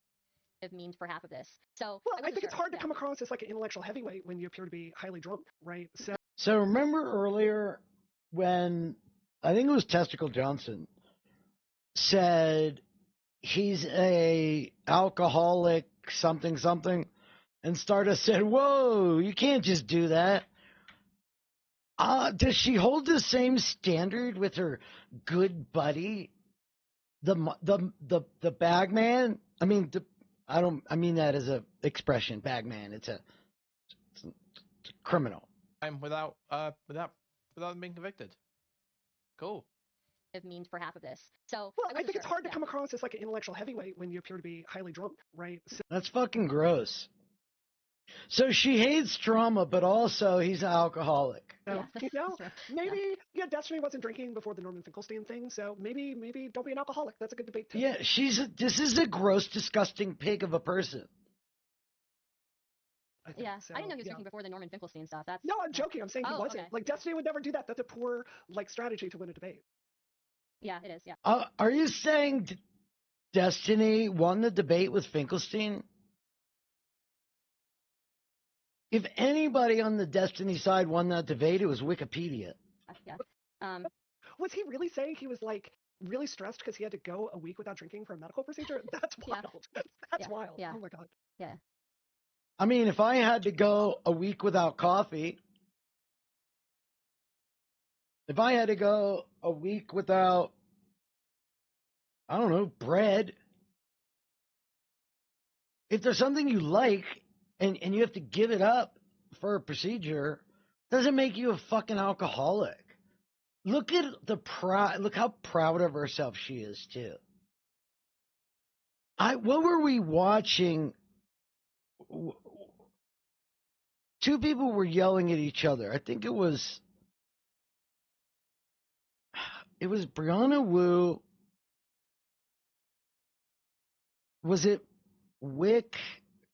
Means for half of this. So well, I think it's hard to come across as like an intellectual heavyweight when you appear to be highly drunk, right? So remember earlier when I think it was Testicle Johnson said he's a alcoholic something, and Stardust said, "Whoa, you can't just do that." Does she hold the same standard with her good buddy the bag man. I mean, I mean that as a expression. Bag man. It's a criminal. Without being convicted. Cool. Means for half of this. So well, I think it's hard to come across as like an intellectual heavyweight when you appear to be highly drunk, right? So, that's fucking gross. So she hates drama, but also he's an alcoholic. So, maybe Destiny wasn't drinking before the Norman Finkelstein thing, so maybe don't be an alcoholic. That's a good debate too. Yeah, this is a gross, disgusting pig of a person. I didn't know he was drinking before the Norman Finkelstein stuff. No, I'm joking. I'm saying he wasn't. Okay. Like Destiny would never do that. That's a poor strategy to win a debate. Yeah, it is. Yeah. Are you saying Destiny won the debate with Finkelstein? If anybody on the Destiny side won that debate, it was Wikipedia. Yeah. Was he really saying he was like really stressed because he had to go a week without drinking for a medical procedure? That's wild. That's wild. Yeah. Oh my god. Yeah. I mean, if I had to go a week without coffee, if I had to go a week without, I don't know, bread, if there's something you like and you have to give it up for a procedure, doesn't make you a fucking alcoholic. Look at look how proud of herself she is too. What were we watching? Two people were yelling at each other. I think it was Brianna Wu. Was it Wick,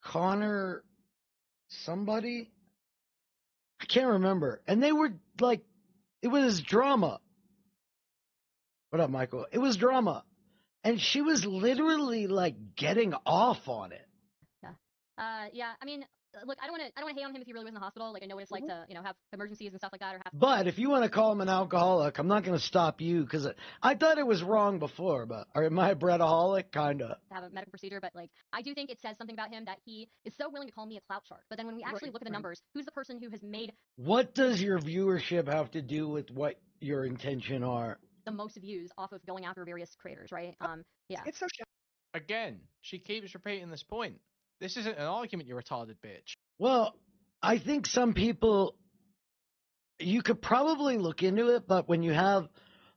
Connor, somebody? I can't remember. And they were like, it was drama. What up, Michael? It was drama. And she was literally like getting off on it. Yeah. I mean, look, I don't want to hate on him if he really was in the hospital. Like, I know what it's like to, have emergencies and stuff like that. But if you want to call him an alcoholic, I'm not going to stop you because I thought it was wrong before. But am I a breadaholic? Kinda. To have a medical procedure, but like, I do think it says something about him that he is so willing to call me a clout shark. But then when we actually look at the numbers, who's the person who has made? What does your viewership have to do with what your intention are? The most views off of going after various creators, right? Yeah. It's so Again, she keeps repeating this point. This isn't an argument, you retarded bitch. Well, I think some people, you could probably look into it, but when you have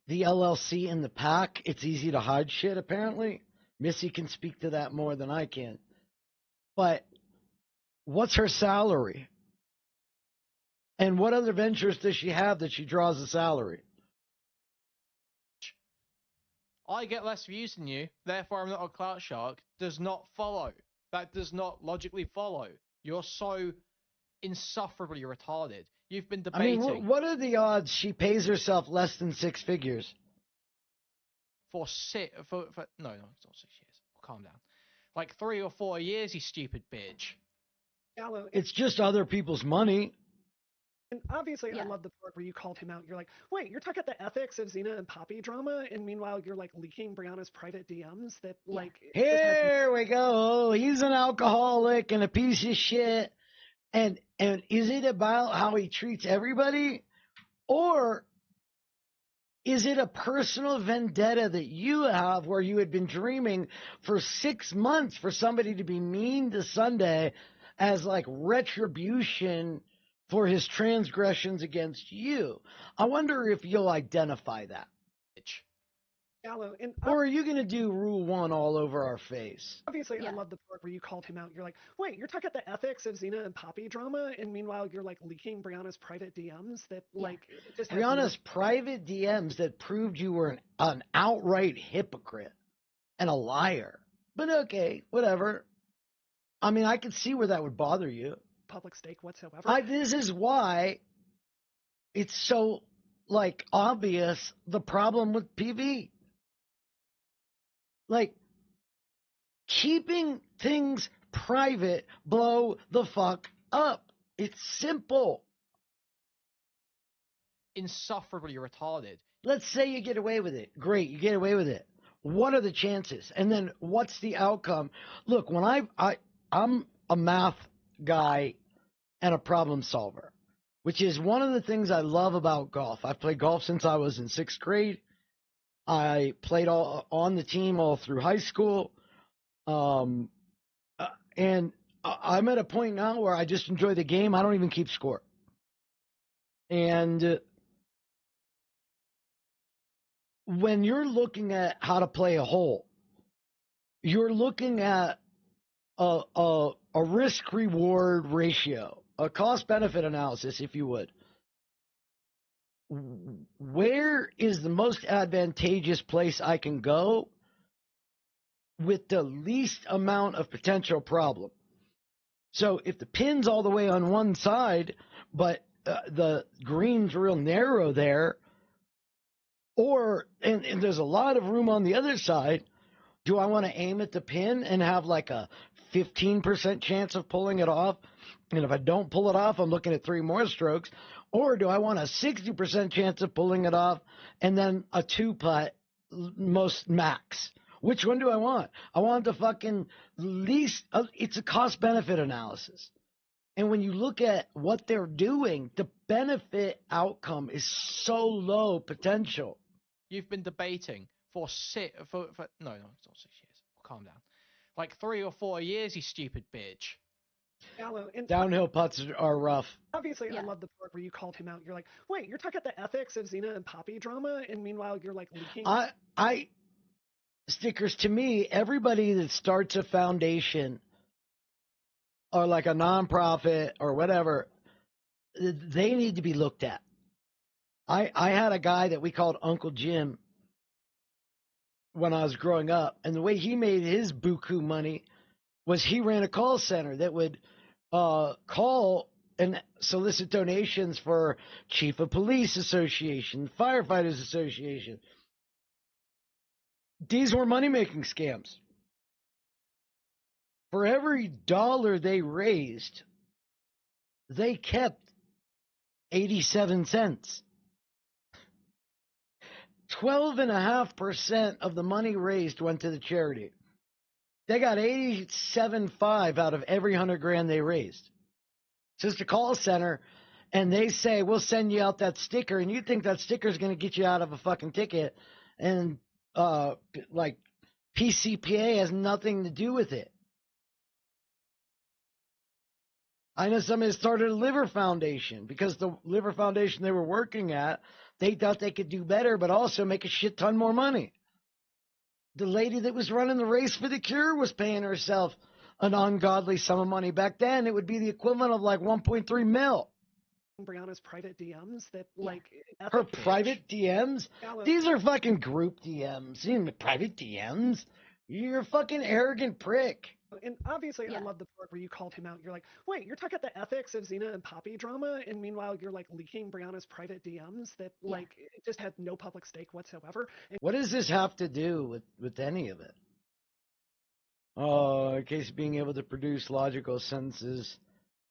the LLC in the pack, it's easy to hide shit, apparently. Missy can speak to that more than I can. But what's her salary? And what other ventures does she have that she draws a salary? I get less views than you, therefore I'm not a clout shark, does not follow. That does not logically follow. You're so insufferably retarded. You've been debating. I mean, what are the odds she pays herself less than 6 figures? No, it's not 6 years. Calm down. Like 3 or 4 years, you stupid bitch. It's just other people's money. And obviously, I love the part where you called him out. You're like, wait, you're talking about the ethics of Xena and Poppy drama, and meanwhile, you're like leaking Brianna's private DMs that like. Here we go. He's an alcoholic and a piece of shit. And is it about how he treats everybody, or is it a personal vendetta that you have where you had been dreaming for 6 months for somebody to be mean to Sunday as like retribution for his transgressions against you? I wonder if you'll identify that. Or are you going to do Rule 1 all over our face? Obviously, I love the part where you called him out. You're like, wait, you're talking about the ethics of Xena and Poppy drama, and meanwhile, you're like leaking Brianna's private DMs that like. Brianna's private DMs that proved you were an outright hypocrite and a liar. But okay, whatever. I mean, I could see where that would bother you. Public stake whatsoever. This is why it's so like obvious the problem with PV. Like, keeping things private blow the fuck up. It's simple. Insufferably retarded. Let's say you get away with it. Great, you get away with it. What are the chances? And then what's the outcome? Look, when I'm a math guy and a problem solver, which is one of the things I love about golf. I've played golf since I was in 6th grade. I played on the team all through high school. And I'm at a point now where I just enjoy the game. I don't even keep score. And when you're looking at how to play a hole, you're looking at a risk-reward ratio, a cost-benefit analysis, if you would. Where is the most advantageous place I can go with the least amount of potential problem? So if the pin's all the way on one side, but the green's real narrow there, and there's a lot of room on the other side, do I want to aim at the pin and have like a 15% chance of pulling it off? And if I don't pull it off, I'm looking at 3 more strokes. Or do I want a 60% chance of pulling it off and then a 2-putt most max? Which one do I want? I want the fucking least. It's a cost-benefit analysis. And when you look at what they're doing, the benefit outcome is so low potential. You've been debating for no, it's not 6 years. Calm down. Like 3 or 4 years, you stupid bitch. Downhill putts are rough. Obviously, I love the part where you called him out. You're like, wait, you're talking about the ethics of Xena and Poppy drama, and meanwhile, you're like leaking. Stickers, to me, everybody that starts a foundation or like a nonprofit or whatever, they need to be looked at. I had a guy that we called Uncle Jim when I was growing up, and the way he made his buku money was he ran a call center that would call and solicit donations for Chief of Police Association, Firefighters Association. These were money-making scams. For every dollar they raised, they kept 87 cents. 12.5% of the money raised went to the charity. They got 87.5 out of every 100 grand they raised. So it's a call center, and they say, we'll send you out that sticker, and you think that sticker is going to get you out of a fucking ticket, and like PCPA has nothing to do with it. I know somebody started a liver foundation because the liver foundation they were working at, they thought they could do better, but also make a shit ton more money. The lady that was running the race for the cure was paying herself an ungodly sum of money. Back then, it would be the equivalent of like 1.3 mil. Brianna's private DMs that her private DMs? These are fucking group DMs. You know, private DMs? You're a fucking arrogant prick. And obviously, I love the part where you called him out. You're like, wait, you're talking about the ethics of Xena and Poppy drama, and meanwhile, you're like leaking Brianna's private DMs that it just had no public stake whatsoever. And what does this have to do with any of it? Oh, in case of being able to produce logical sentences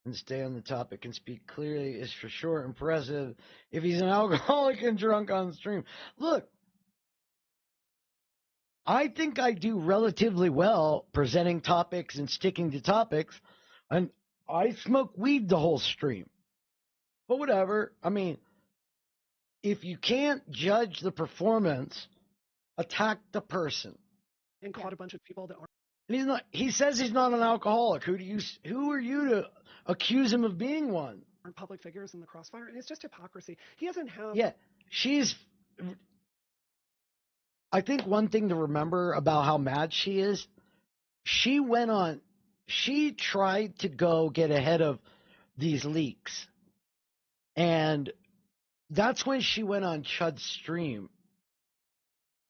and stay on the topic and speak clearly is for sure impressive. If he's an alcoholic and drunk on stream, look. I think I do relatively well presenting topics and sticking to topics, and I smoke weed the whole stream. But whatever. I mean, if you can't judge the performance, attack the person. And caught a bunch of people that aren't. And he's not. He says he's not an alcoholic. Who are you to accuse him of being one? Aren't public figures in the crossfire, and it's just hypocrisy. He doesn't have. Yeah, I think one thing to remember about how mad she is, she tried to go get ahead of these leaks. And that's when she went on Chud's stream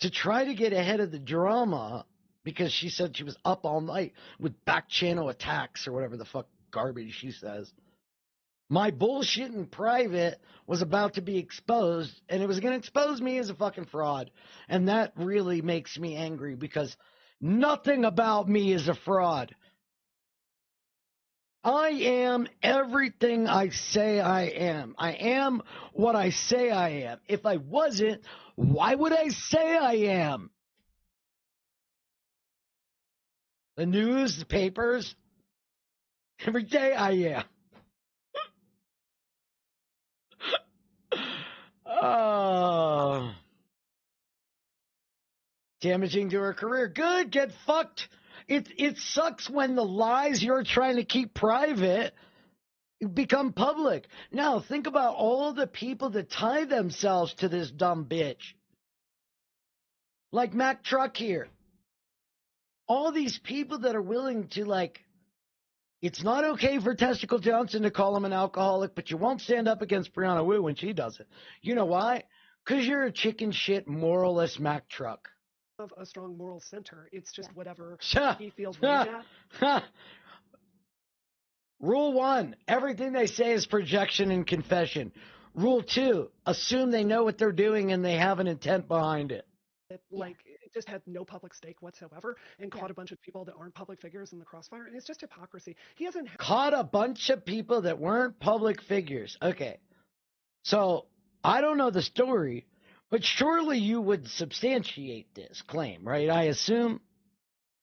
to try to get ahead of the drama because she said she was up all night with back channel attacks or whatever the fuck garbage she says. My bullshit in private was about to be exposed, and it was going to expose me as a fucking fraud. And that really makes me angry because nothing about me is a fraud. I am everything I say I am. I am what I say I am. If I wasn't, why would I say I am? The news, the papers, every day I am. Oh. Damaging to her career. Good, get fucked. It sucks when the lies you're trying to keep private become public. Now, think about all the people that tie themselves to this dumb bitch. Like Mac Truck here. All these people that are willing to, like, it's not okay for Testicle Johnson to call him an alcoholic, but you won't stand up against Brianna Wu when she does it. You know why? Because you're a chicken shit, moralist Mac Truck. Of a strong moral center. It's just whatever he feels rage at. Rule 1, everything they say is projection and confession. Rule 2, assume they know what they're doing and they have an intent behind it. Like, it just had no public stake whatsoever and caught a bunch of people that aren't public figures in the crossfire, and it's just hypocrisy. He hasn't caught a bunch of people that weren't public figures. Okay. So, I don't know the story, but surely you would substantiate this claim, right? I assume.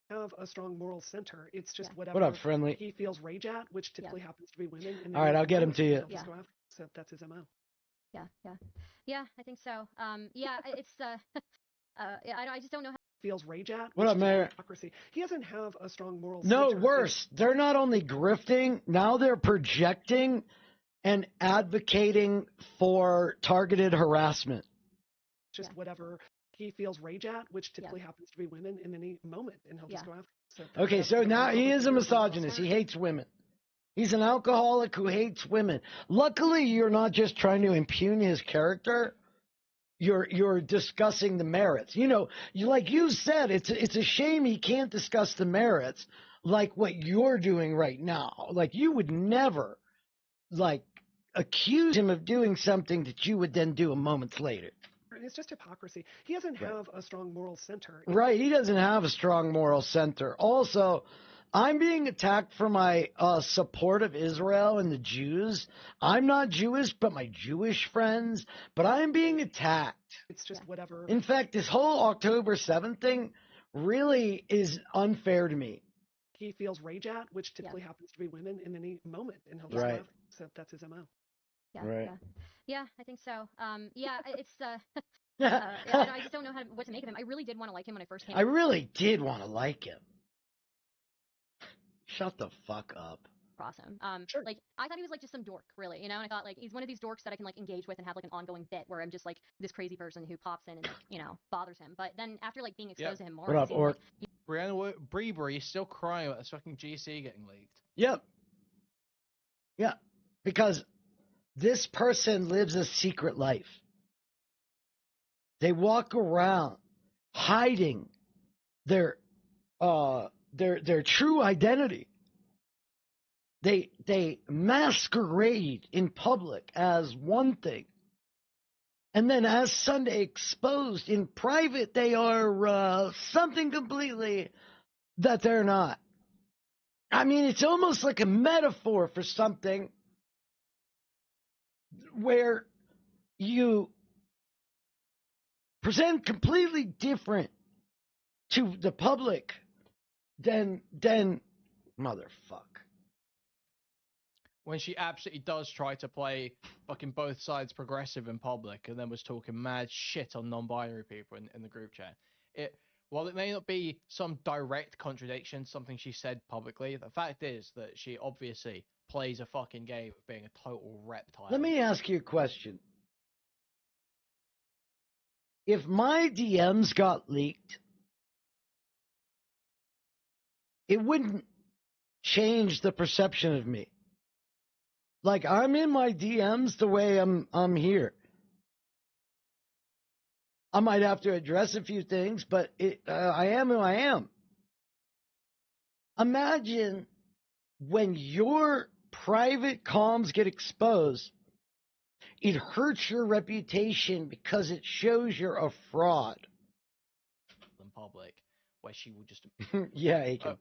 Have a strong moral center. It's just whatever What up, friendly? he feels rage at, which typically happens to be women. All right, I'll get him to you. So that's his MO. Yeah, I think so. It's I just don't know how feels rage at. What up, Mayor? He doesn't have a strong moral No, center. worse. They're not only grifting, now they're projecting and advocating for targeted harassment. Just whatever he feels rage at, which typically happens to be women in any moment, and he'll just go after. Okay, so now he is a misogynist. He hates women. He's an alcoholic who hates women. Luckily, you're not just trying to impugn his character. You're discussing the merits. You know, like you said, it's a shame he can't discuss the merits like what you're doing right now. Like you would never, like, accuse him of doing something that you would then do a moment later. It's just hypocrisy. He doesn't have a strong moral center. Right, he doesn't have a strong moral center. Also, I'm being attacked for my support of Israel and the Jews. I'm not Jewish, but my Jewish friends. But I'm being attacked. It's just whatever. In fact, this whole October 7th thing really is unfair to me. He feels rage at, which typically happens to be women in any moment, and he'll just go after. So that's his MO. Yeah, I think so. I just don't know what to make of him. I really did want to like him when I first came. I really did want to like him. Shut the fuck up. Awesome. Like I thought he was like just some dork, really, you know. And I thought like he's one of these dorks that I can like engage with and have like an ongoing bit where I'm just like this crazy person who pops in and bothers him. But then after like being exposed to him more, what up, Orc? Brianna Bree still crying about this fucking GC getting leaked. Yep. Yeah, because this person lives a secret life. They walk around hiding their true identity. They masquerade in public as one thing. And then as Sunday exposed in private, they are something completely that they're not. I mean, it's almost like a metaphor for something where you present completely different to the public than motherfuck. When she absolutely does try to play fucking both sides progressive in public and then was talking mad shit on non-binary people in the group chat. While it may not be some direct contradiction, something she said publicly, the fact is that she obviously plays a fucking game of being a total reptile. Let me ask you a question. If my DMs got leaked, it wouldn't change the perception of me. Like, I'm in my DMs the way I'm here. I might have to address a few things, but I am who I am. Imagine when your private comms get exposed, it hurts your reputation because it shows you're a fraud. In public, where she will just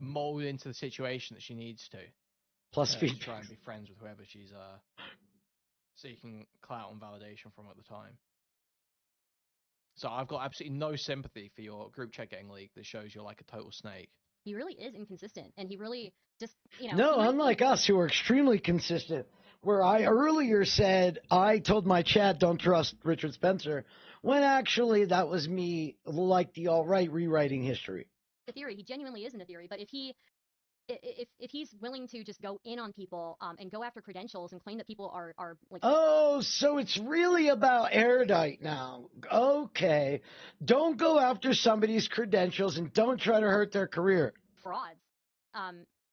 mold into the situation that she needs to. Plus feedback. Try and be friends with whoever she's seeking clout and validation from at the time. So I've got absolutely no sympathy for your group chat getting leaked that shows you're like a total snake. He really is inconsistent, and he really just, No, unlike us who are extremely consistent. where I earlier said I told my chat don't trust Richard Spencer, when actually that was me, like the alt-right, rewriting history. The theory, he genuinely is in the theory, but if he's willing to just go in on people and go after credentials and claim that people are like, oh, so it's really about Erudite now. Okay, don't go after somebody's credentials and don't try to hurt their career. frauds,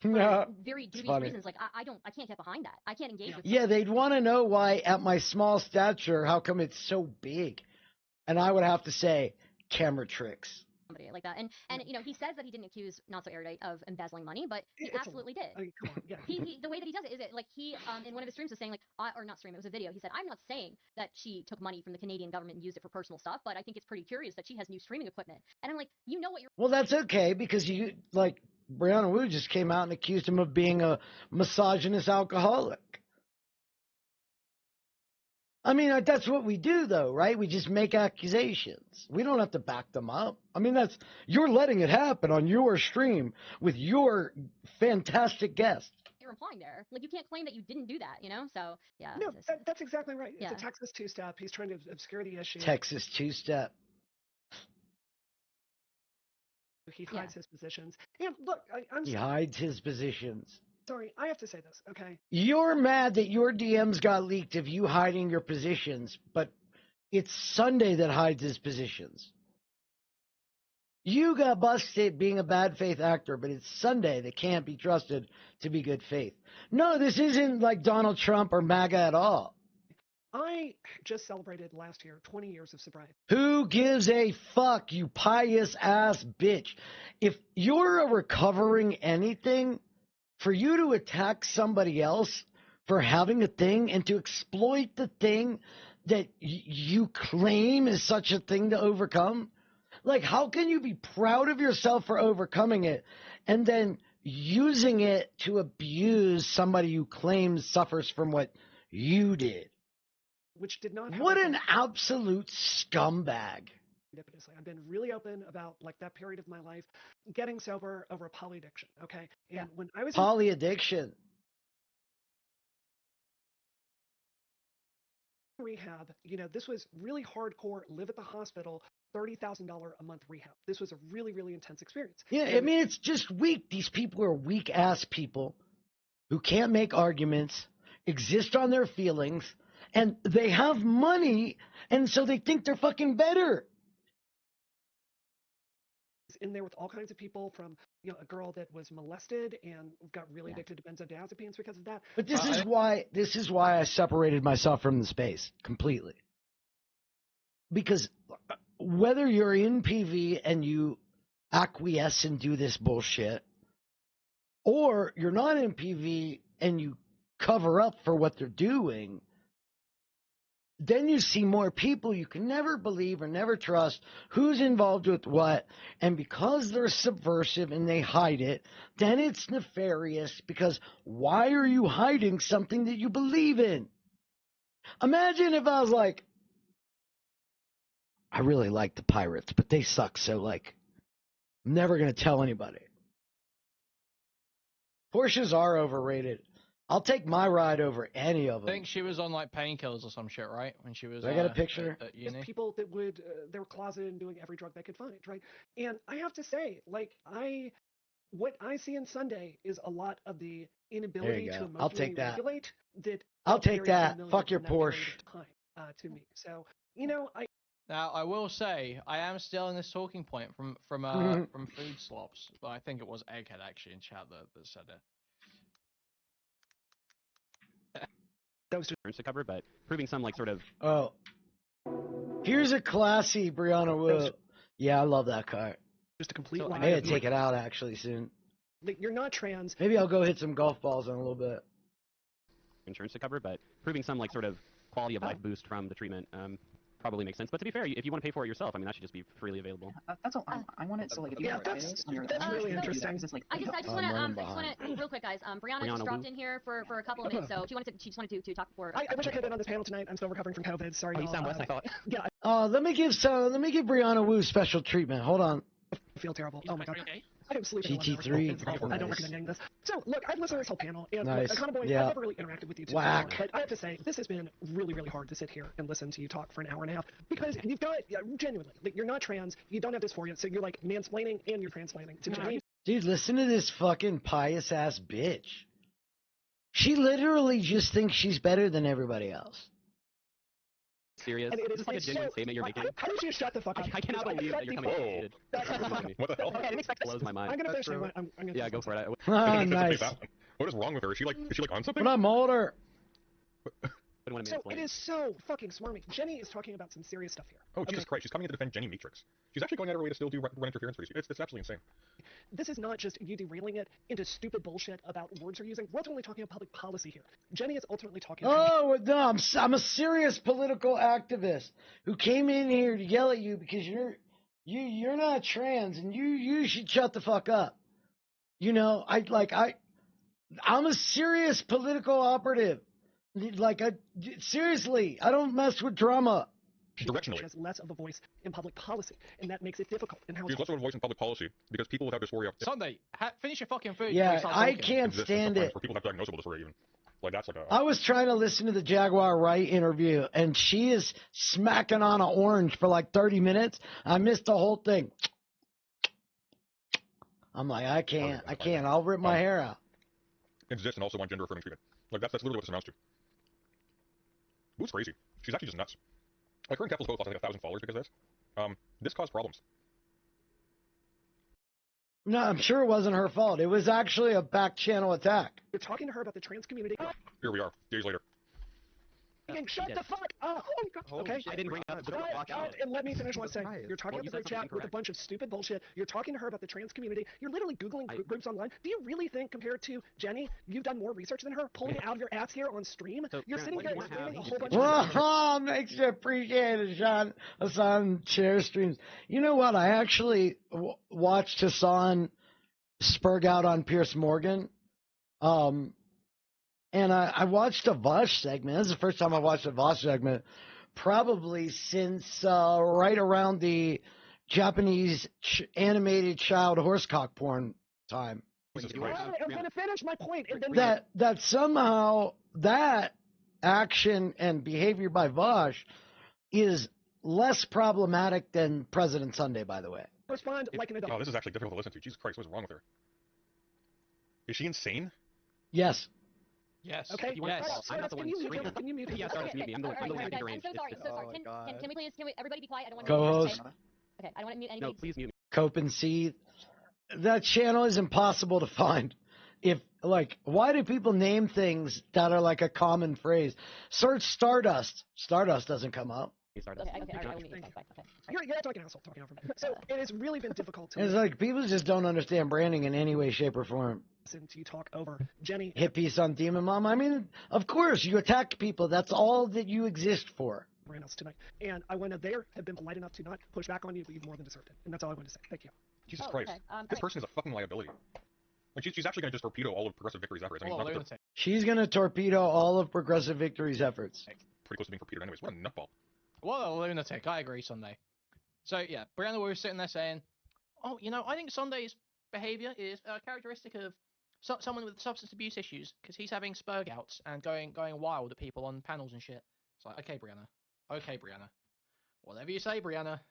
No, very dubious funny. reasons. Like I can't get behind that. I can't engage with. Yeah, they'd want to know why, at my small stature, how come it's so big, and I would have to say camera tricks. Somebody like that, and you know, he says that he didn't accuse Not So Erudite of embezzling money, but he absolutely did. I mean, come on, yeah. He the way that he does it is like he in one of his streams was saying like or not stream, it was a video. He said, I'm not saying that she took money from the Canadian government and used it for personal stuff, but I think it's pretty curious that she has new streaming equipment. And I'm like, you know what you're. Well, that's okay, because you, like, Brianna Wu just came out and accused him of being a misogynist alcoholic. I mean, that's what we do, though, right? We just make accusations. We don't have to back them up. I mean, you're letting it happen on your stream with your fantastic guest. You're implying there. Like, you can't claim that you didn't do that, you know? So, yeah. No, that's exactly right. Yeah. It's a Texas two-step. He's trying to obscure the issue. Texas two-step. He hides his positions. And look, He hides his positions. Sorry, I have to say this, okay? You're mad that your DMs got leaked of you hiding your positions, but it's Sunday that hides his positions. You got busted being a bad faith actor, but it's Sunday that can't be trusted to be good faith. No, this isn't like Donald Trump or MAGA at all. I just celebrated last year 20 years of sobriety. Who gives a fuck, you pious ass bitch? If you're a recovering anything, for you to attack somebody else for having a thing and to exploit the thing that you claim is such a thing to overcome, like, how can you be proud of yourself for overcoming it and then using it to abuse somebody who claims suffers from what you did? Which did not happen. What an absolute scumbag. I've been really open about, like, that period of my life, getting sober over poly addiction, okay? And when I was poly addiction. in rehab, you know, this was really hardcore, live at the hospital, $30,000 a month rehab. This was a really, really intense experience. Yeah, I mean, it's just weak. These people are weak-ass people who can't make arguments, exist on their feelings, and they have money, and so they think they're fucking better. In there with all kinds of people, from, you know, a girl that was molested and got really addicted to benzodiazepines because of that. But this is why I separated myself from the space completely. Because whether you're in PV and you acquiesce and do this bullshit, or you're not in PV and you cover up for what they're doing, then you see more people you can never believe or never trust who's involved with what, and because they're subversive and they hide it, then it's nefarious, because why are you hiding something that you believe in? Imagine if I was like, I really like the Pirates, but they suck, so, like, I'm never going to tell anybody. Porsches are overrated. I'll take my ride over any of them. I think she was on, like, painkillers or some shit, right? When she was. I got a picture. At uni. Just people that would, they were closeted and doing every drug they could find, right? And I have to say, like, what I see in Sunday is a lot of the inability to emotionally regulate that. I'll take that. Fuck your Porsche. Time, to me. So, you know, Now, I will say, I am still in this talking point from Food Slops, but I think it was Egghead actually in chat that said it. That was just to cover, but proving some, like, sort of. Oh, here's a classy Brianna Wu. Yeah, I love that car. Just a complete. I may take it out actually soon. Like, you're not trans. Maybe I'll go hit some golf balls in a little bit. Insurance to cover, but proving some, like, sort of quality of life boost from the treatment probably makes sense. But to be fair, if you want to pay for it yourself, I mean, that should just be freely available. That's all. I want it so, like, if you have that's really interesting. I just want to real quick, guys. Brianna just dropped in here for a couple of minutes, so she just wanted to talk before. I wish I could have been on this panel tonight. I'm still recovering from COVID. Sorry. Oh, you sound worse than I thought. Yeah. Let me give Brianna Wu special treatment. Hold on. I feel terrible. Oh my god. I am sleeping. GT3. I don't recommend any of this. So, look, I've listened to this whole panel, and nice. Econoboy, Yeah. I've never really interacted with you too much, but I have to say, this has been really, really hard to sit here and listen to you talk for an hour and a half, because you've got, genuinely, like, you're not trans, you don't have dysphoria, so you're, like, mansplaining and you're transplaining to Jenny. Dude, listen to this fucking pious-ass bitch. She literally just thinks she's better than everybody else. Serious? Is this like a genuine statement you're making? How did you shut the fuck up? I cannot believe that you're coming to What the hell? Okay, I didn't expect this. Blows my mind. I'm gonna finish saying what I'm gonna Yeah, go for it. Nice. What is wrong with her? Is she like on something? But I'm older. So it is so fucking smarmy. Jenny is talking about some serious stuff here. Oh, Jesus Christ. She's coming in to defend Jenny Matrix. She's actually going out of her way to still do run interference for you. It's absolutely insane. This is not just you derailing it into stupid bullshit about words you're using. We're ultimately talking about public policy here. Jenny is ultimately talking about... Oh, no, I'm a serious political activist who came in here to yell at you because you're not trans and you should shut the fuck up. You know, I'm a serious political operative. Seriously, I don't mess with drama. Directionally. She has less of a voice in public policy, and that makes it difficult. And how she has less of a voice in public policy because people without dysphoria... Sunday, finish your fucking food. Yeah, I can't stand it. For people that have diagnosable dysphoria even. Like, that's like a... I was trying to listen to the Jaguar Wright interview, and she is smacking on an orange for like 30 minutes. I missed the whole thing. I'm like, I can't. I'll rip my hair out. Exist and also want gender affirming treatment. Like, that's literally what this amounts to. Boo's crazy. She's actually just nuts. Like, her and Keffel's both lost, I think, 1,000 followers because of this. This caused problems. No, I'm sure it wasn't her fault. It was actually a back channel attack. You're talking to her about the trans community. Here we are, days later. Shut the fuck up! Okay? I didn't bring up the and let me finish what I'm saying. You're talking about the group chat with a bunch of stupid bullshit. You're talking to her about the trans community. You're literally Googling groups online. Do you really think, compared to Jenny, you've done more research than her, pulling it out of your ass here on stream? So, you're sitting here explaining a whole bunch of makes you appreciate it, Sean. Hassan share streams. You know what? I actually watched Hassan spurg out on Pierce Morgan. And I watched a Vosh segment. This is the first time I watched a Vosh segment, probably since right around the Japanese animated child horsecock porn time. I'm going to finish my point. And then that somehow that action and behavior by Vosh is less problematic than President Sunday, by the way. Respond like an adult. Oh, this is actually difficult to listen to. Jesus Christ, what's wrong with her? Is she insane? Yes. Yes. Okay. Yes. I'm not the one screaming. Can you mute me? Yes, mute me. I'm the one deranged. I'm so sorry. Can we please, everybody be quiet? I don't want Co-host. Okay, I don't want to mute anybody. No, please mute me. Cope and see. That channel is impossible to find. Why do people name things that are like a common phrase? Search Stardust. Stardust doesn't come up. Okay. You're acting like an asshole talking over me. So it has really been difficult to... It's like people just don't understand branding in any way, shape, or form. Listen to you talk over Jenny. Hit piece on Demon Mom. I mean, of course, you attack people. That's all that you exist for. Brianna's tonight. And I want to have been polite enough to not push back on you, but you've more than deserved it. And that's all I want to say. Thank you. Jesus Christ. Okay. This person is a fucking liability. Like, she's actually going to just torpedo all of Progressive Victory's efforts. I mean, she's going to torpedo all of Progressive Victory's efforts. Pretty close to being torpedoed anyways. What a nutball. What a lunatic. I agree, Sunday. So, yeah, Brianna was sitting there saying, oh, I think Sunday's behavior is a characteristic of someone with substance abuse issues, because he's having spurg outs and going wild at people on panels and shit. It's like, okay, Brianna. Whatever you say, Brianna.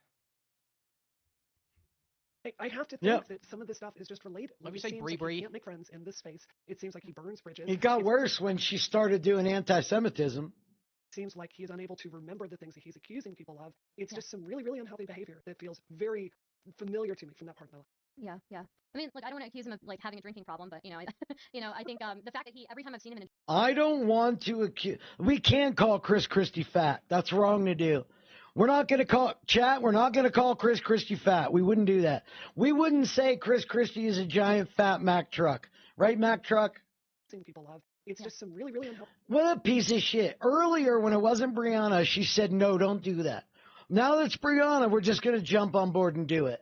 I have to think that some of this stuff is just related. Maybe say Bree. Like he can't make friends in this space. It seems like he burns bridges. It got worse when she started doing anti-Semitism. Seems like he is unable to remember the things that he's accusing people of. It's just some really, really unhealthy behavior that feels very familiar to me from that part of my life. Yeah. I mean, look, I don't want to accuse him of having a drinking problem, but I think the fact that every time I've seen him in I don't want to accuse. We can't call Chris Christie fat. That's wrong to do. We're not going to call Chris Christie fat. We wouldn't do that. We wouldn't say Chris Christie is a giant fat Mack truck, right, Mack truck? People of. It's just some really, really unhealthy. What a piece of shit. Earlier, when it wasn't Brianna, she said, no, don't do that. Now that it's Brianna, we're just going to jump on board and do it.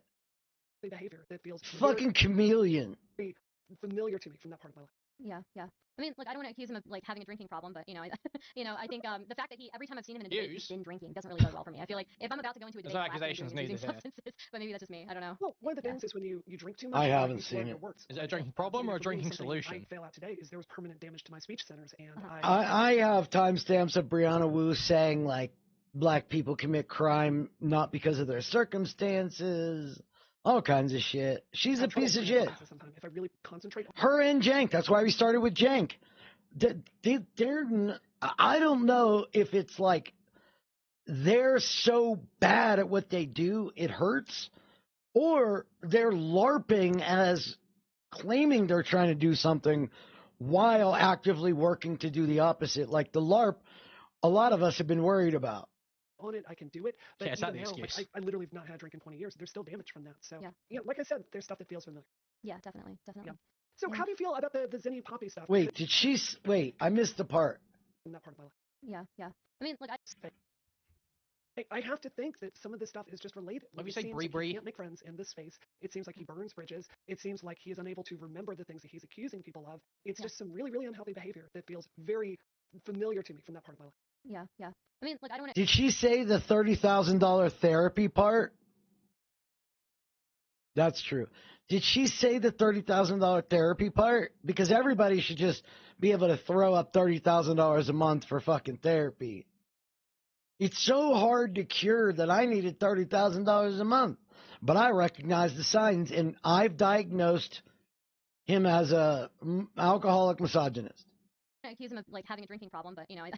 Behavior that feels fucking chameleon. Very familiar to me from that part of my life. Yeah, yeah. I mean, look, I don't want to accuse him of like having a drinking problem, but I think the fact that every time I've seen him in a debate, he's been drinking doesn't really bode well for me. I feel like if I'm about to go into a debate, accusations needed using substances, but maybe that's just me. I don't know. Well, one of the things is when you drink too much. I haven't seen it. Is it a drinking problem or a drinking solution? I fail out today is there was permanent damage to my speech centers, and I have timestamps of Brianna Wu saying like black people commit crime not because of their circumstances. All kinds of shit. She's a piece of shit. If I really concentrate. Her and Jank. That's why we started with Jank. I don't know if it's like they're so bad at what they do it hurts, or they're LARPing as claiming they're trying to do something while actively working to do the opposite. Like the LARP, a lot of us have been worried about. On it, I can do it. But yeah, it's not the now, excuse. Like, I literally have not had a drink in 20 years. There's still damage from that. So, like I said, there's stuff that feels familiar. Yeah, definitely. Yeah. So, how do you feel about the Zinni Poppy stuff? Wait, wait, I missed the part. In that part of my life. Yeah, yeah. I mean, look, I have to think that some of this stuff is just related. Let me it say seems like he can't make friends in this space. It seems like he burns bridges. It seems like he is unable to remember the things that he's accusing people of. It's just some really, really unhealthy behavior that feels very familiar to me from that part of my life. Yeah, yeah. I mean, look, I don't want to. Did she say the $30,000 therapy part? That's true. Did she say the $30,000 therapy part? Because everybody should just be able to throw up $30,000 a month for fucking therapy. It's so hard to cure that I needed $30,000 a month. But I recognize the signs, and I've diagnosed him as a alcoholic misogynist. Accuse him of like having a drinking problem, but I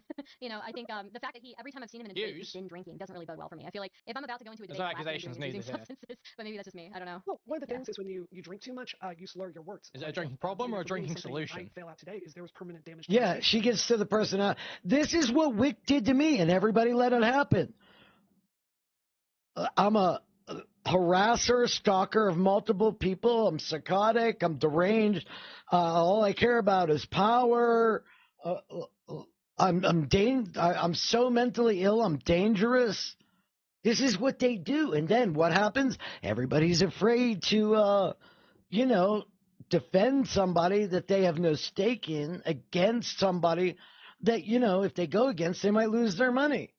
think the fact that every time I've seen him in a debate, he's been drinking doesn't really bode well for me. I feel like if I'm about to go into a debate, accusations needed using substances, but maybe that's just me. I don't know. Well, one of the things is when you drink too much, you slur your words. Is it a drinking problem or a drinking solution? I fail out today is there was permanent damage. Yeah, she gets to the person out. This is what Wick did to me, and everybody let it happen. I'm a harasser, stalker of multiple people. I'm psychotic. I'm deranged. All I care about is power. I'm so mentally ill. I'm dangerous. This is what they do. And then what happens? Everybody's afraid to, defend somebody that they have no stake in against somebody that, if they go against, they might lose their money.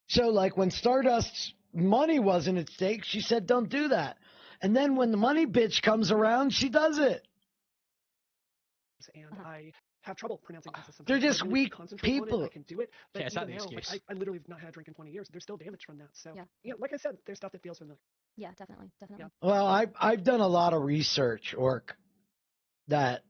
So like when Stardust's money wasn't at stake, she said, don't do that. And then when the money bitch comes around, she does it. And I have trouble pronouncing this. They're just weak people. I can do it. But yeah, it's not the now, excuse. I literally have not had a drink in 20 years. There's still damage from that. So, like I said, there's stuff that feels familiar. Yeah, definitely. Yeah. Well, I've done a lot of research, Orc, that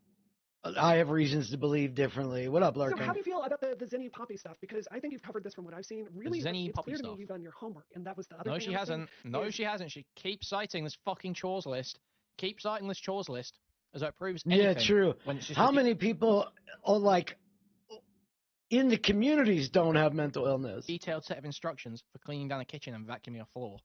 I have reasons to believe differently. What up, Larkin? So how do you feel about the Zinni Poppy stuff? Because I think you've covered this from what I've seen. Really, it's clear to me you've done your homework, and that was the other thing. No, she hasn't. No, she hasn't. She keeps citing this fucking chores list. Keep citing this chores list as though it proves anything. Yeah, true. How many people are like in the communities don't have mental illness? Detailed set of instructions for cleaning down a kitchen and vacuuming a floor.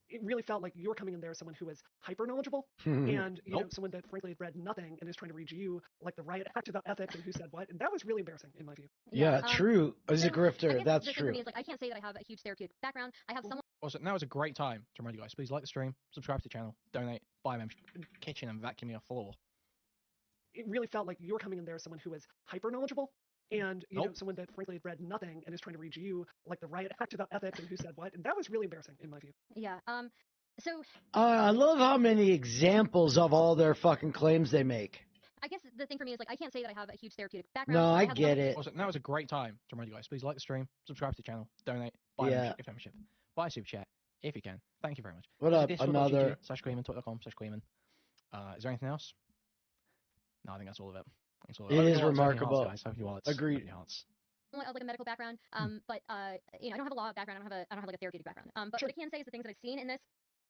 It really felt like you were coming in there as someone who was hyper knowledgeable and someone that frankly had read nothing and is trying to read you like the Riot Act about ethics and who said what, and that was really embarrassing in my view. Yeah, true. As a grifter, that's true. Is, like, I can't say that I have a huge therapeutic background. I have someone. Also, now is a great time to remind you guys. Please like the stream, subscribe to the channel, donate, buy a membership, kitchen and vacuuming a floor. It really felt like you were coming in there as someone who was hyper knowledgeable. And someone that frankly had read nothing and is trying to read you like the Riot Act about ethics and who said what, and that was really embarrassing in my view. Yeah. So. I love how many examples of all their fucking claims they make. I guess the thing for me is like I can't say that I have a huge therapeutic background. No, I get it. Also, now is a great time to remind you guys. Please like the stream, subscribe to the channel, donate, buy a membership, buy a super chat if you can. Thank you very much. What up? Another /Queeman, twitter.com/Queeman. Is there anything else? No, I think that's all of it. It is remarkable. Agreed. Like a medical background, but I don't have a law background. I don't have like a therapeutic background. But what I can say is the things that I've seen in this,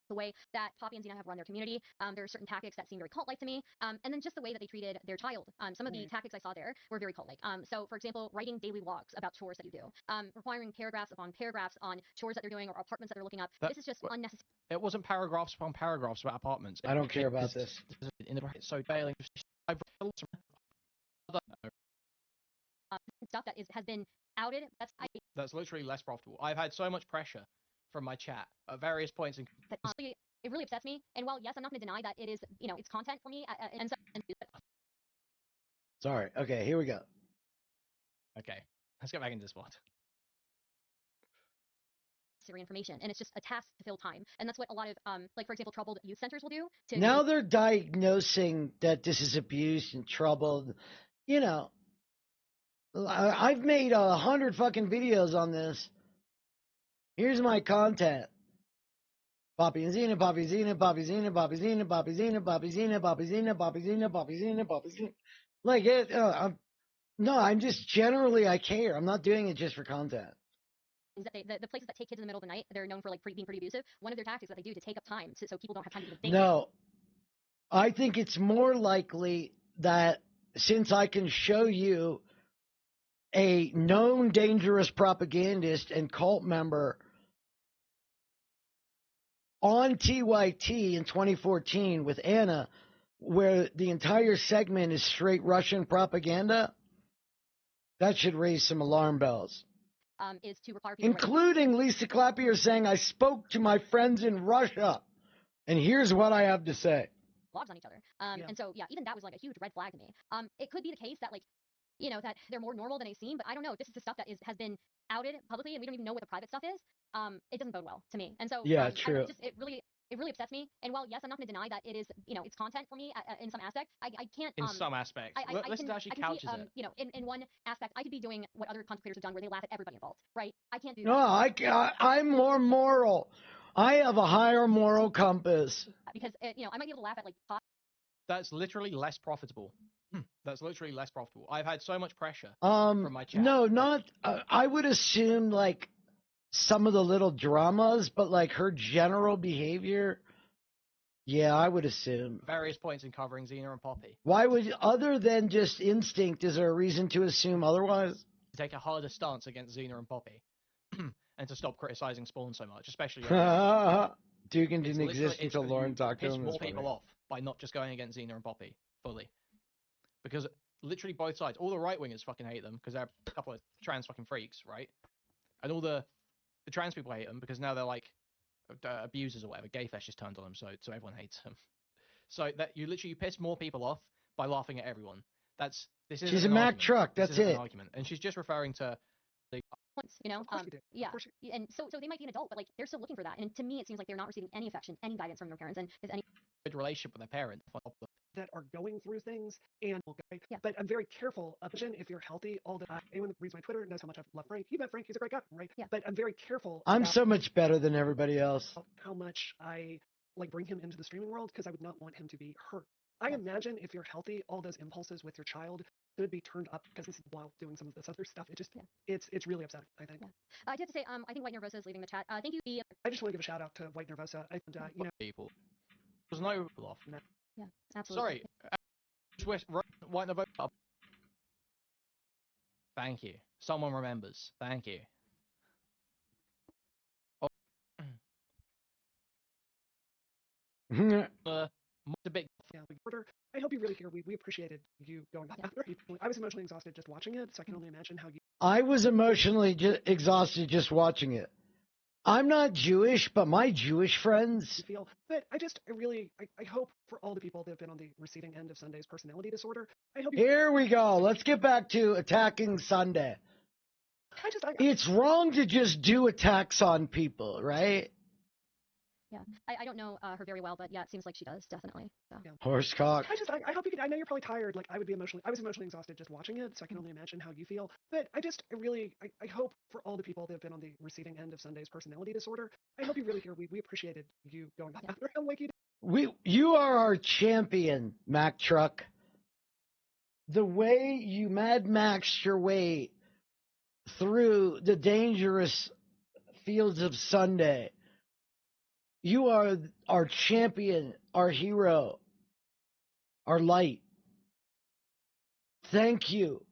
the way that Poppy and Xena have run their community, there are certain tactics that seem very cult-like to me, and then just the way that they treated their child. Some of the tactics I saw there were very cult-like. So, for example, writing daily logs about chores that you do, requiring paragraphs upon paragraphs on chores that they're doing or apartments that they're looking up. This is just unnecessary. It wasn't paragraphs upon paragraphs about apartments. I don't care about this. In the so bailing. Stuff that has been outed. That's literally less profitable. I've had so much pressure from my chat at various points. Honestly, it really upsets me. And while yes, I'm not going to deny that it is, it's content for me, and so. Sorry. Okay, here we go. Okay, let's get back into this one. Information, and it's just a task to fill time, and that's what a lot of like, for example, troubled youth centers will do. Now they're diagnosing that this is abuse and troubled. You know, I've made 100 fucking videos on this. Here's my content. Poppy and Zena, Poppy Zena, Poppy Zena, Poppy Zena, Poppy Zena, Poppy Zena, Poppy Zena, Poppy Zena, Poppy Zena, Poppy Zena. Like it. No, I'm just generally I care. I'm not doing it just for content. That the places that take kids in the middle of the night, they're known for like being pretty abusive. One of their tactics that they do to take up time, so people don't have time to even think. No, I think it's more likely that since I can show you a known dangerous propagandist and cult member on TYT in 2014 with Anna, where the entire segment is straight Russian propaganda, that should raise some alarm bells. Is to require people, including Lisa Clappier saying, I spoke to my friends in Russia, and here's what I have to say. Blogs on each other. And so, yeah, even that was like a huge red flag to me. It could be the case that, like, you know, that they're more normal than they seem, but I don't know. If this is the stuff that has been outed publicly, and we don't even know what the private stuff is. It doesn't bode well to me. And so, yeah, true. It really upsets me. And while, yes, I'm not going to deny that it is, you know, it's content for me in some aspect, I can't. In some aspects. Listen to how she couches it. You know, in one aspect, I could be doing what other content creators have done where they laugh at everybody involved, right? I can't do that. No, I'm more moral. I have a higher moral compass. Because, you know, I might be able to laugh at, like, that's literally less profitable. That's literally less profitable. I've had so much pressure from my chat. No, not. I would assume like some of the little dramas, but like her general behavior. Yeah, I would assume. Various points in covering Xena and Poppy. Why would, other than just instinct, is there a reason to assume otherwise? To take a harder stance against Xena and Poppy, and to stop criticizing Spawn so much, especially. Dugan didn't exist until Lauren talked to him. More people off by not just going against Xena and Poppy fully, because literally both sides, all the right wingers fucking hate them because they're a couple of trans fucking freaks, right? And all the trans people hate them because now they're like abusers or whatever. Gay fest just turned on them, so everyone hates them. So that you literally piss more people off by laughing at everyone. She's a Mack truck. That's it. An argument, and she's just referring to. Points, you know, yeah, and so they might be an adult, but like they're still looking for that, and to me it seems like they're not receiving any affection, any guidance from their parents, and is any good relationship with their parents that are going through things. And but I'm very careful. If you're healthy, all the time, anyone that reads my Twitter knows how much I love Frank. You met Frank; he's a great guy, right? Yeah. But I'm very careful. I'm so much better than everybody else. How much I like bring him into the streaming world because I would not want him to be hurt. I imagine if you're healthy, all those impulses with your child could be turned up because this is while doing some of this other stuff. It just it's really upsetting, I think. Yeah. I do have to say, I think White Nervosa is leaving the chat. Thank you. I just want to give a shout out to White Nervosa. And you know, people. There's no off. Yeah, absolutely. Sorry, White Nervosa. Thank you. Someone remembers. Thank you. a bit. I hope you really hear. We appreciated you going back after. I was emotionally exhausted just watching it, so I can only imagine how you. I was emotionally exhausted just watching it. I'm not Jewish, but my Jewish friends feel. But I hope for all the people that have been on the receiving end of Sunday's personality disorder. I hope. Here we go. Let's get back to attacking Sunday. It's wrong to just do attacks on people, right? Yeah, I don't know her very well, but yeah, it seems like she does, definitely. So. Yeah. Horsecock. I hope you could. I know you're probably tired. Like I was emotionally exhausted just watching it, so I can only imagine how you feel. But I hope for all the people that have been on the receiving end of Sunday's personality disorder. I hope you really hear. We appreciated you going back after him like you did. You are our champion, Mack Truck. The way you Mad Maxed your way through the dangerous fields of Sunday. You are our champion, our hero, our light. Thank you.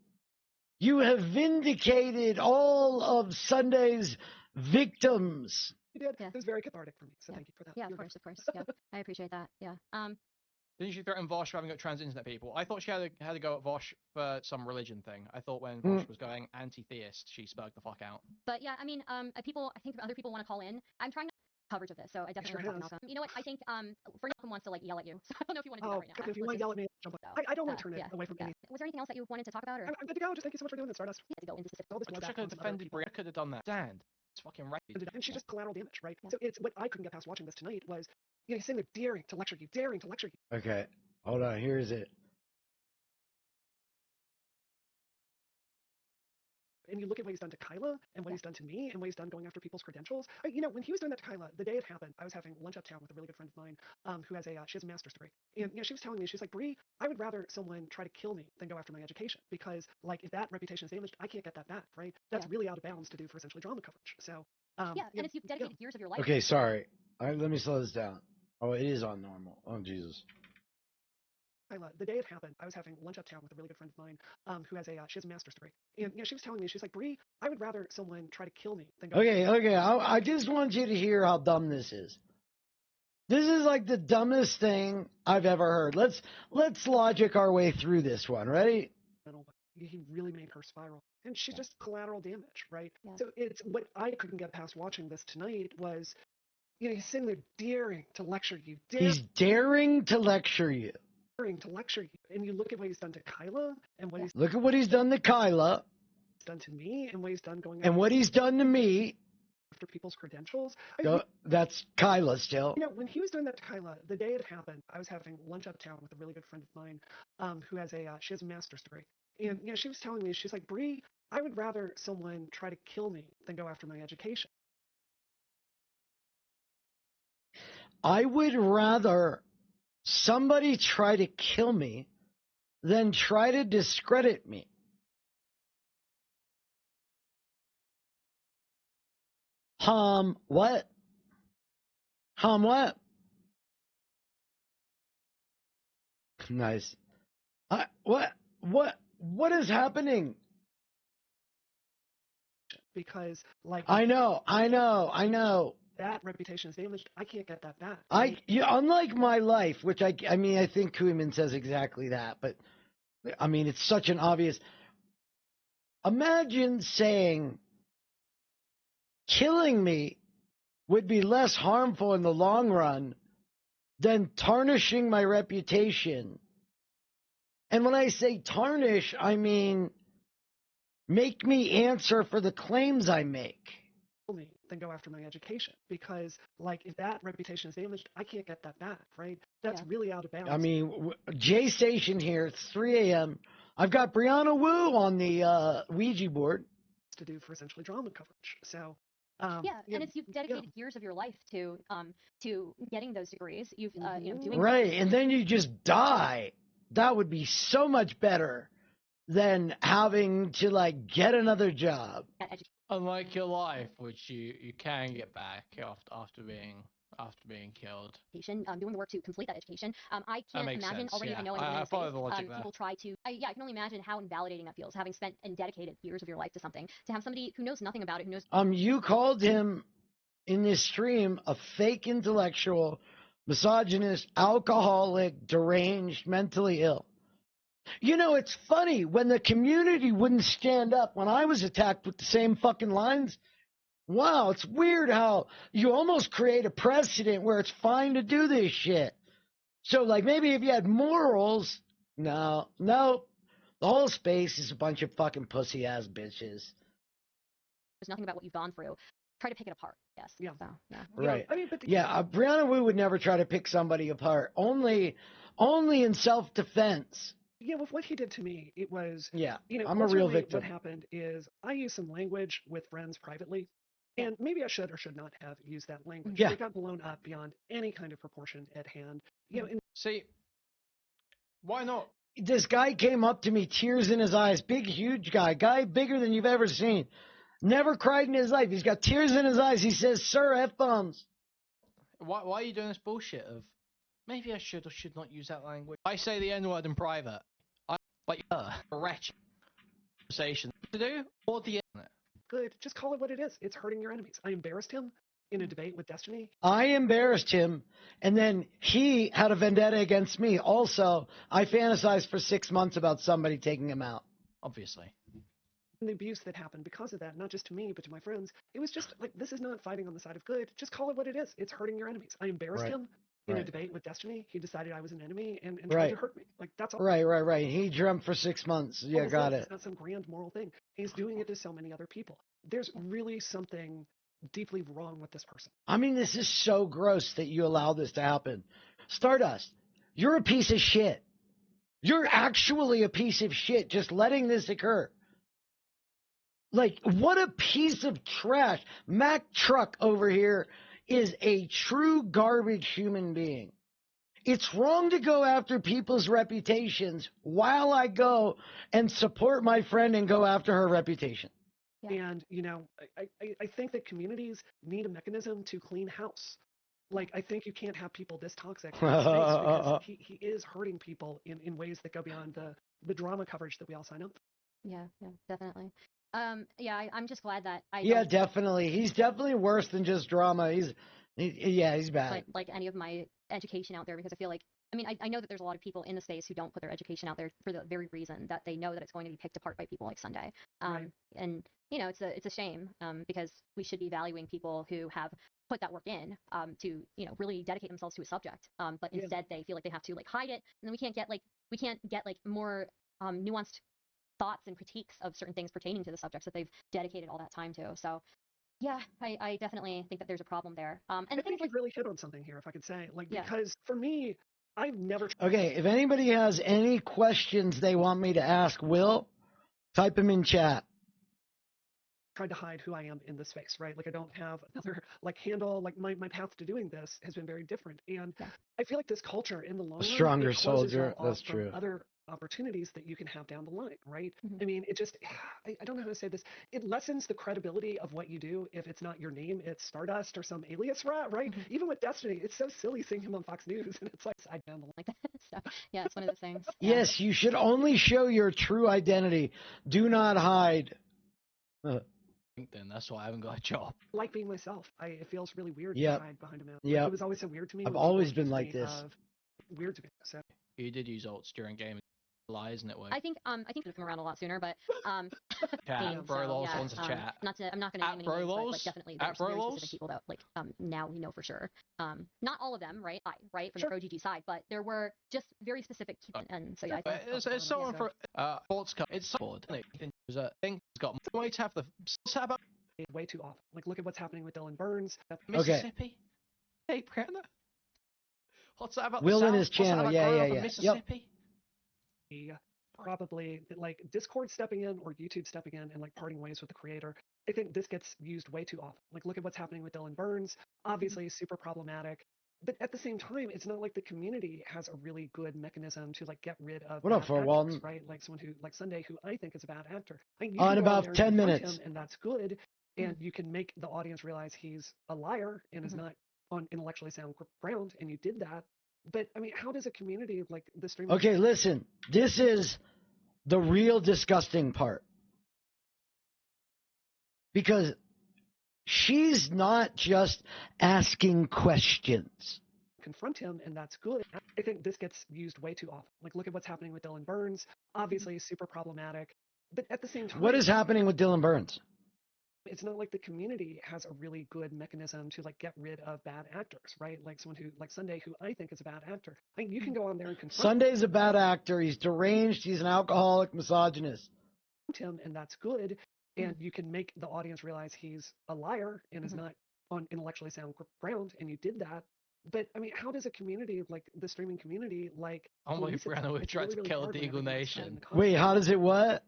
You have vindicated all of Sunday's victims. You did. Yeah. It was very cathartic for me, so thank you for that. Yeah, of course. Yeah, I appreciate that. Yeah. Didn't she threaten Vosh for having got trans internet people? I thought she had to go at Vosh for some religion thing. I thought when Vosh was going anti-theist, she spoke the fuck out. But yeah, I mean, I think other people want to call in. I'm trying. coverage of this. So I definitely want to talk to Malcolm. You know what? I think for Malcolm wants to like yell at you. So I don't know if you want to do that right now. If you want to yell at me, jump on. I don't want to turn it away from any. Was there anything else that you wanted to talk about? Or? I'm good to go. Just thank you so much for doing this, Stardust. To go into specific. I wish I could have defended Brianna. I could have done that. Stand. It's fucking right. And she's just collateral damage, right? So it's what I couldn't get past watching this tonight was, you know, he's sitting there daring to lecture you. Okay, hold on. Here's it. And you look at what he's done to Kyla and what he's done to me and what he's done going after people's credentials. You know, when he was doing that to Kyla, the day it happened, I was having lunch uptown with a really good friend of mine who has she has a master's degree. And, you know, she was telling me, she's like, Bree, I would rather someone try to kill me than go after my education because, like, if that reputation is damaged, I can't get that back, right? That's really out of bounds to do for essentially drama coverage. So, and it's you've dedicated years of your life. Okay, sorry. Let me slow this down. Oh, it is on normal. Oh, Jesus. The day it happened, I was having lunch uptown with a really good friend of mine who has she has a master's degree. And, you know, she was telling me, she's like, Bree, I would rather someone try to kill me than go. Okay. I just want you to hear how dumb this is. This is like the dumbest thing I've ever heard. Let's logic our way through this one. Ready? He really made her spiral. And she's just collateral damage, right? Yeah. So it's what I couldn't get past watching this tonight was, you know, he's sitting there daring to lecture you. He's daring to lecture you. And you look at what he's done to Kyla and what he's look at what he's done to Kyla. Done to me and what he's done going and what he's done to me after people's credentials. That's Kyla still. You know, when he was doing that to Kyla, the day it happened, I was having lunch uptown with a really good friend of mine who has she has a master's degree. And, you know, she was telling me, she's like, Bree, I would rather someone try to kill me than go after my education. I would rather somebody try to kill me than try to discredit me. What? What? Nice. What is happening? Because, like, I know. That reputation is damaged. I can't get that back. Unlike my life, which I mean, I think Koeman says exactly that, but I mean, it's such an obvious. Imagine saying killing me would be less harmful in the long run than tarnishing my reputation. And when I say tarnish, I mean make me answer for the claims I make. Than go after my education because, like, if that reputation is damaged, I can't get that back, right? That's really out of bounds. I mean, J Station here, it's 3 a.m. I've got Brianna Wu on the Ouija board. To do for essentially drama coverage. So, and it's you've dedicated years of your life to getting those degrees. You've you know, doing right, and then you just die. That would be so much better than having to like get another job. Unlike your life, which you can get back after being killed. Doing the work to complete that education. I can't imagine already even knowing I follow the logic there. People try to. I can only imagine how invalidating that feels, having spent and dedicated years of your life to something, to have somebody who knows nothing about it, who knows. You called him in this stream a fake intellectual, misogynist, alcoholic, deranged, mentally ill. You know, it's funny, when the community wouldn't stand up when I was attacked with the same fucking lines. Wow, it's weird how you almost create a precedent where it's fine to do this shit. So, like, maybe if you had morals, no, the whole space is a bunch of fucking pussy-ass bitches. There's nothing about what you've gone through. Try to pick it apart, yes. Yeah. So, yeah. Right. I mean, Brianna Wu would never try to pick somebody apart, only in self-defense. Yeah, with what he did to me, it was, you know, I'm a real victim. What happened is I used some language with friends privately, and maybe I should or should not have used that language. Yeah. It got blown up beyond any kind of proportion at hand. You know, see, why not? This guy came up to me, tears in his eyes, big, huge guy bigger than you've ever seen. Never cried in his life. He's got tears in his eyes. He says, "Sir, F-bombs." Why are you doing this bullshit of, maybe I should or should not use that language? I say the N-word in private. A wretched conversation to do or the internet. Good. Just call it what it is. It's hurting your enemies. I embarrassed him in a debate with Destiny. I embarrassed him, and then he had a vendetta against me. Also, I fantasized for 6 months about somebody taking him out. Obviously. the abuse that happened because of that, not just to me, but to my friends, it was just like, this is not fighting on the side of good. Just call it what it is. It's hurting your enemies. I embarrassed him in a debate with Destiny. He decided I was an enemy and tried to hurt me. Like, that's all. Right. He dreamt for 6 months. Yeah, got it. It's not some grand moral thing. He's doing it to so many other people. There's really something deeply wrong with this person. I mean, this is so gross that you allow this to happen. Stardust, you're a piece of shit. You're actually a piece of shit just letting this occur. Like, what a piece of trash. Mac Truck over here is a true garbage human being. It's wrong to go after people's reputations while I go and support my friend and go after her reputation. Yeah. And, you know, I think that communities need a mechanism to clean house. Like, I think you can't have people this toxic in space because he is hurting people in ways that go beyond the drama coverage that we all sign up for. Yeah, definitely. I'm just glad that definitely. He's definitely worse than just drama. He's bad. Like any of my education out there, because I feel like, I mean, I know that there's a lot of people in the space who don't put their education out there for the very reason that they know that it's going to be picked apart by people like Sunday. And you know, it's a shame because we should be valuing people who have put that work in to, you know, really dedicate themselves to a subject. But instead they feel like they have to like hide it, and then we can't get more nuanced thoughts and critiques of certain things pertaining to the subjects that they've dedicated all that time to. So yeah, I definitely think that there's a problem there. And I think you've really hit on something here, if I could say, because for me, I've never. Okay, if anybody has any questions they want me to ask Will, type them in chat. Tried to hide who I am in this space, right? Like, I don't have another like handle. Like, my path to doing this has been very different, and I feel like this culture in the long run, stronger soldier. That's true. Other opportunities that you can have down the line, right? I mean, it just, I don't know how to say this. It lessens the credibility of what you do if it's not your name, it's Stardust or some alias rat, right? Even with Destiny, it's so silly seeing him on Fox News, and it's like, I down the line. Like that. So, yeah, it's one of those things. Yes, you should only show your true identity. Do not hide. Then that's why I haven't got a job. Like being myself, it feels really weird to hide behind a mask. Yeah, it was always so weird to me. I've always been like this. Weird to me. So you did use alts during game. Lies network. I think it would come around a lot sooner, but chat. Brolos wants to chat. I'm not going to name any names, but like definitely there's very specific people that like now we know for sure. Not all of them, right? Right from the Pro GG side, but there were just very specific people, and so yeah. I think it's someone for sports car. It's board. There's a thing. It's got way to have the way too often. Like, look at what's happening with Dylan Burns. Mississippi. Hey, Brianna. What's that about? Will in his channel. Yeah. Mississippi. Probably like Discord stepping in or YouTube stepping in and like parting ways with the creator. I think this gets used way too often. Like, look at what's happening with Dylan Burns. Obviously super problematic, but at the same time, it's not like the community has a really good mechanism to like get rid of what up for Walton, right? Like someone who like Sunday, who I think is a bad actor. In about 10 minutes, and that's good. And you can make the audience realize he's a liar and is not on intellectually sound ground, and you did that. But I mean, how does a community like the stream? Okay, listen, this is the real disgusting part, because she's not just asking questions. Confront him, and that's good. I think this gets used way too often. Like, look at what's happening with Dylan Burns. Obviously super problematic, but at the same time, what is happening with Dylan Burns? It's not like the community has a really good mechanism to like get rid of bad actors, right? Like someone who like Sunday, who I think is a bad actor. I mean, you can go on there and confront Sunday's a bad actor. He's deranged. He's an alcoholic, misogynist. Him, and that's good. And you can make the audience realize he's a liar and is not on intellectually sound ground, and you did that. But I mean, how does a community like the streaming community like? Brianna, we've tried to kill the Eagle Nation. Wait, how does it what?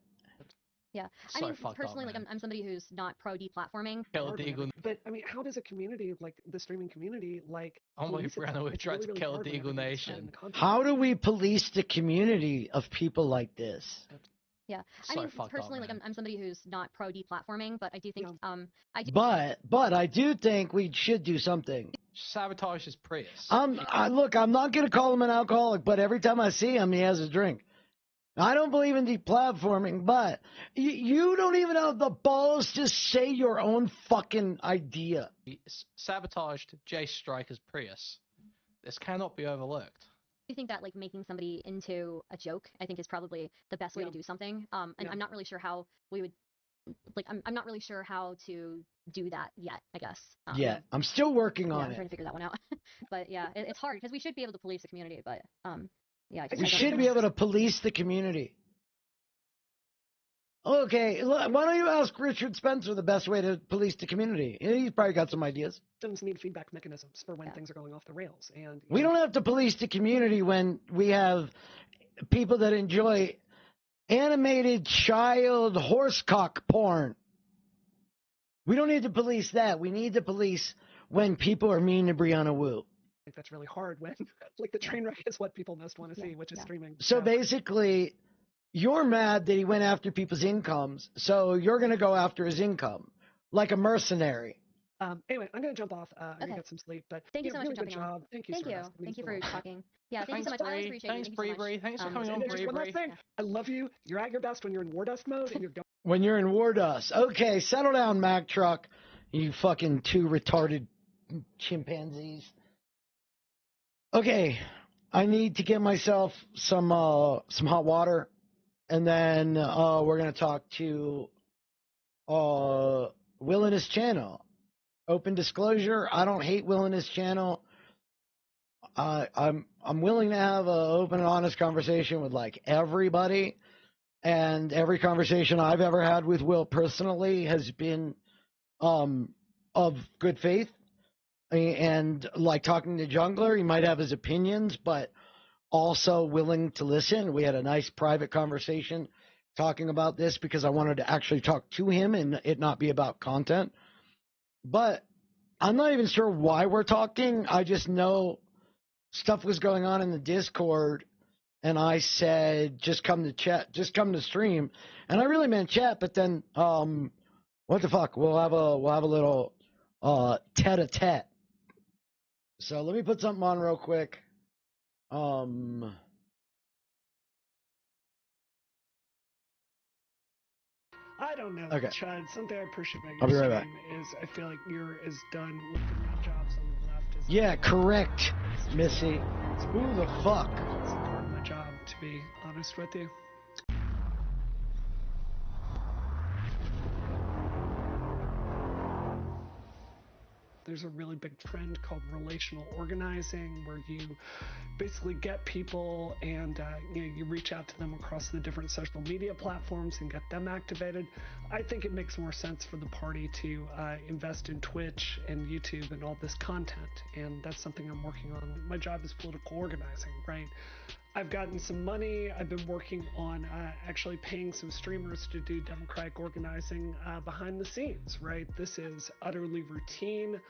Yeah, I mean, personally, like I'm somebody who's not pro deplatforming. But I mean, how does a community like the streaming community like? Brianna, we've tried to kill the Eagle Nation. How do we police the community of people like this? Yeah, I mean, personally, like I'm somebody who's not pro deplatforming, but I do think But I do think we should do something. Sabotage his Prius. Look, I'm not gonna call him an alcoholic, but every time I see him, he has a drink. I don't believe in deplatforming, but you don't even have the balls to say your own fucking idea. He sabotaged Jay Striker's Prius. This cannot be overlooked. I think that like making somebody into a joke, I think, is probably the best way to do something. And I'm not really sure how we would like I'm not really sure how to do that yet, I guess. Yeah, I'm still working on I'm it. trying to figure that one out. But yeah, it's hard because we should be able to police the community, but yeah. We should be able to police the community. Okay, look, why don't you ask Richard Spencer the best way to police the community? He's probably got some ideas. Systems need feedback mechanisms for when things are going off the rails. And we don't have to police the community when we have people that enjoy animated child horsecock porn. We don't need to police that. We need to police when people are mean to Brianna Wu. I think that's really hard when, like, the train wreck is what people most want to see, which is streaming. So basically, you're mad that he went after people's incomes, so you're going to go after his income, like a mercenary. Anyway, I'm going to jump off. I'm going to get some sleep. But thank you so much really for jumping on. Thank you. Thank you for talking. Yeah, thank you so much. I always appreciate it. Thanks, Bravery. Thanks for coming on, Bravery. One last thing. I love you. You're at your best when you're in War Dust mode, and you're going. When you're in War Dust. Okay, settle down, Mack Truck. You fucking two retarded chimpanzees. Okay, I need to get myself some hot water, and then we're gonna talk to Will and his channel. Open disclosure: I don't hate Will and his channel. I'm willing to have an open and honest conversation with like everybody, and every conversation I've ever had with Will personally has been of good faith. And like talking to Jungler, he might have his opinions, but also willing to listen. We had a nice private conversation talking about this because I wanted to actually talk to him and it not be about content. But I'm not even sure why we're talking. I just know stuff was going on in the Discord, and I said, just come to chat, just come to stream. And I really meant chat, but then, what the fuck? We'll have a little tete-a-tete. So let me put something on real quick. I don't know, okay. Chad. Something I appreciate about I'll be your right stream is I feel like you're as done looking at jobs on the left as yeah, correct, Missy. Who the fuck? It's part of my job, to be honest with you. There's a really big trend called relational organizing, where you basically get people and you reach out to them across the different social media platforms and get them activated. I think it makes more sense for the party to invest in Twitch and YouTube and all this content, and that's something I'm working on. My job is political organizing, right? I've gotten some money. I've been working on actually paying some streamers to do democratic organizing behind the scenes, right? This is utterly routine.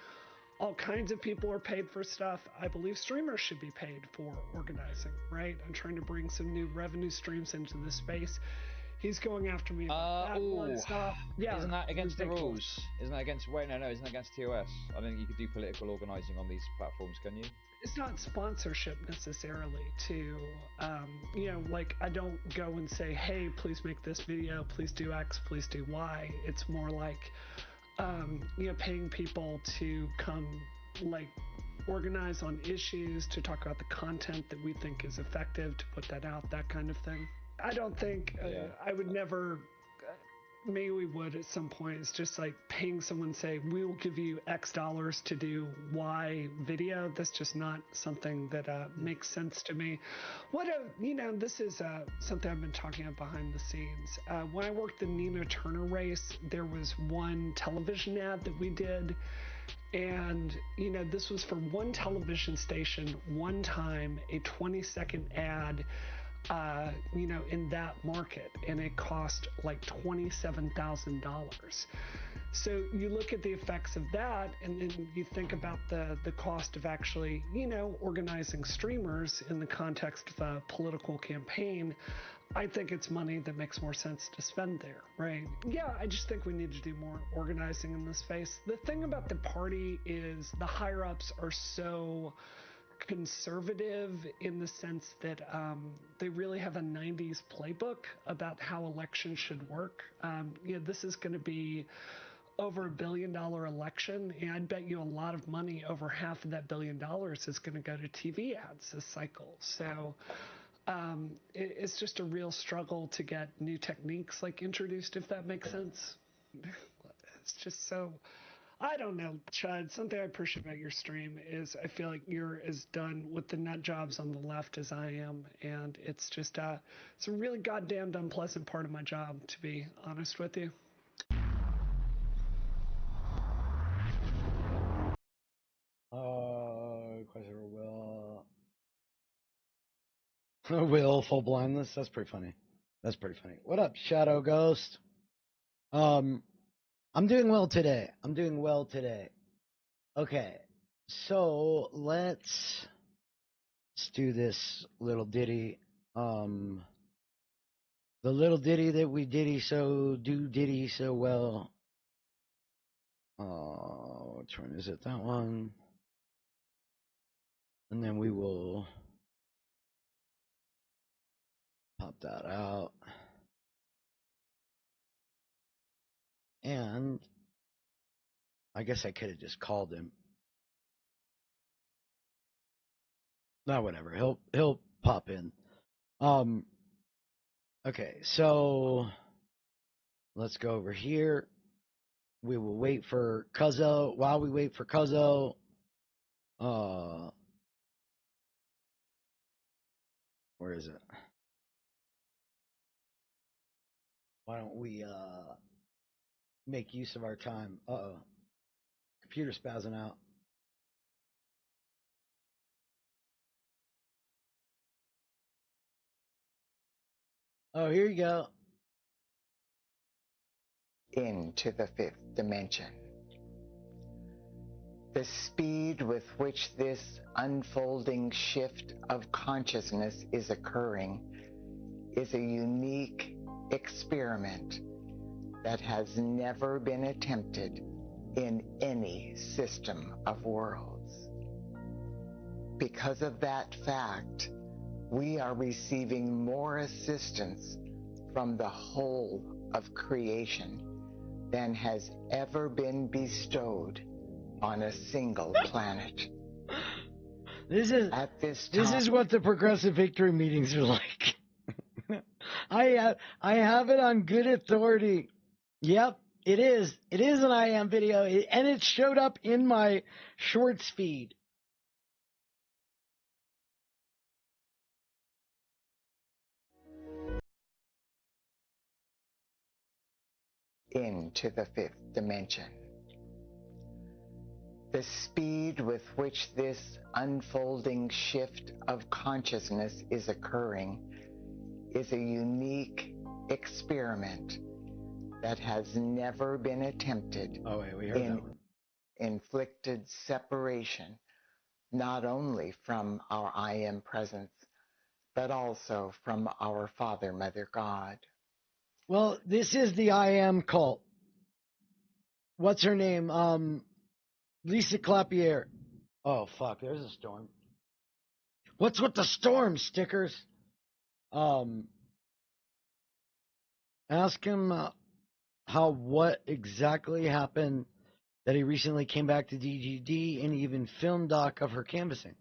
All kinds of people are paid for stuff. I believe streamers should be paid for organizing, right? I'm trying to bring some new revenue streams into the space. He's going after me about that one stuff. Yeah, isn't that against the rules? Isn't that against, wait, no, isn't that against TOS? I don't think you could do political organizing on these platforms, can you? It's not sponsorship necessarily to, like I don't go and say, hey, please make this video, please do X, please do Y. It's more like, paying people to come, like, organize on issues, to talk about the content that we think is effective, to put that out, that kind of thing. I don't think, I would never... Maybe we would at some point. It's just like paying someone, say, we will give you X dollars to do Y video. That's just not something that makes sense to me. This is something I've been talking about behind the scenes. When I worked the Nina Turner race, there was one television ad that we did. And, this was for one television station, one time, a 20-second ad, in that market, and it cost like $27,000. So you look at the effects of that, and then you think about the cost of actually, organizing streamers in the context of a political campaign. I think it's money that makes more sense to spend there, right? Yeah, I just think we need to do more organizing in this space. The thing about the party is the higher-ups are so conservative in the sense that they really have a 90s playbook about how elections should work. This is going to be over $1 billion election, and I bet you a lot of money, over half of that $1 billion, is going to go to TV ads this cycle. So it's just a real struggle to get new techniques introduced, if that makes sense. It's just so, I don't know, Chud. Something I appreciate about your stream is I feel like you're as done with the nut jobs on the left as I am, and it's just it's a really goddamned unpleasant part of my job, to be honest with you. Question Will full blindness. That's pretty funny. That's pretty funny. What up, Shadow Ghost? I'm doing well today. Okay, so let's do this little ditty. The little ditty that we ditty so well. Which one is it? That one. And then we will pop that out. And I guess I could have just called him. No, whatever. He'll pop in. Okay, so let's go over here. We will wait for Cuzzo. While we wait for Cuzzo, where is it? Why don't we make use of our time? Computer spazzing out. Oh, here you go. Into the fifth dimension. The speed with which this unfolding shift of consciousness is occurring is a unique experiment that has never been attempted in any system of worlds. Because of that fact, we are receiving more assistance from the whole of creation than has ever been bestowed on a single planet. This is what the progressive victory meetings are like. I have it on good authority. Yep, it is. It is an IM video, and it showed up in my shorts feed. Into the fifth dimension. The speed with which this unfolding shift of consciousness is occurring is a unique experiment that has never been attempted in inflicted separation, not only from our I Am presence, but also from our Father, Mother, God. Well, this is the I Am cult. What's her name? Lisa Clapier. Oh, fuck, there's a storm. What's with the storm, stickers? Ask him what exactly happened that he recently came back to DGD and even filmed doc of her canvassing.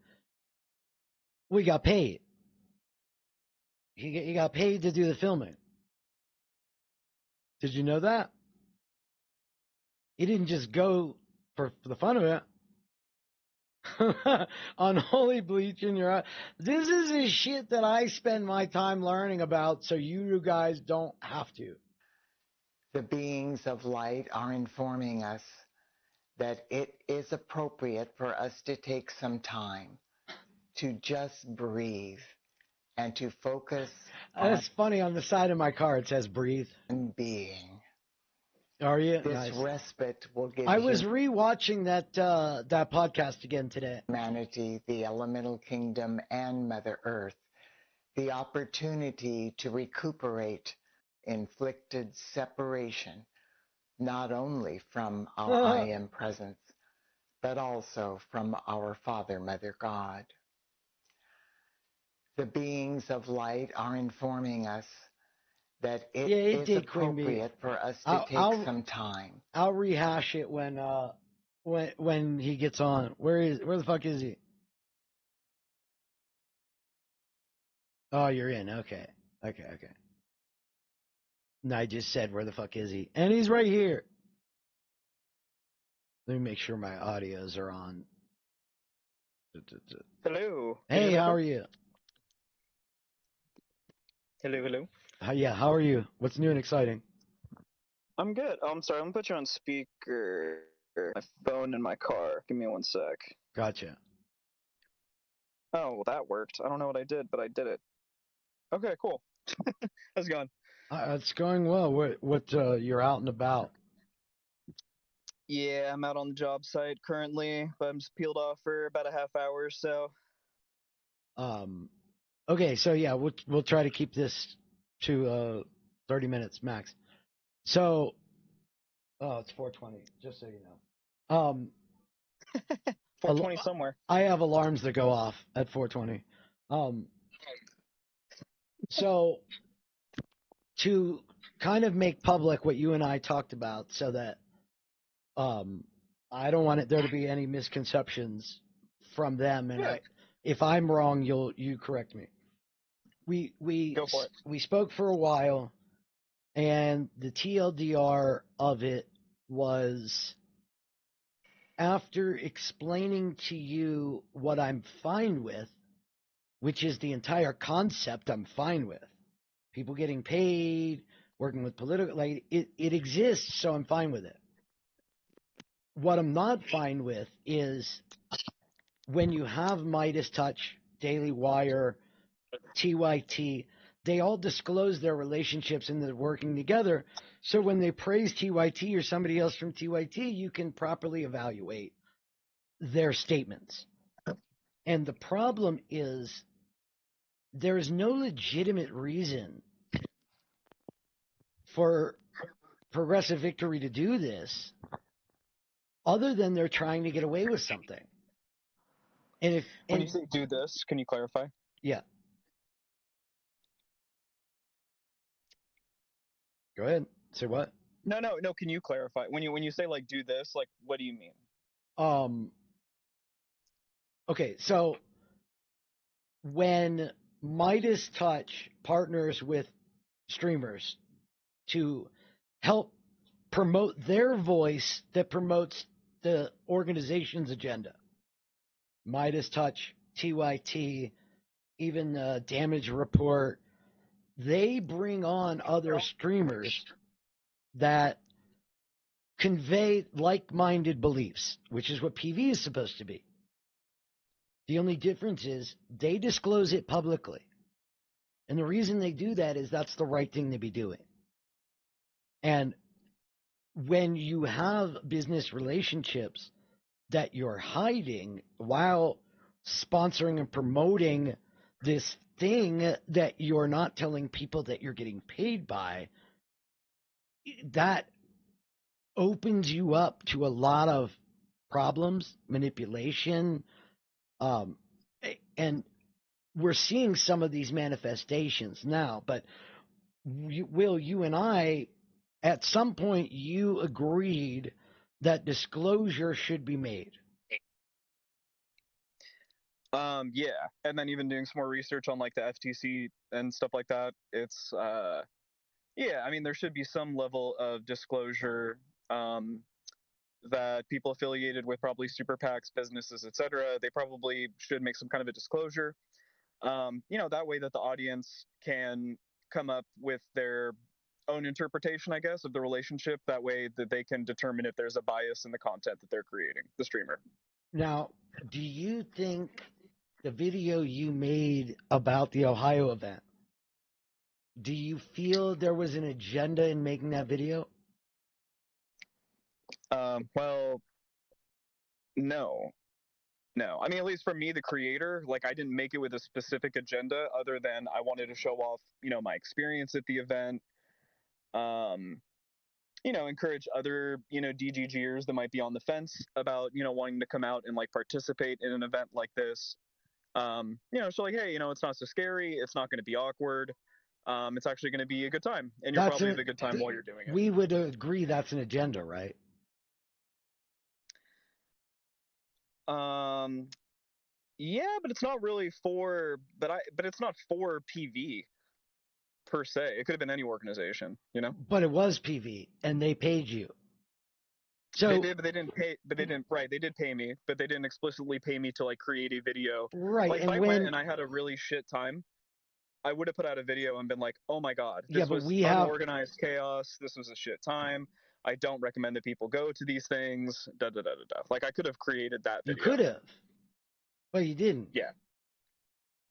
We got paid. He got paid to do the filming. Did you know that? He didn't just go for the fun of it. Unholy bleach in your eye. This is the shit that I spend my time learning about so you guys don't have to. The beings of light are informing us that it is appropriate for us to take some time to just breathe and to focus That's funny. On the side of my car, it says breathe. Being. Are you? This nice. Respite will give I was rewatching that podcast again today. Humanity, the elemental kingdom, and Mother Earth the opportunity to recuperate inflicted separation, not only from our I Am presence, but also from our Father, Mother, God. The beings of light are informing us that it is appropriate for us to take some time. I'll rehash it when he gets on. Where the fuck is he? Oh, you're in. Okay. And I just said, where the fuck is he? And he's right here. Let me make sure my audios are on. Hello. Hey, how are you? Hello. Yeah, how are you? What's new and exciting? I'm good. Oh, I'm sorry. I'm gonna put you on speaker. My phone in my car. Give me 1 sec. Gotcha. Oh, well, that worked. I don't know what I did, but I did it. Okay, cool. How's it going? It's going well. What you're out and about? Yeah, I'm out on the job site currently, but I'm just peeled off for about a half hour or so. Okay, so yeah, we'll try to keep this to 30 minutes max. So, it's 4:20, just so you know. 4:20 somewhere. I have alarms that go off at 4:20. So to kind of make public what you and I talked about, so that I don't want there to be any misconceptions from them, and if I'm wrong, you correct me. We Go for it. We spoke for a while, and the TLDR of it was, after explaining to you what I'm fine with, which is the entire concept I'm fine with. People getting paid, working with political, like it exists, so I'm fine with it. What I'm not fine with is when you have Midas Touch, Daily Wire, TYT, they all disclose their relationships and they're working together. So when they praise TYT or somebody else from TYT, you can properly evaluate their statements. And the problem is there is no legitimate reason for Progressive Victory to do this other than they're trying to get away with something. And when you say do this, can you clarify? Yeah. Go ahead. Say what? No. Can you clarify? When you say like do this, like what do you mean? Okay, so when Midas Touch partners with streamers to help promote their voice that promotes the organization's agenda, Midas Touch, TYT, even Damage Report, they bring on other streamers that convey like-minded beliefs, which is what PV is supposed to be. The only difference is they disclose it publicly. And the reason they do that is that's the right thing to be doing. And when you have business relationships that you're hiding while sponsoring and promoting this thing that you're not telling people that you're getting paid by, that opens you up to a lot of problems, manipulation, and we're seeing some of these manifestations now. But Will, you and I, at some point, you agreed that disclosure should be made. Yeah, and then even doing some more research on like the FTC and stuff like that. It's yeah, I mean there should be some level of disclosure that people affiliated with probably super PACs, businesses, etc. They probably should make some kind of a disclosure. That way that the audience can come up with their own interpretation, I guess, of the relationship. That way that they can determine if there's a bias in the content that they're creating, the streamer. Now, do you think the video you made about the Ohio event, do you feel there was an agenda in making that video? Well, no. I mean, at least for me, the creator, like I didn't make it with a specific agenda other than I wanted to show off, my experience at the event. Encourage other, DGGers that might be on the fence about, wanting to come out and like participate in an event like this. So like, hey, it's not so scary. It's not going to be awkward. It's actually going to be a good time, and you'll probably have a good time while you're doing it. We would agree that's an agenda, right? Yeah, but it's not really for, but it's not for PV. per se. It could have been any organization, you know. But it was PV, and they paid you. So they did, but they didn't pay. But they didn't. Right, they did pay me, but they didn't explicitly pay me to like create a video. Right, like and if I when went and I had a really shit time, I would have put out a video and been like, "Oh my god, this was unorganized chaos. This was a shit time. I don't recommend that people go to these things." Da da da da da. Like I could have created that video. You could have, but you didn't. Yeah.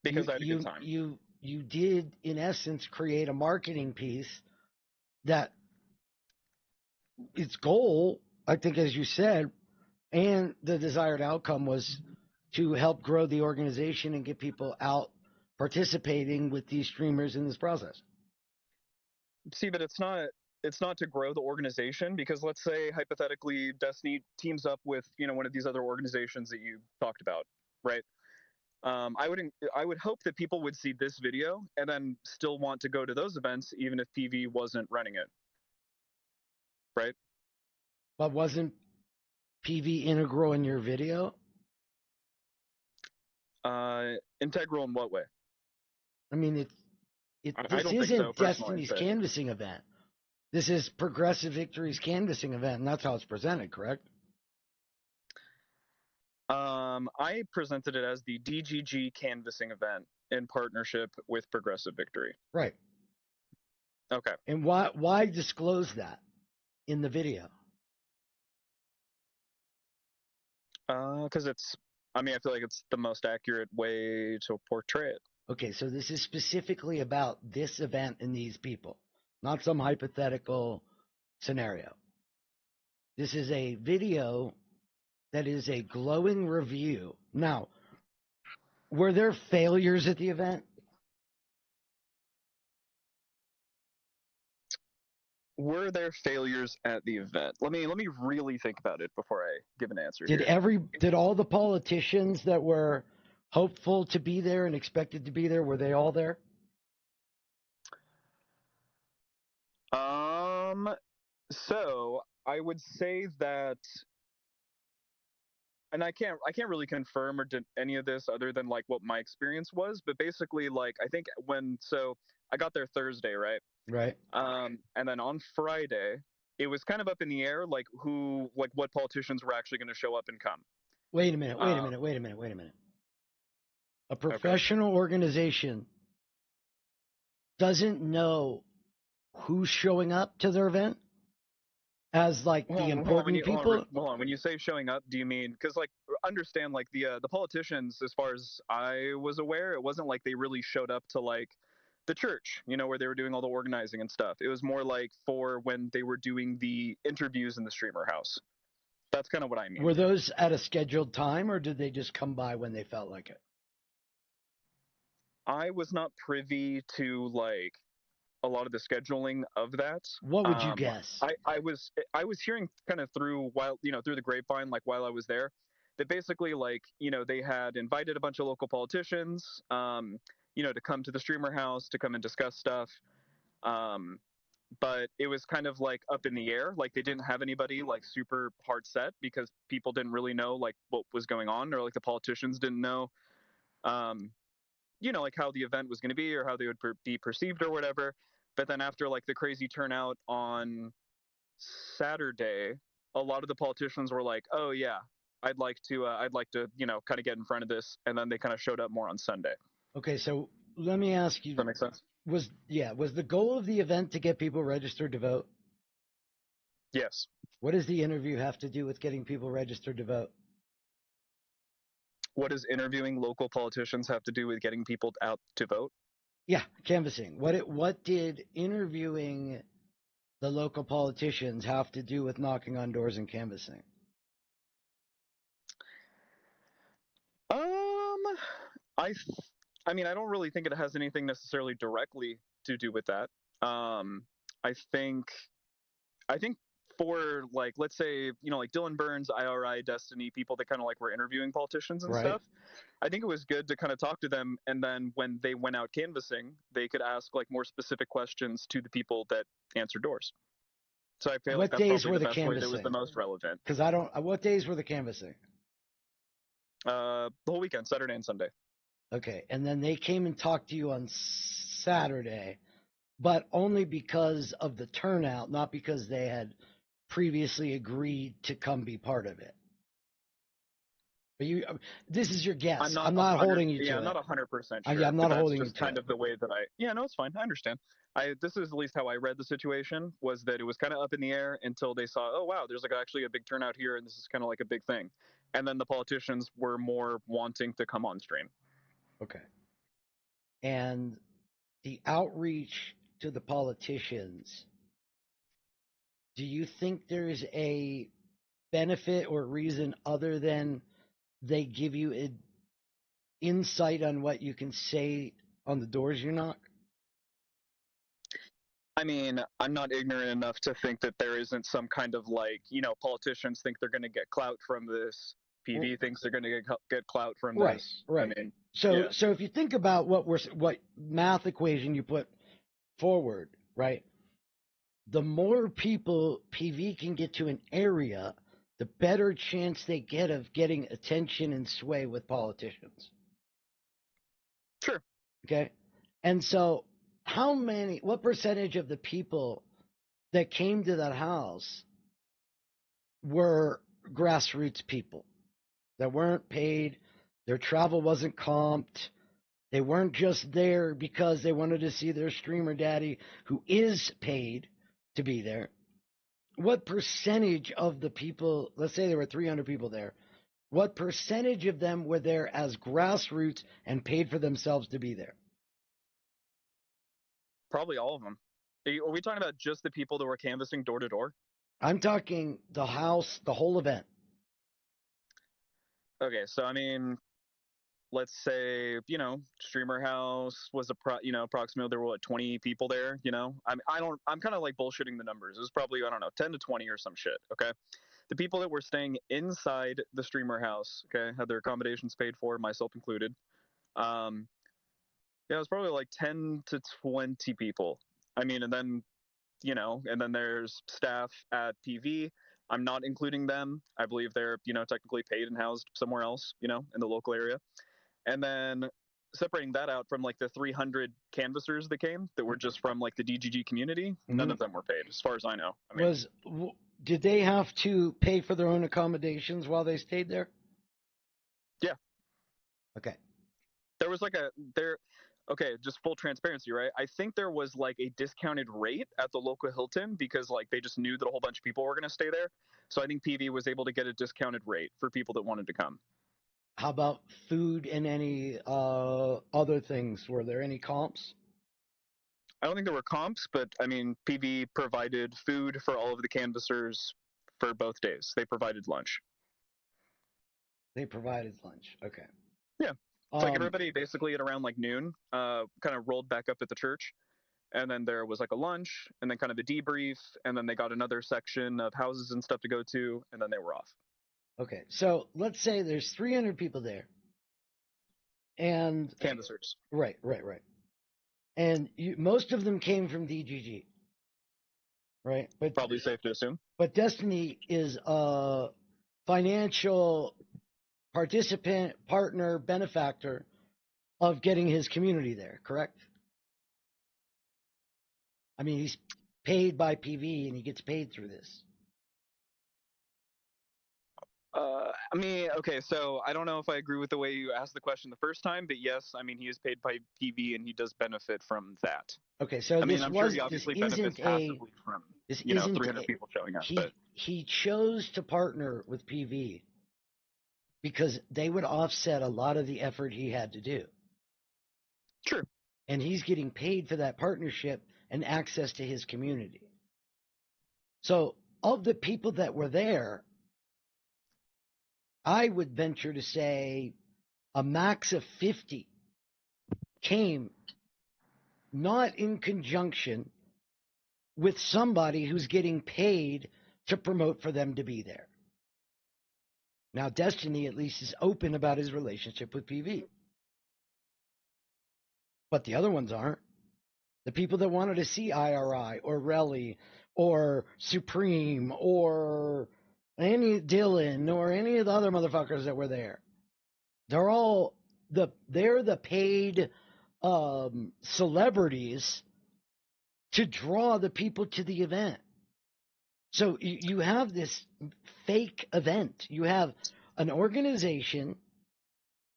Because I had a good time. You did, in essence, create a marketing piece that its goal, I think, as you said, and the desired outcome was to help grow the organization and get people out participating with these streamers in this process. See, but it's not to grow the organization, because let's say hypothetically Destiny teams up with, you know, one of these other organizations that you talked about, right? I would hope that people would see this video and then still want to go to those events even if PV wasn't running it, right? But wasn't PV integral in your video? Integral in what way? I mean, this don't isn't think so, Destiny's canvassing event. This is Progressive Victory's canvassing event, and that's how it's presented, correct? I presented it as the DGG canvassing event in partnership with Progressive Victory. Right. Okay. And why disclose that in the video? Because I feel like it's the most accurate way to portray it. Okay, so this is specifically about this event and these people, not some hypothetical scenario. This is a video that is a glowing review. Now, were there failures at the event? Were there failures at the event? Let me really think about it before I give an answer. Did all the politicians that were hopeful to be there and expected to be there, were they all there? So I would say that, and I can't really confirm or did any of this other than like what my experience was, but basically like I think I got there Thursday, right? Right. And then on Friday, it was kind of up in the air, like what politicians were actually going to show up and come. Wait a minute. A professional organization doesn't know who's showing up to their event as like the important people. Hold on. When you say showing up, do you mean, because like understand like the politicians, as far as I was aware, it wasn't like they really showed up to like the church, you know, where they were doing all the organizing and stuff. It was more like for when they were doing the interviews in the streamer house. That's kind of what I mean. Were those at a scheduled time, or did they just come by when they felt like it? I was not privy to like a lot of the scheduling of that. What would you guess? I was hearing kind of through the grapevine, like while I was there, that basically like, you know, they had invited a bunch of local politicians, you know, to come to the streamer house to come and discuss stuff. But it was kind of like up in the air. Like they didn't have anybody like super hard set because people didn't really know like what was going on, or like the politicians didn't know, you know, like how the event was going to be or how they would be perceived or whatever. But then after like the crazy turnout on Saturday, a lot of the politicians were like, "Oh yeah, I'd like to, you know, kind of get in front of this," and then they kind of showed up more on Sunday. Okay, so let me ask you. Does that make sense? Was the goal of the event to get people registered to vote? Yes. What does the interview have to do with getting people registered to vote? What does interviewing local politicians have to do with getting people out to vote? Yeah, canvassing. What did interviewing the local politicians have to do with knocking on doors and canvassing? I mean, I don't really think it has anything necessarily directly to do with that. I think for like, let's say, you know, like Dylan Burns, IRI, Destiny, people that kind of like were interviewing politicians and stuff. I think it was good to kind of talk to them, and then when they went out canvassing, they could ask like more specific questions to the people that answered doors. So I feel like that's probably the best way that was the most relevant. Because what days were the canvassing? The whole weekend, Saturday and Sunday. Okay, and then they came and talked to you on Saturday. but only because of the turnout, not because they had previously agreed to come be part of it. But this is your guess. I'm not holding you to it. Yeah, I'm not 100% sure. Yeah, I'm not holding you to it. That's just kind of the way that Yeah, no, it's fine. I understand. This is at least how I read the situation, was that it was kind of up in the air until they saw, oh wow, there's like actually a big turnout here, and this is kind of like a big thing. And then the politicians were more wanting to come on stream. Okay. And the outreach to the politicians, do you think there's a benefit or reason other than they give you an insight on what you can say on the doors you knock? I mean, I'm not ignorant enough to think that there isn't some kind of like, politicians think they're going to get clout from this. PV thinks they're going to get clout from this. Right. I mean, so if you think about what math equation you put forward, right? The more people PV can get to an area, the better chance they get of getting attention and sway with politicians. Sure. Okay. And so what percentage of the people that came to that house were grassroots people that weren't paid? Their travel wasn't comped. They weren't just there because they wanted to see their streamer daddy who is paid to be there. What percentage of the people, let's say there were 300 people there, what percentage of them were there as grassroots and paid for themselves to be there? Probably all of them. Are we talking about just the people that were canvassing door to door? I'm talking the house, the whole event. Okay, so I mean, let's say, streamer house was approximately, there were 20 people there, I'm kind of like bullshitting the numbers. It was probably, I don't know, 10 to 20 or some shit. Okay. The people that were staying inside the streamer house, okay, had their accommodations paid for, myself included. Yeah, it was probably like 10 to 20 people. I mean, and then, and then there's staff at PV. I'm not including them. I believe they're, technically paid and housed somewhere else, in the local area. And then separating that out from like the 300 canvassers that came that were just from like the DGG community, none of them were paid, as far as I know. I mean, did they have to pay for their own accommodations while they stayed there? Yeah. Okay. There was like okay, just full transparency, right? I think there was like a discounted rate at the local Hilton because like they just knew that a whole bunch of people were going to stay there. So I think PV was able to get a discounted rate for people that wanted to come. How about food and any other things? Were there any comps? I don't think there were comps, but I mean, PV provided food for all of the canvassers for both days. They provided lunch. They provided lunch. Okay. Yeah. It's like everybody basically at around like noon kind of rolled back up at the church. And then there was like a lunch and then kind of a debrief. And then they got another section of houses and stuff to go to. And then they were off. Okay. So let's say there's 300 people there. And canvassers. Right. And most of them came from DGG. Right. But probably safe to assume. But Destiny is a financial participant, partner, benefactor of getting his community there, correct? I mean, he's paid by PV and he gets paid through this. I mean, okay, so I don't know if I agree with the way you asked the question the first time, but yes, I mean, he is paid by PV and he does benefit from that. Okay, so I'm sure he obviously benefits passively from, 300 people showing up. He chose to partner with PV because they would offset a lot of the effort he had to do. True. And he's getting paid for that partnership and access to his community. So of the people that were there, I would venture to say a max of 50 came not in conjunction with somebody who's getting paid to promote for them to be there. Now, Destiny at least is open about his relationship with PV. But the other ones aren't. The people that wanted to see IRI or Relly or Supreme or any Dylan or any of the other motherfuckers that were there, they're the paid celebrities to draw the people to the event. So you have this fake event. You have an organization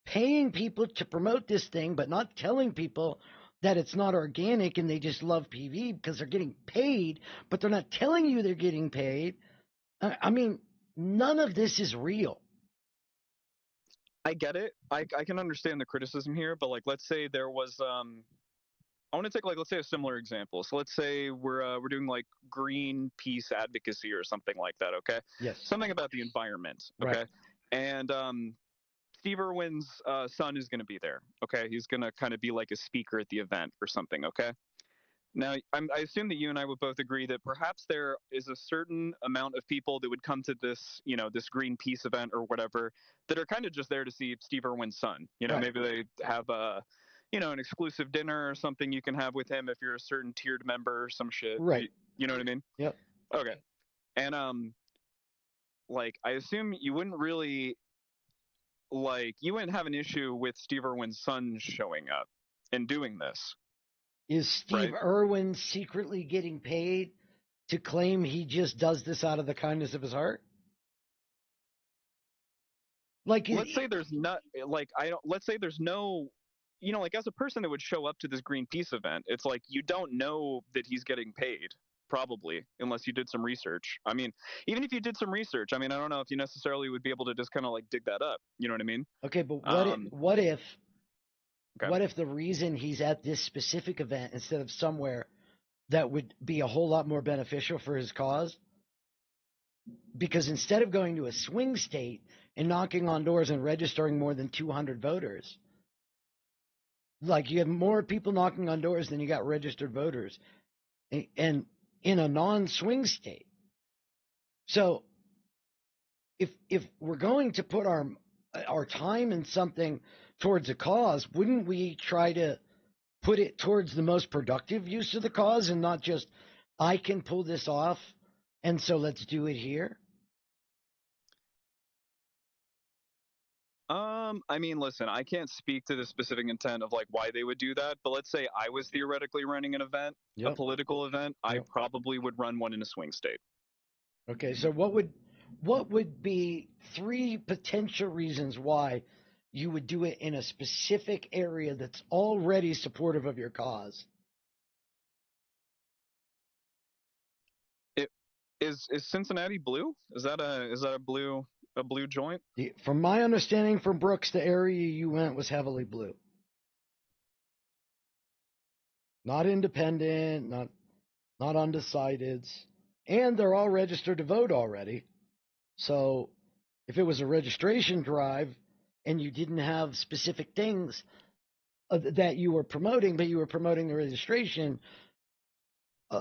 paying people to promote this thing, but not telling people that it's not organic and they just love PV because they're getting paid, but they're not telling you they're getting paid. I mean, none of this is real. I get it. I can understand the criticism here, but like, let's say there was I want to take like, let's say a similar example. So let's say we're doing like Greenpeace advocacy or something like that. Okay. Yes. Something about the environment. Okay. Right. And Steve Irwin's son is going to be there. Okay. He's going to kind of be like a speaker at the event or something. Okay. Now, I assume that you and I would both agree that perhaps there is a certain amount of people that would come to this, you know, this Greenpeace event or whatever, that are kind of just there to see Steve Irwin's son. You know, Right. maybe they have a, you know, an exclusive dinner or something you can have with him if you're a certain tiered member or some shit. Right. You know what I mean? Yep. Okay. And like, I assume you wouldn't really, like, you wouldn't have an issue with Steve Irwin's son showing up and doing this. Is Steve Irwin secretly getting paid to claim he just does this out of the kindness of his heart? Like, let's say there's not, like, let's say there's no, you know, like, as a person that would show up to this Greenpeace event, it's like, you don't know that he's getting paid, probably, unless you did some research. I mean, even if you did some research, I mean, I don't know if you necessarily would be able to just kind of like dig that up. You know what I mean? Okay, but what if the reason he's at this specific event instead of somewhere that would be a whole lot more beneficial for his cause? Because instead of going to a swing state and knocking on doors and registering more than 200 voters, like, you have more people knocking on doors than you got registered voters, and in a non-swing state. So if we're going to put our time and something towards a cause, wouldn't we try to put it towards the most productive use of the cause and not just, I can pull this off, and so let's do it here? I mean, listen, I can't speak to the specific intent of like why they would do that, but let's say I was theoretically running an event, a political event, I probably would run one in a swing state. Okay, so what would be 3 potential reasons why you would do it in a specific area that's already supportive of your cause? Is Cincinnati blue? Is that a blue joint? From my understanding from Brooks, the area you went was heavily blue. Not independent, not undecideds. And they're all registered to vote already. So if it was a registration drive and you didn't have specific things that you were promoting, but you were promoting the registration,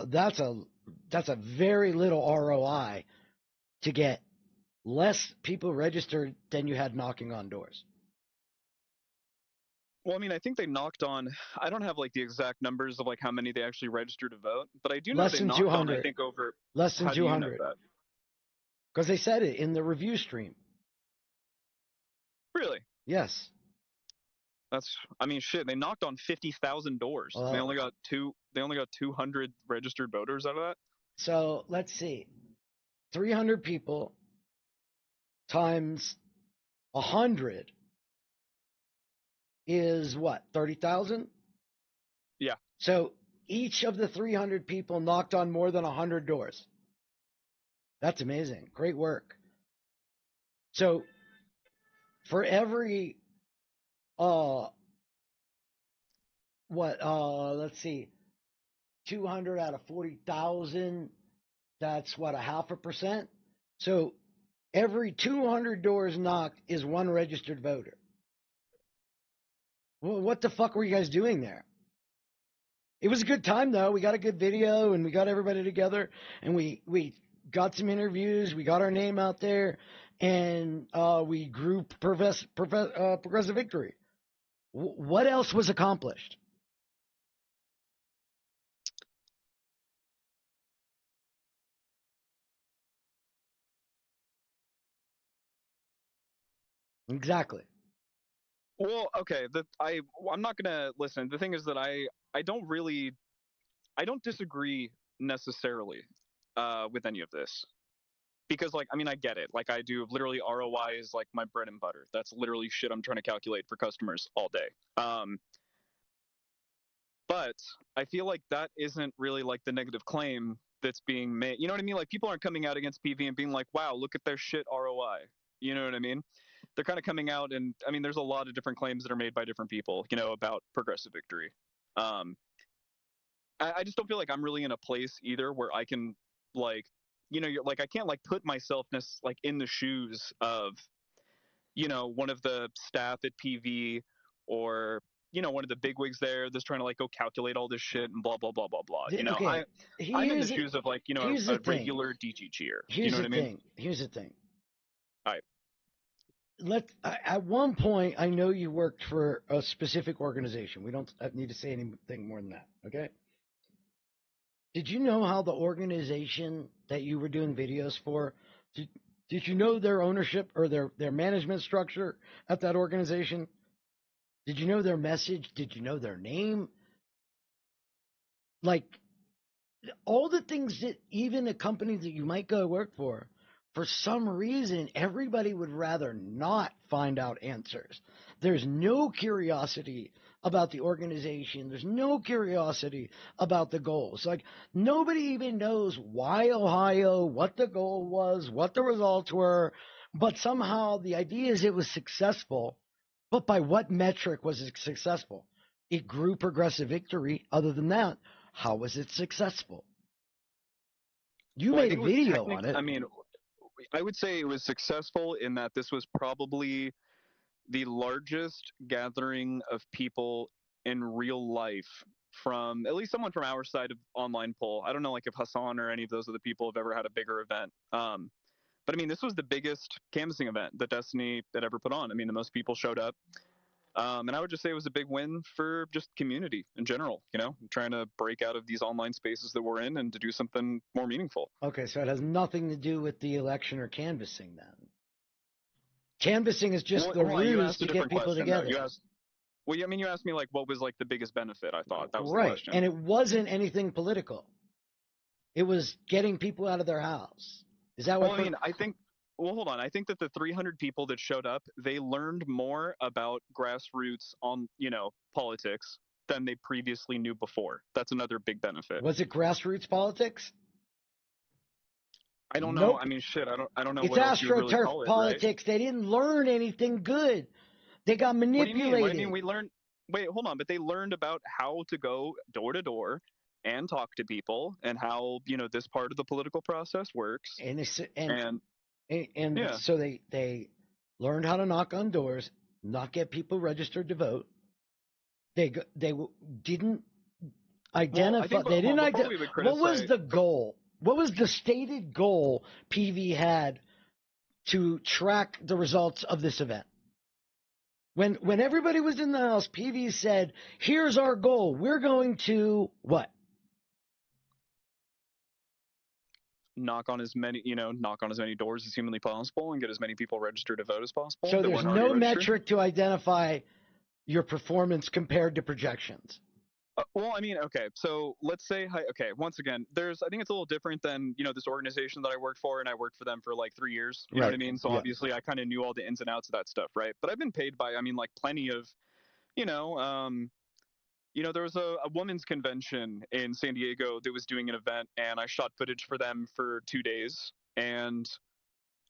that's a very little ROI to get less people registered than you had knocking on doors. Well, I mean, I think they knocked on, I don't have like the exact numbers of like how many they actually registered to vote, but I do know they knocked on, I think, over less than 200. How do you know that? Because they said it in the review stream. Really? Yes. That's, I mean, shit, they knocked on 50,000 doors. They only got 200 registered voters out of that. So let's see. 300 people times 100 is what, 30,000? Yeah. So each of the 300 people knocked on more than 100 doors. That's amazing. Great work. So for every let's see, 200 out of 40,000, that's what, 0.5%? So every 200 doors knocked is one registered voter. Well, what the fuck were you guys doing there? It was a good time, though. We got a good video, and we got everybody together, and we got some interviews. We got our name out there, and we grew progressive victory. What else was accomplished? Exactly. Well, okay. I'm not gonna listen. The thing is that I don't really I don't disagree necessarily with any of this. Because, like, I mean, I get it. Like, I do literally ROI is like my bread and butter. That's literally shit I'm trying to calculate for customers all day. But I feel like that isn't really like the negative claim that's being made. You know what I mean? Like, people aren't coming out against PV and being like, wow, look at their shit ROI. You know what I mean? They're kind of coming out and, I mean, there's a lot of different claims that are made by different people, you know, about progressive victory. I just don't feel like I'm really in a place either where I can, like, you know, you're like, I can't like put myself like in the shoes of, you know, one of the staff at PV or, you know, one of the bigwigs there that's trying to like go calculate all this shit and blah, blah, blah, blah, blah. You know, Okay. I'm in the shoes of like, you know, a regular DGGer. Here's you know the what I mean? thing. Here's the thing. All right. At one point, I know you worked for a specific organization. We don't need to say anything more than that, okay? Did you know how the organization that you were doing videos for, did you know their ownership or their management structure at that organization? Did you know their message? Did you know their name? Like, all the things that even a company that you might go work for some reason, everybody would rather not find out answers. There's no curiosity about the organization. There's no curiosity about the goals. Like, nobody even knows why Ohio, what the goal was, what the results were, but somehow the idea is it was successful. But by what metric was it successful? It grew progressive victory. Other than that, how was it successful? You made a video on it. I mean, I would say it was successful in that this was probably the largest gathering of people in real life from at least someone from our side of online poll. I don't know like if Hassan or any of those other people have ever had a bigger event. But I mean, this was the biggest canvassing event that Destiny had ever put on. I mean, the most people showed up. And I would just say it was a big win for just community in general, you know, trying to break out of these online spaces that we're in and to do something more meaningful. Okay, so it has nothing to do with the election or canvassing then. Canvassing is just the ruse to get people together. Well, I mean, you asked me like what was like the biggest benefit. I thought that was the right, question. And it wasn't anything political. It was getting people out of their house. Is that what? Well, I mean, I think. Well, hold on. I think that the 300 people that showed up, they learned more about grassroots on, you know, politics than they previously knew before. That's another big benefit. Was it grassroots politics? I don't know. I mean, shit. I don't know. It's what else you really AstroTurf call it, politics. Right? They didn't learn anything good. They got manipulated. What do you mean? We learned. Wait, hold on. But they learned about how to go door to door and talk to people and how, you know, this part of the political process works. And so they learned how to knock on doors, not get people registered to vote. They didn't identify. Well, they didn't identify. What was the goal? What was the stated goal PV had to track the results of this event? When everybody was in the house, PV said, "Here's our goal. We're going to what? knock on as many doors as humanly possible and get as many people registered to vote as possible." So there's no metric to identify your performance compared to projections. Well, I mean, okay, so let's say, once again, I think it's a little different than, you know, this organization that I worked for, and I worked for them for like 3 years, you know what I mean? So obviously I kind of knew all the ins and outs of that stuff, right? But I've been paid by, I mean, like plenty of, you know, there was a women's convention in San Diego that was doing an event, and I shot footage for them for 2 days. And,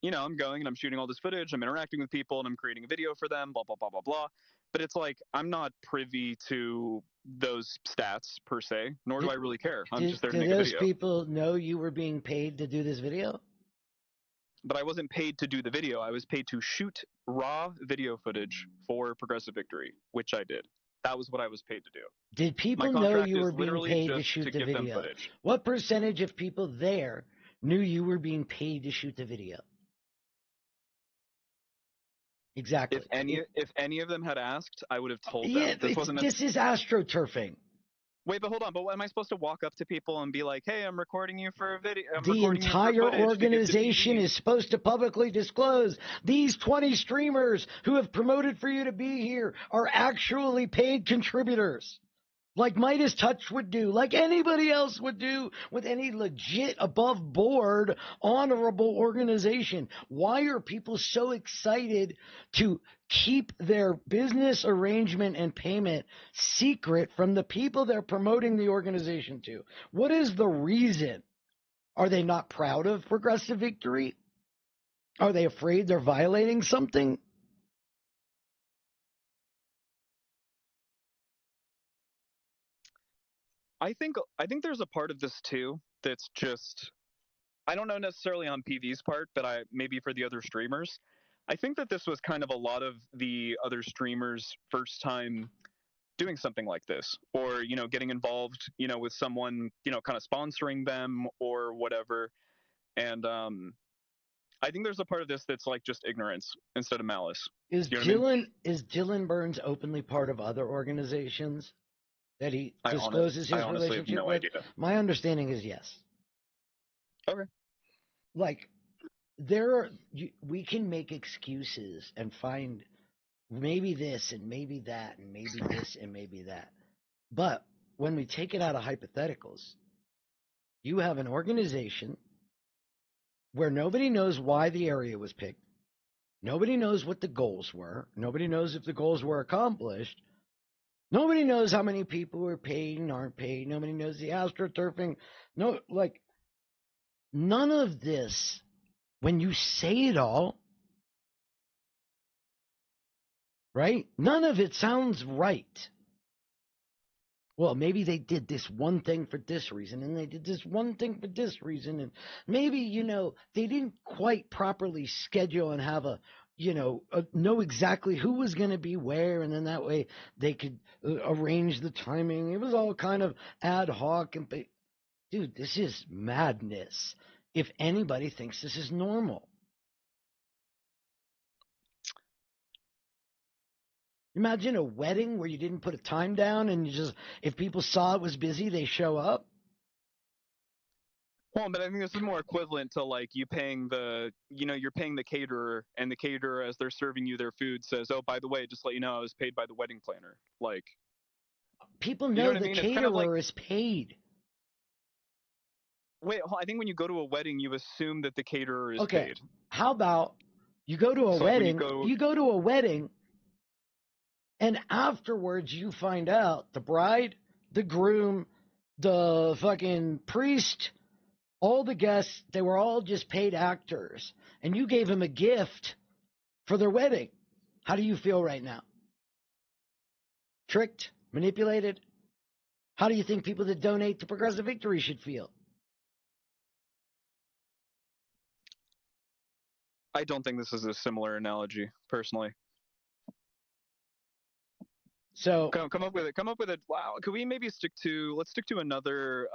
you know, I'm going and I'm shooting all this footage. I'm interacting with people and I'm creating a video for them, blah, blah, blah, blah, blah. But it's like, I'm not privy to those stats per se, nor do I really care. I'm just there to make a video. Do those people know you were being paid to do this video? But I wasn't paid to do the video. I was paid to shoot raw video footage for Progressive Victory, which I did. That was what I was paid to do. Did people know you were being paid to shoot the video? What percentage of people there knew you were being paid to shoot the video? Exactly. If any of them had asked, I would have told them. Yeah, this is AstroTurfing. Wait, but hold on. But am I supposed to walk up to people and be like, "Hey, I'm recording you for a video"? The entire organization is supposed to publicly disclose these 20 streamers who have promoted for you to be here are actually paid contributors. like Midas Touch would do, like anybody else would do with any legit, above board, honorable organization. Why are people so excited to keep their business arrangement and payment secret from the people they're promoting the organization to? What is the reason? Are they not proud of Progressive Victory? Are they afraid they're violating something? I think there's a part of this too that's just, I don't know necessarily on PV's part, but maybe for the other streamers. I think that this was kind of a lot of the other streamers' first time doing something like this, or getting involved with someone kind of sponsoring them or whatever. And I think there's a part of this that's like just ignorance instead of malice. Is Dylan Burns openly part of other organizations that he discloses his relationship with? Idea. My understanding is yes. Okay. Like, we can make excuses and find maybe this and maybe that and maybe this and maybe that. But when we take it out of hypotheticals, you have an organization where nobody knows why the area was picked. Nobody knows what the goals were. Nobody knows if the goals were accomplished. Nobody knows how many people were paid and aren't paid. Nobody knows the astroturfing. None of this, when you say it all, right? None of it sounds right. Well, maybe they did this one thing for this reason, and they did this one thing for this reason, and maybe, they didn't quite properly schedule and have know exactly who was going to be where, and then that way they could arrange the timing. It was all kind of ad hoc. Dude, this is madness if anybody thinks this is normal. Imagine a wedding where you didn't put a time down and if people saw it was busy, they show up. Well, but I think this is more equivalent to like you paying you're paying the caterer, and the caterer, as they're serving you their food, says, "Oh, by the way, just let you know, I was paid by the wedding planner." Like, people know the caterer is paid. Wait, I think when you go to a wedding, you assume that the caterer is paid. How about you go to a wedding? You go to a wedding. And afterwards, you find out the bride, the groom, the fucking priest, all the guests, they were all just paid actors. And you gave them a gift for their wedding. How do you feel right now? Tricked? Manipulated? How do you think people that donate to Progressive Victory should feel? I don't think this is a similar analogy, personally. So come up with it. Wow, could we maybe let's stick to another?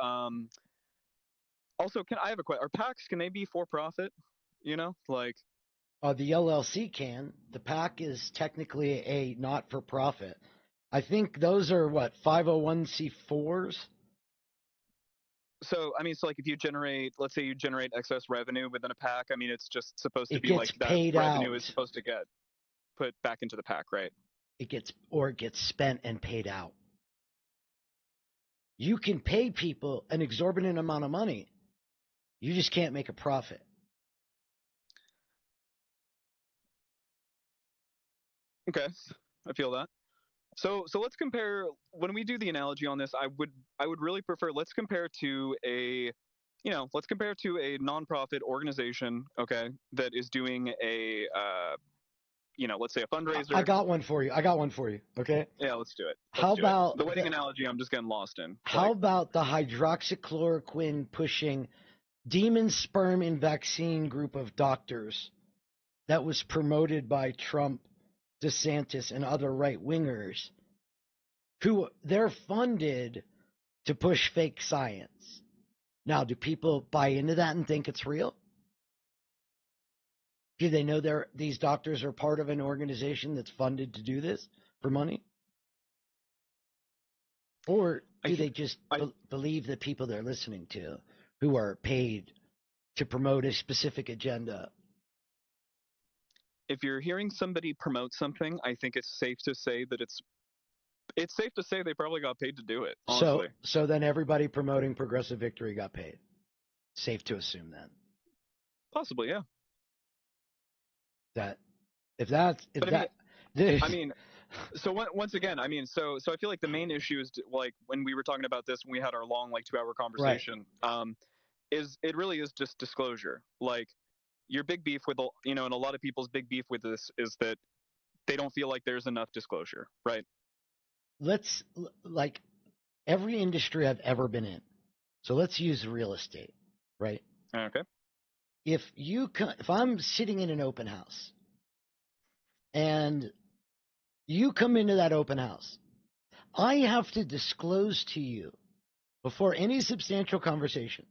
Also, I have a question? Are PACs, can they be for profit? The LLC can. The PAC is technically a not for profit. I think those are 501c4s. So like if you let's say you generate excess revenue within a PAC, it's just supposed to be like that revenue is supposed to get put back into the PAC, right? It gets spent and paid out. You can pay people an exorbitant amount of money. You just can't make a profit. Okay, I feel that. So let's compare. When we do the analogy on this, I would really prefer, let's compare to a nonprofit organization, okay, that is doing a let's say a fundraiser. I got one for you. Okay. Yeah, let's do it. How about the wedding analogy? I'm just getting lost in. How about the hydroxychloroquine pushing demon sperm and vaccine group of doctors that was promoted by Trump, DeSantis, and other right wingers, who they're funded to push fake science? Now, do people buy into that and think it's real? Do they know these doctors are part of an organization that's funded to do this for money? Or do they just believe the people they're listening to who are paid to promote a specific agenda? If you're hearing somebody promote something, I think it's safe to say that It's safe to say they probably got paid to do it, honestly. So then everybody promoting Progressive Victory got paid. Safe to assume then. Possibly, yeah. So once again, I mean, so I feel like the main issue is like when we were talking about this when we had our long 2-hour conversation, is it really is just disclosure. Like your big beef with and a lot of people's big beef with this is that they don't feel like there's enough disclosure, right? Let's like every industry I've ever been in. So let's use real estate, right? Okay. If I'm sitting in an open house and you come into that open house, I have to disclose to you before any substantial conversation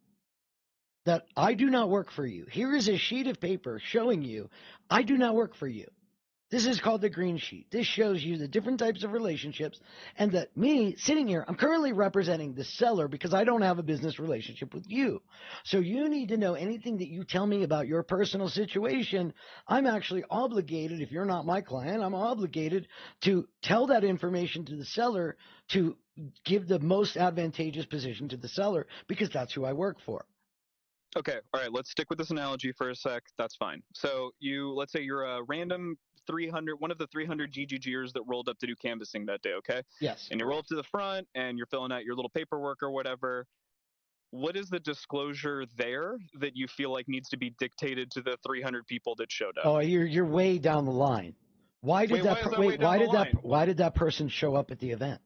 that I do not work for you. Here is a sheet of paper showing you I do not work for you. This is called the green sheet. This shows you the different types of relationships, and that me sitting here, I'm currently representing the seller because I don't have a business relationship with you. So you need to know anything that you tell me about your personal situation. I'm actually obligated, if you're not my client, I'm obligated to tell that information to the seller to give the most advantageous position to the seller because that's who I work for. Okay, all right, let's stick with this analogy for a sec. That's fine. So let's say you're a random one of the 300 GGGers that rolled up to do canvassing that day, okay? Yes. And you roll up to the front and you're filling out your little paperwork or whatever. What is the disclosure there that you feel like needs to be dictated to the 300 people that showed up? Oh, you're way down the line. Why did that person show up at the event?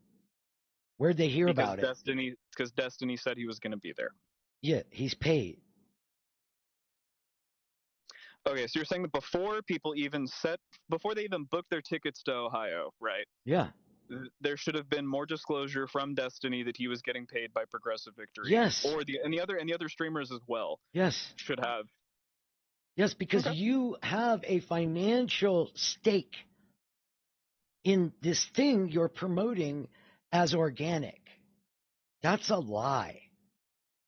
Where'd they hear about it? Because Destiny said he was going to be there. Yeah, he's paid. Okay, so you're saying that before they even booked their tickets to Ohio, right? Yeah. There should have been more disclosure from Destiny that he was getting paid by Progressive Victory. Yes. Or the other streamers as well. Yes. Should have. Yes, because you have a financial stake in this thing you're promoting as organic. That's a lie.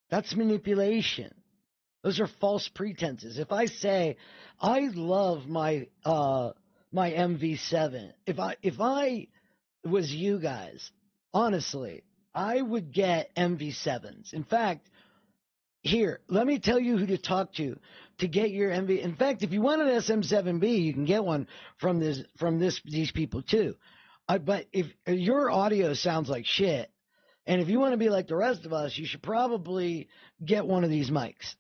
That's manipulation. Those are false pretenses. If I say I love my my MV7, if I was you guys, honestly, I would get MV7s. In fact, here, let me tell you who to talk to get your MV. In fact, if you want an SM7B, you can get one from these people too. But if your audio sounds like shit, and if you want to be like the rest of us, you should probably get one of these mics.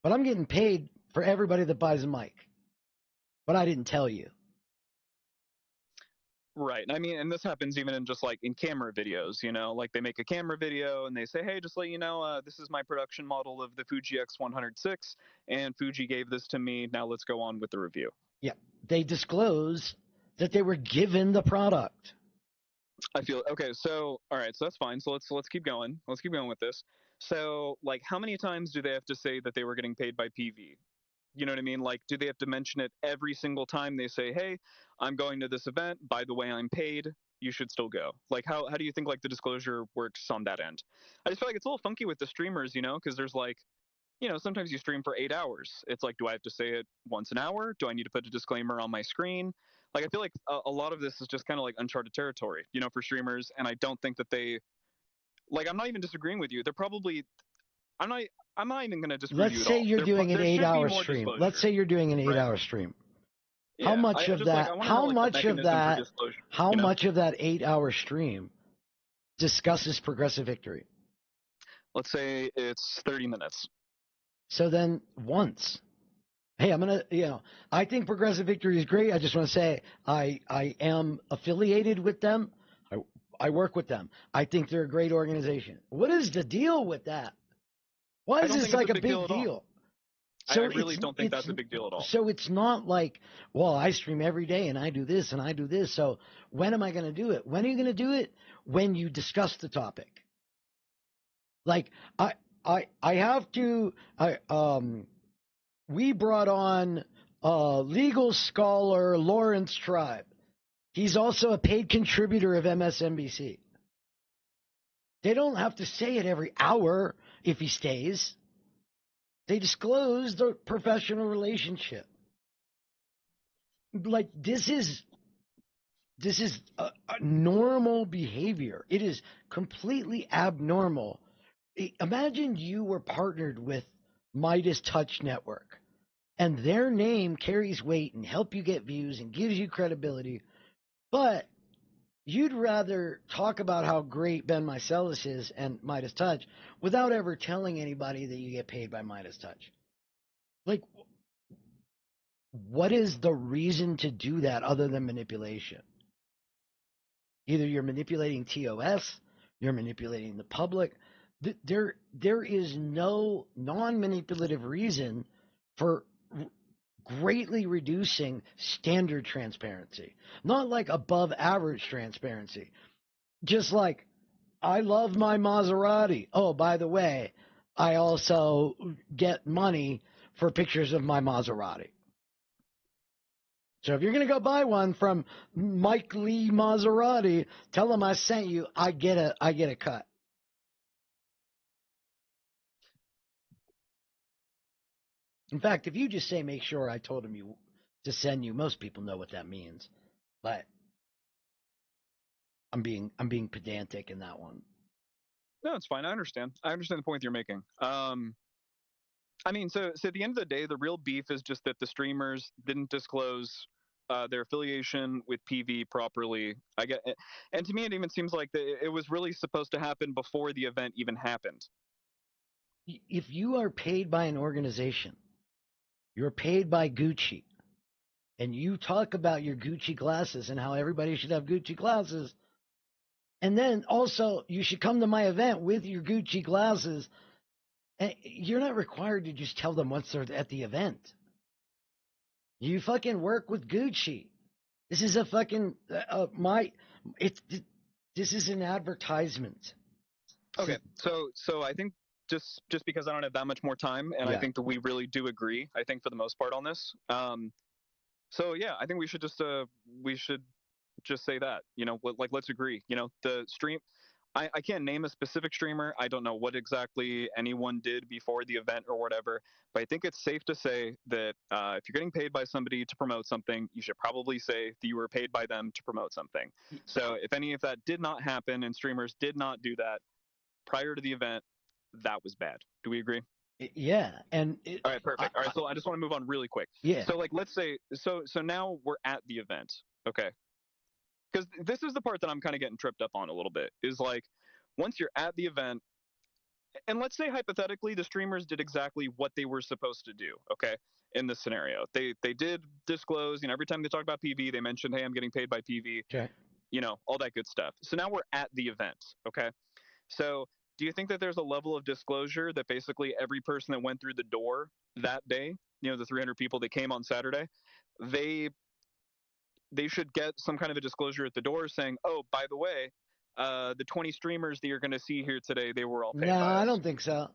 But I'm getting paid for everybody that buys a mic. But I didn't tell you. Right. I mean, and this happens even in just like in camera videos, like they make a camera video and they say, hey, just let you know, this is my production model of the Fuji X106 and Fuji gave this to me. Now let's go on with the review. Yeah. They disclose that they were given the product. I feel okay. So, all right. So that's fine. So let's keep going. Let's keep going with this. So, like, how many times do they have to say that they were getting paid by PV? You know what I mean? Like, do they have to mention it every single time they say, hey, I'm going to this event. By the way, I'm paid. You should still go. Like, how do you think, like, the disclosure works on that end? I just feel like it's a little funky with the streamers, because there's, like, sometimes you stream for 8 hours. It's like, do I have to say it once an hour? Do I need to put a disclaimer on my screen? Like, I feel like a lot of this is just kind of like uncharted territory, for streamers. And I don't think that like, I'm not even disagreeing with you. They're probably, I'm not even going to disagree with you at all. Let's say you're doing an 8-hour stream. Let's say you're doing an 8-hour stream. Yeah, how much of that? How much of that 8-hour stream discusses Progressive Victory? Let's say it's 30 minutes. So then once. Hey, I'm going to, I think Progressive Victory is great. I just want to say I am affiliated with them. I work with them. I think they're a great organization. What is the deal with that? Why is this like a big deal? So I really don't think that's a big deal at all. So it's not like, well, I stream every day and I do this and I do this. So when am I going to do it? When are you going to do it? When you discuss the topic. Like I have to, we brought on legal scholar Lawrence Tribe. He's also a paid contributor of MSNBC. They don't have to say it every hour if he stays. They disclose the professional relationship. Like, this is This is a normal behavior. It is completely abnormal. Imagine you were partnered with Midas Touch Network, and their name carries weight and help you get views and gives you credibility, but you'd rather talk about how great Ben Meiselas is and Midas Touch without ever telling anybody that you get paid by Midas Touch. Like, what is the reason to do that other than manipulation? Either you're manipulating TOS, you're manipulating the public. There is no non-manipulative reason for greatly reducing standard transparency. Not like above average transparency. Just like, I love my Maserati. Oh, by the way, I also get money for pictures of my Maserati. So if you're going to go buy one from Mike Lee Maserati, tell him I sent you, I get a cut. In fact, if you just say, make sure I told him to send you, most people know what that means. But I'm being pedantic in that one. No, it's fine. I understand the point you're making. I mean, so at the end of the day, the real beef is just that the streamers didn't disclose their affiliation with PV properly. And to me, it even seems like it was really supposed to happen before the event even happened. If you are paid by an organization, you're paid by Gucci, and you talk about your Gucci glasses and how everybody should have Gucci glasses, and then also you should come to my event with your Gucci glasses, you're not required to just tell them once they're at the event. You fucking work with Gucci. This is a fucking this is an advertisement. Okay, so I think just because I don't have that much more time, and I think that we really do agree, I think for the most part on this. So yeah, I think we should just say that, like, let's agree. The stream, I can't name a specific streamer. I don't know what exactly anyone did before the event or whatever, but I think it's safe to say that if you're getting paid by somebody to promote something, you should probably say that you were paid by them to promote something. So if any of that did not happen and streamers did not do that prior to the event, that was bad. Do we agree? Yeah, all right, perfect. All right, so I just want to move on really quick. Yeah. So, like, let's say, so now we're at the event, okay? Because this is the part that I'm kind of getting tripped up on a little bit, is like, once you're at the event, and let's say hypothetically the streamers did exactly what they were supposed to do, okay, in this scenario. They did disclose, every time they talk about PV, they mentioned, hey, I'm getting paid by PV, okay, all that good stuff. So now we're at the event, okay? So do you think that there's a level of disclosure that basically every person that went through the door that day, the 300 people that came on Saturday, they should get some kind of a disclosure at the door saying, oh, by the way, the 20 streamers that you're going to see here today, they were all paid by us. I don't think so.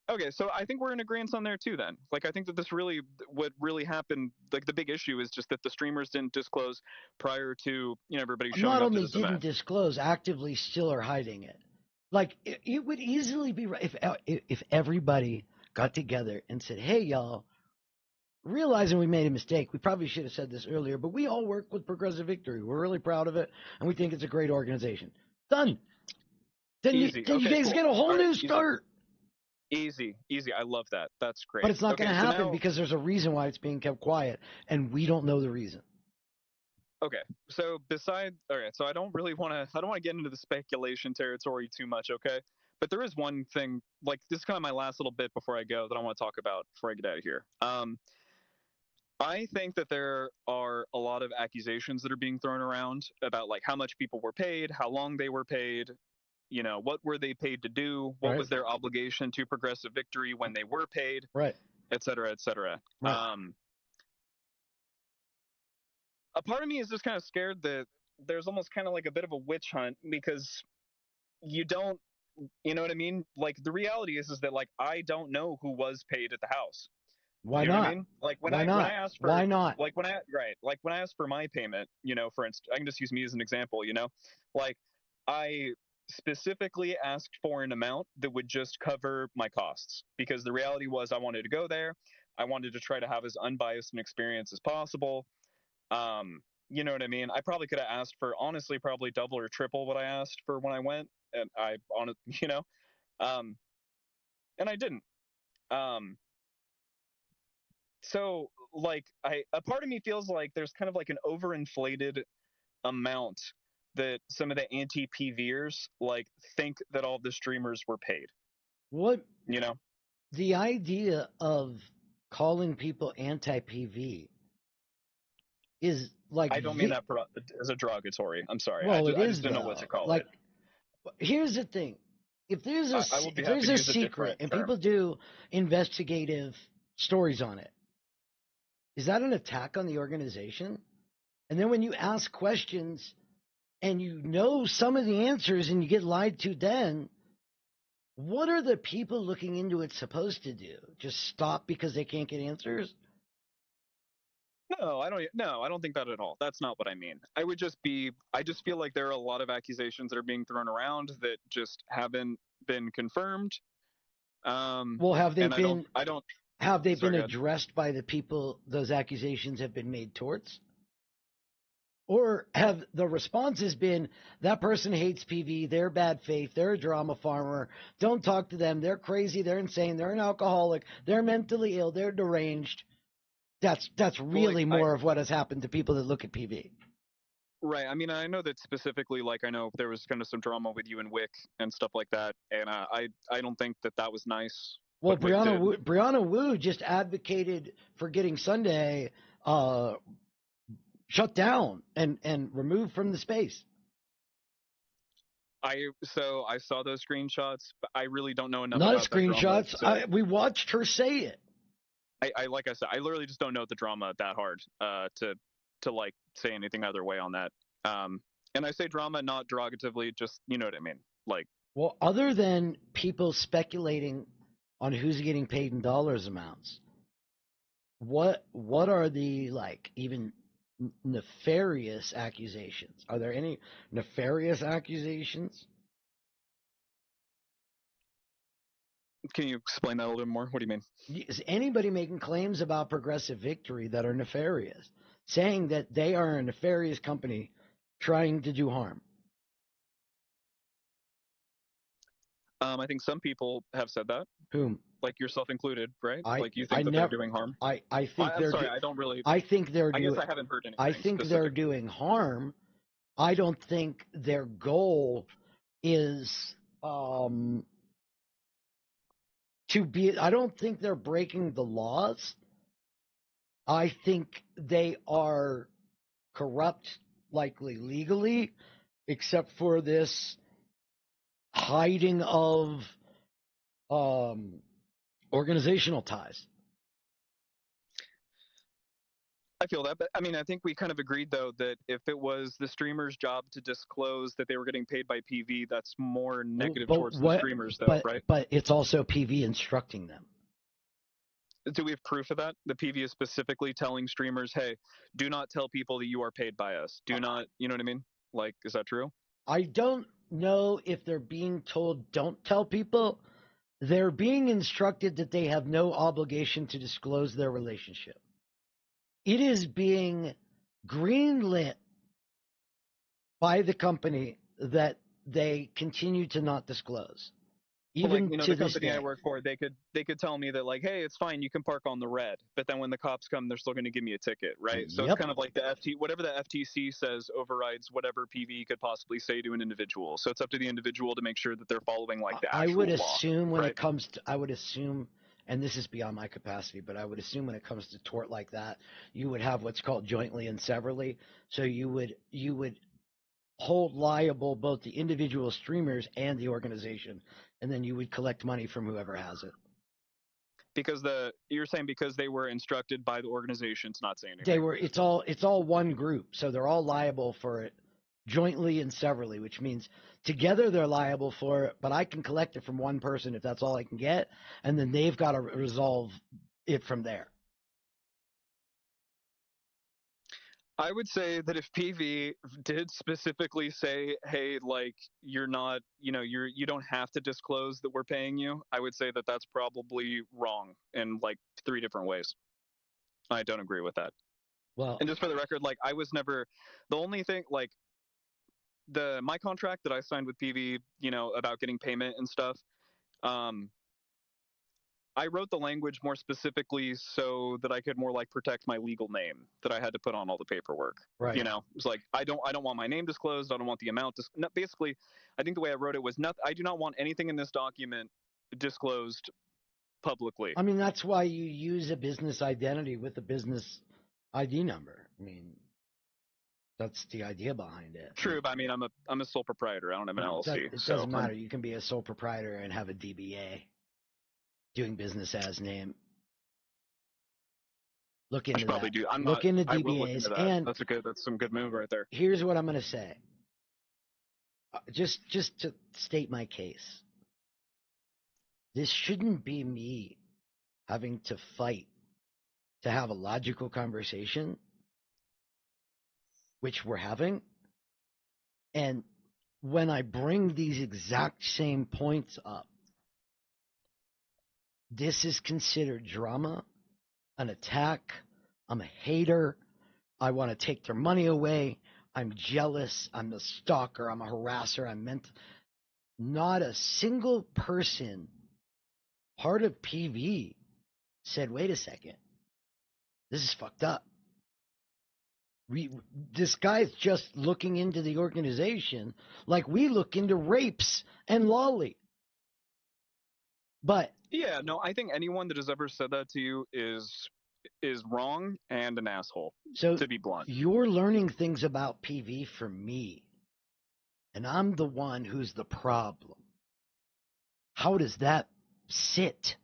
Okay, so I think we're in agreement on there too then. Like, I think that what really happened, like, the big issue is just that the streamers didn't disclose prior to, everybody showing up to this event. Not only didn't disclose, actively still are hiding it. Like, it would easily be right if everybody got together and said, hey, y'all, realizing we made a mistake, we probably should have said this earlier, but we all work with Progressive Victory. We're really proud of it, and we think it's a great organization. Done. Then you guys get a whole new start. Easy. I love that. That's great. But it's not going to happen because there's a reason why it's being kept quiet, and we don't know the reason. Okay, so so I don't want to get into the speculation territory too much, okay? But there is one thing, like, this is kind of my last little bit before I go that I want to talk about before I get out of here. I think that there are a lot of accusations that are being thrown around about, like, how much people were paid, how long they were paid, what were they paid to do, what was their obligation to Progressive Victory when they were paid, et cetera, et cetera. Right. A part of me is just kind of scared that there's almost kind of like a bit of a witch hunt, because you don't, you know what I mean? Like, the reality is that, like, I don't know who was paid at the house. Why you know not? What I mean? Like, when I asked for, why not? Like, when I asked for my payment, for instance, I can just use me as an example, like, I specifically asked for an amount that would just cover my costs, because the reality was I wanted to go there. I wanted to try to have as unbiased an experience as possible. you know what I mean? I probably could have asked for, honestly, probably double or triple what I asked for when I went, and and I didn't. Um, so like a part of me feels like there's kind of like an overinflated amount that some of the anti-PVers like think that all the streamers were paid. What you know? The idea of calling people anti-PV is like I don't mean that as a derogatory. I'm sorry. Well, I it is just don't know what to call like, it. Here's the thing: if there's I will be if happy there's to a use a secret different and term. people do investigative stories on it, is that an attack on the organization? And then when you ask questions and you know some of the answers and you get lied to, then what are the people looking into it supposed to do? Just stop because they can't get answers? No, I don't think that at all. That's not what I mean. I just feel like there are a lot of accusations that are being thrown around that just haven't been confirmed. Well, have they been? Have they been Sorry, addressed by the people those accusations have been made towards? Or have the responses been, that person hates PV, they're bad faith, they're a drama farmer, don't talk to them, they're crazy, they're insane, they're an alcoholic, they're mentally ill, they're deranged. That's really more of what has happened to people that look at PV. Right. I mean, I know that specifically, like, I know there was kind of some drama with you and Wick and stuff like that, and I don't think that was nice. Well, Brianna Wu just advocated for getting Sunday shut down and removed from the space. So I saw those screenshots, but I really don't know enough. Not about screenshots. That drama we watched her say it. I like I said, I literally just don't know the drama that hard to like say anything other way on that. And I say drama not derogatively, just you know what I mean. Like, well, other than people speculating on who's getting paid in dollars amounts, what are the like even nefarious accusations? Are there any nefarious accusations? Can you explain that a little bit more? What do you mean? Is anybody making claims about Progressive Victory that are nefarious, saying that they are a nefarious company trying to do harm? I think some people have said that. Whom? Like yourself included, right? Like you think they're doing harm? I think I'm sorry, I don't really. I think they're I doing. guess I haven't heard anything. I think they're doing harm. I don't think their goal is to be. I don't think they're breaking the laws. I think they are corrupt, likely legally, except for this hiding of organizational ties. I feel that, but I mean, I think we kind of agreed though that if it was the streamer's job to disclose that they were getting paid by PV, that's more negative towards the streamers, though, right? But it's also PV instructing them. Do we have proof of that? The PV is specifically telling streamers, "Hey, do not tell people that you are paid by us. Do not," you know what I mean? Like, is that true? I don't know if they're being told don't tell people. They're being instructed that they have no obligation to disclose their relationship. It is being greenlit by the company that they continue to not disclose. Even like, to the this company day. I work for, they could tell me that like, hey, it's fine, you can park on the red, but then when the cops come, they're still going to give me a ticket, right? So it's kind of like whatever the FTC says overrides whatever PV could possibly say to an individual. So it's up to the individual to make sure that they're following like the actual I would law, assume when right? it comes to, I would assume, and this is beyond my capacity, but I would assume when it comes to tort like that, you would have what's called jointly and severally. So you would hold liable both the individual streamers and the organization, and then you would collect money from whoever has it. Because you're saying because they were instructed by the organization to not say anything. They were. It's all one group, so they're all liable for it jointly and severally, which means together they're liable for it, but I can collect it from one person if that's all I can get, and then they've got to resolve it from there. I would say that if PV did specifically say, hey, like, you're not, you don't have to disclose that we're paying you, I would say that that's probably wrong in like 3 different ways. I don't agree with that. And just for the record, like, I was never the only thing, like, my contract that I signed with PV, you know, about getting payment and stuff. I wrote the language more specifically so that I could more like protect my legal name, that I had to put on all the paperwork. Right. You know, it's like I don't want my name disclosed. I don't want the amount. Basically, I think the way I wrote it was I do not want anything in this document disclosed publicly. I mean, that's why you use a business identity with a business ID number. I mean, that's the idea behind it. True, but I mean, I'm a sole proprietor. I don't have an LLC. It doesn't matter. You can be a sole proprietor and have a DBA, doing business as name. Look into that. Do. Look into DBAs. I will look into that. And that's some good move right there. Here's what I'm going to say. Just to state my case. This shouldn't be me having to fight to have a logical conversation, which we're having. And when I bring these exact same points up, this is considered drama, an attack. I'm a hater. I want to take their money away. I'm jealous. I'm a stalker. I'm a harasser. Not a single person part of PV said, wait a second, this is fucked up. This guy's just looking into the organization like we look into rapes and lolly. But yeah, no, I think anyone that has ever said that to you is wrong and an asshole. So, to be blunt, you're learning things about PV from me, and I'm the one who's the problem. How does that sit?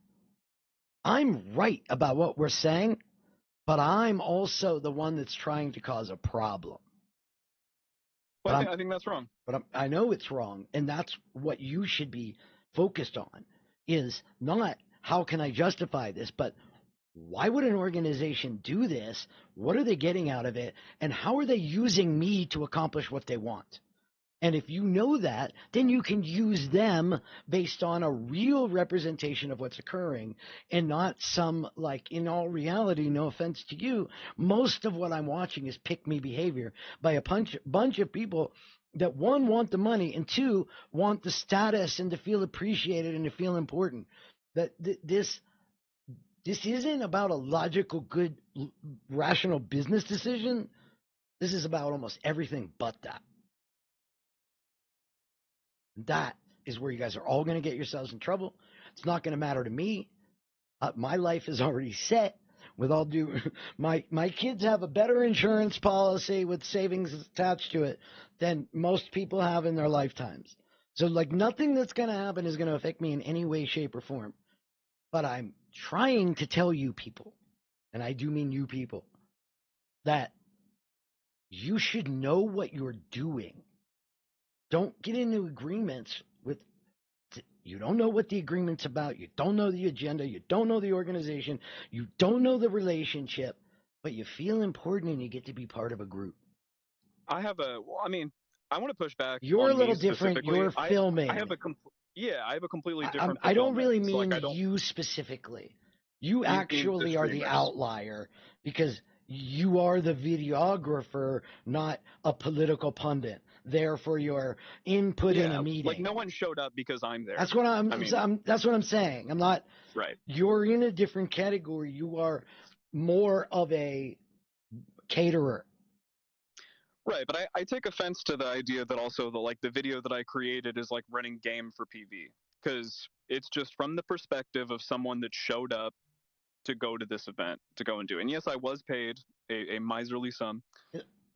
I'm right about what we're saying, but I'm also the one that's trying to cause a problem. Well, I think that's wrong. But I know it's wrong, and that's what you should be focused on, is not how can I justify this, but why would an organization do this? What are they getting out of it? And how are they using me to accomplish what they want? And if you know that, then you can use them based on a real representation of what's occurring and not some, like, in all reality, no offense to you, most of what I'm watching is pick-me behavior by a bunch of people that, one, want the money, and two, want the status and to feel appreciated and to feel important. That this isn't about a logical, good, rational business decision. This is about almost everything but that. That is where you guys are all going to get yourselves in trouble. It's not going to matter to me. My life is already set. With all due, my kids have a better insurance policy with savings attached to it than most people have in their lifetimes. So, like, nothing that's going to happen is going to affect me in any way, shape, or form. But I'm trying to tell you people, and I do mean you people, that you should know what you're doing. Don't get into agreements with, you don't know what the agreement's about. You don't know the agenda. You don't know the organization. You don't know the relationship, but you feel important and you get to be part of a group. I want to push back. You're a little different. You're filming. I have a completely different. I don't really mean you specifically. You actually are the outlier because you are the videographer, not a political pundit. There for your input in a meeting. Like, no one showed up because I'm there. That's what that's what I'm saying. I'm not. Right. You're in a different category. You are more of a caterer. Right, but I take offense to the idea that also the video that I created is like running game for PV, because it's just from the perspective of someone that showed up to go to this event, to go and do it. And yes, I was paid a miserly sum.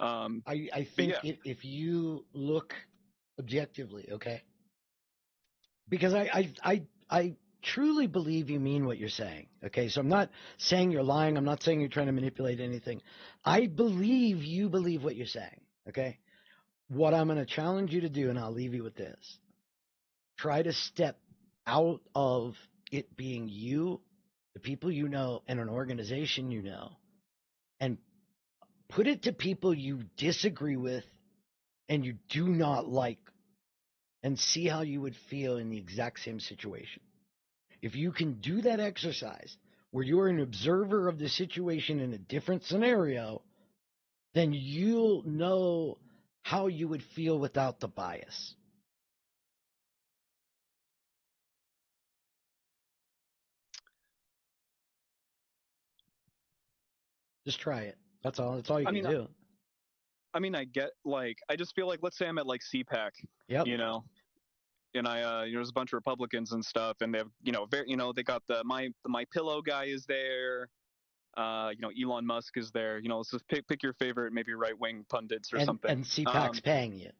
I think if you look objectively, okay, because I truly believe you mean what you're saying, okay? So I'm not saying you're lying. I'm not saying you're trying to manipulate anything. I believe you believe what you're saying, okay? What I'm going to challenge you to do, and I'll leave you with this, try to step out of it being you, the people you know, and an organization you know, and put it to people you disagree with and you do not like, and see how you would feel in the exact same situation. If you can do that exercise where you're an observer of the situation in a different scenario, then you'll know how you would feel without the bias. Just try it. That's all. That's all you can do. I mean, I get, like, I just feel like, let's say I'm at like CPAC, you know, and there's a bunch of Republicans and stuff, and they have, they got the My Pillow guy is there, Elon Musk is there, let's just pick your favorite, maybe right wing pundits or something. And CPAC's paying you.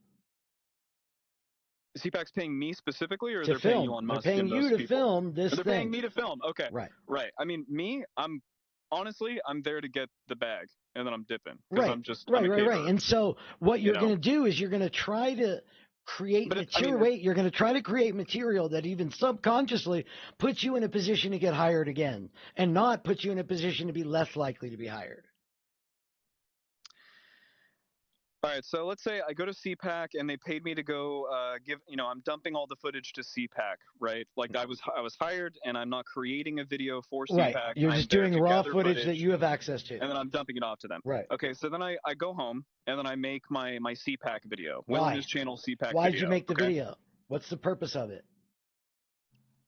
CPAC's paying me specifically, or to they're film. paying Elon Musk? They're paying you to film this thing. They're paying me to film. Okay. Right. I mean, I'm there to get the bag, and then I'm dipping. Right. I'm just right. And so what you're going to do is you're going to try to create material. You're going to try to create material that even subconsciously puts you in a position to get hired again, and not put you in a position to be less likely to be hired. All right, so let's say I go to CPAC and they paid me to go I'm dumping all the footage to CPAC, right? Like I was hired, and I'm not creating a video for CPAC. Right, you're just doing raw footage that you have access to. And then I'm dumping it off to them. Right. Okay, so then I go home, and then I make my CPAC video. Why? Wilderness Channel CPAC Why video. did you make the video? What's the purpose of it?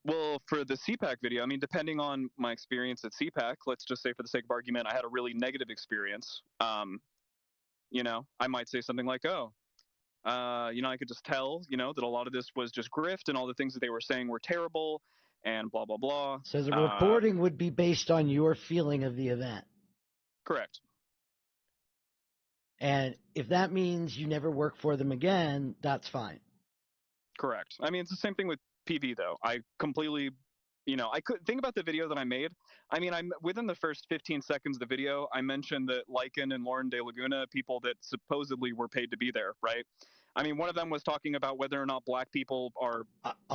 Well, for the CPAC video, I mean, depending on my experience at CPAC, let's just say for the sake of argument, I had a really negative experience. I might say something like, I could just tell, that a lot of this was just grift, and all the things that they were saying were terrible, and blah, blah, blah. So the reporting would be based on your feeling of the event. Correct. And if that means you never work for them again, that's fine. Correct. I mean, it's the same thing with PV, though. I completely, I could think about the video that I made. I mean, I'm within the first 15 seconds of the video, I mentioned that Lycan and Lauren De Laguna, people that supposedly were paid to be there, right? I mean, one of them was talking about whether or not black people are,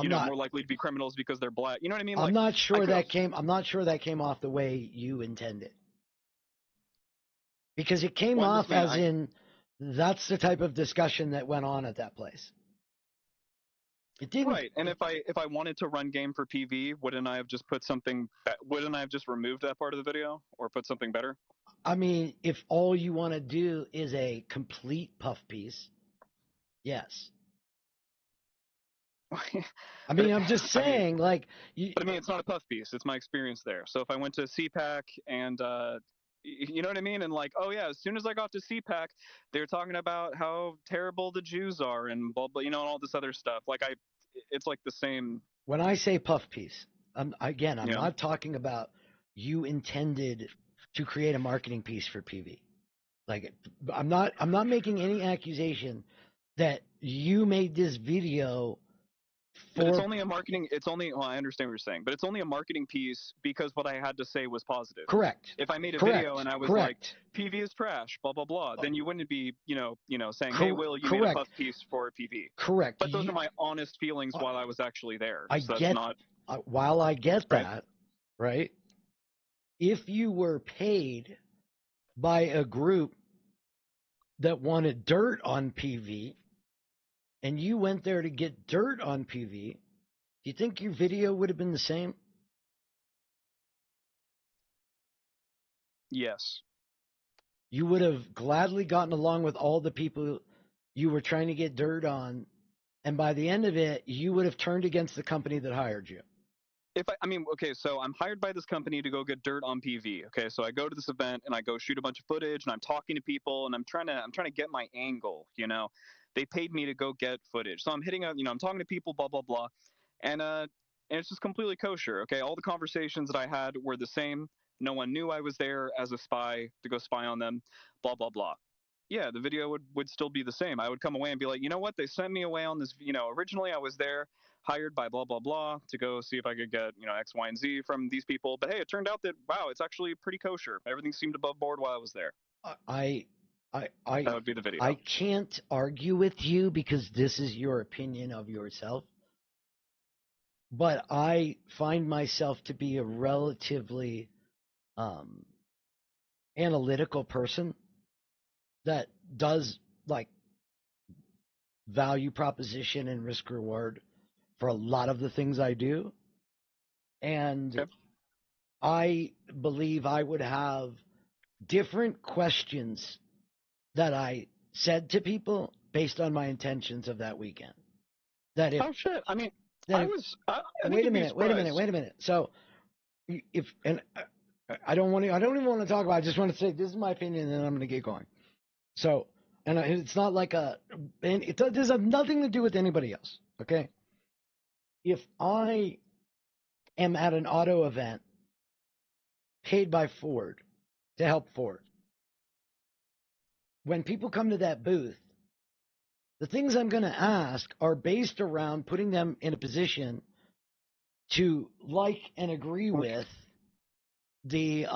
more likely to be criminals because they're black. You know what I mean? I'm not sure that came off the way you intended. Because it came off as in that's the type of discussion that went on at that place. It didn't. Right, and if I wanted to run game for PV, wouldn't I have just removed that part of the video or put something better? I mean, if all you want to do is a complete puff piece, yes. I mean, I'm just saying, but I mean, it's not a puff piece. It's my experience there. So if I went to CPAC and you know what I mean? And as soon as I got to CPAC, they were talking about how terrible the Jews are and blah, blah, and all this other stuff. It's like the same. When I say puff piece, I'm not talking about you intended to create a marketing piece for PV. I'm not making any accusation that you made this video. But it's only a marketing. Well, I understand what you're saying, but it's only a marketing piece because what I had to say was positive. Correct. If I made a video and I was like, PV is trash, blah blah blah, then you wouldn't be, saying, hey, Will, you made a puff piece for PV. Correct. But those are my honest feelings while I was actually there. While I get that, right? If you were paid by a group that wanted dirt on PV, and you went there to get dirt on PV, do you think your video would have been the same? Yes. You would have gladly gotten along with all the people you were trying to get dirt on, and by the end of it, you would have turned against the company that hired you. So I'm hired by this company to go get dirt on PV. Okay, so I go to this event and I go shoot a bunch of footage and I'm talking to people and I'm trying to get my angle. They paid me to go get footage, so I'm hitting I'm talking to people, blah blah blah, and it's just completely kosher. Okay, all the conversations that I had were the same. No one knew I was there as a spy to go spy on them, blah blah blah. Yeah, the video would still be the same. I would come away and be like, you know what? They sent me away on this. Originally I was there, hired by blah blah blah to go see if I could get X, Y, and Z from these people. But hey, it turned out that it's actually pretty kosher. Everything seemed above board while I was there. That would be the video. I can't argue with you because this is your opinion of yourself. But I find myself to be a relatively analytical person that does value proposition and risk reward for a lot of the things I do. And I believe I would have different questions that I said to people based on my intentions of that weekend. That if oh shit, I mean, I wait a minute. So if and I don't even want to talk about it. I just want to say this is my opinion, and then I'm going to get going. So, and it's not like and it does have nothing to do with anybody else. Okay, if I am at an auto event paid by Ford to help Ford, when people come to that booth, the things I'm going to ask are based around putting them in a position to like and agree with the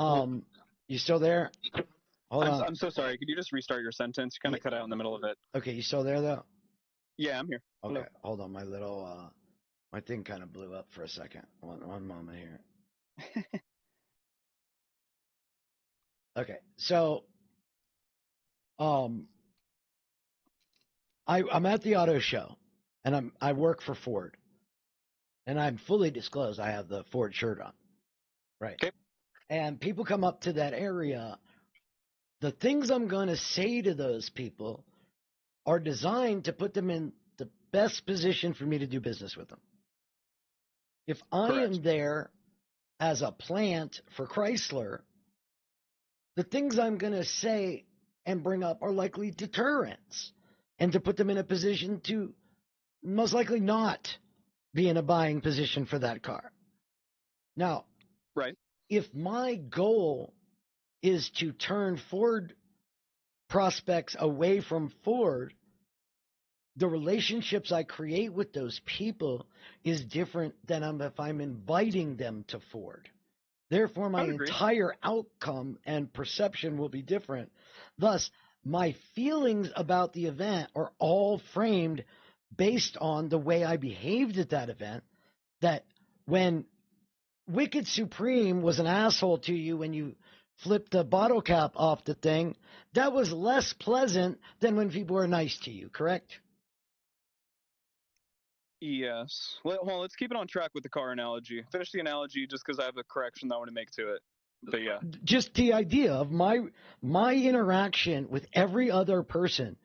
you still there? Hold on. I'm so sorry. Could you just restart your sentence? You kind of cut out in the middle of it. Okay, you still there though? Yeah, I'm here. Okay, Hello. hold on. My little my thing kind of blew up for a second. One moment here. Okay, so I'm at the auto show, and I work for Ford, and I'm fully disclosed. I have the Ford shirt on, right? Okay. And people come up to that area. The things I'm going to say to those people are designed to put them in the best position for me to do business with them. If I am there as a plant for Chrysler, the things I'm going to say and bring up are likely deterrents and to put them in a position to most likely not be in a buying position for that car. Now, if my goal is to turn Ford prospects away from Ford, the relationships I create with those people is different than if I'm inviting them to Ford. Therefore, my entire outcome and perception will be different. Thus, my feelings about the event are all framed based on the way I behaved at that event. That when Wicked Supreme was an asshole to you when you flipped the bottle cap off the thing, that was less pleasant than when people are nice to you, correct? Yes. Well, let's keep it on track with the car analogy. Finish the analogy just because I have a correction that I want to make to it. But yeah. Just the idea of my interaction with every other person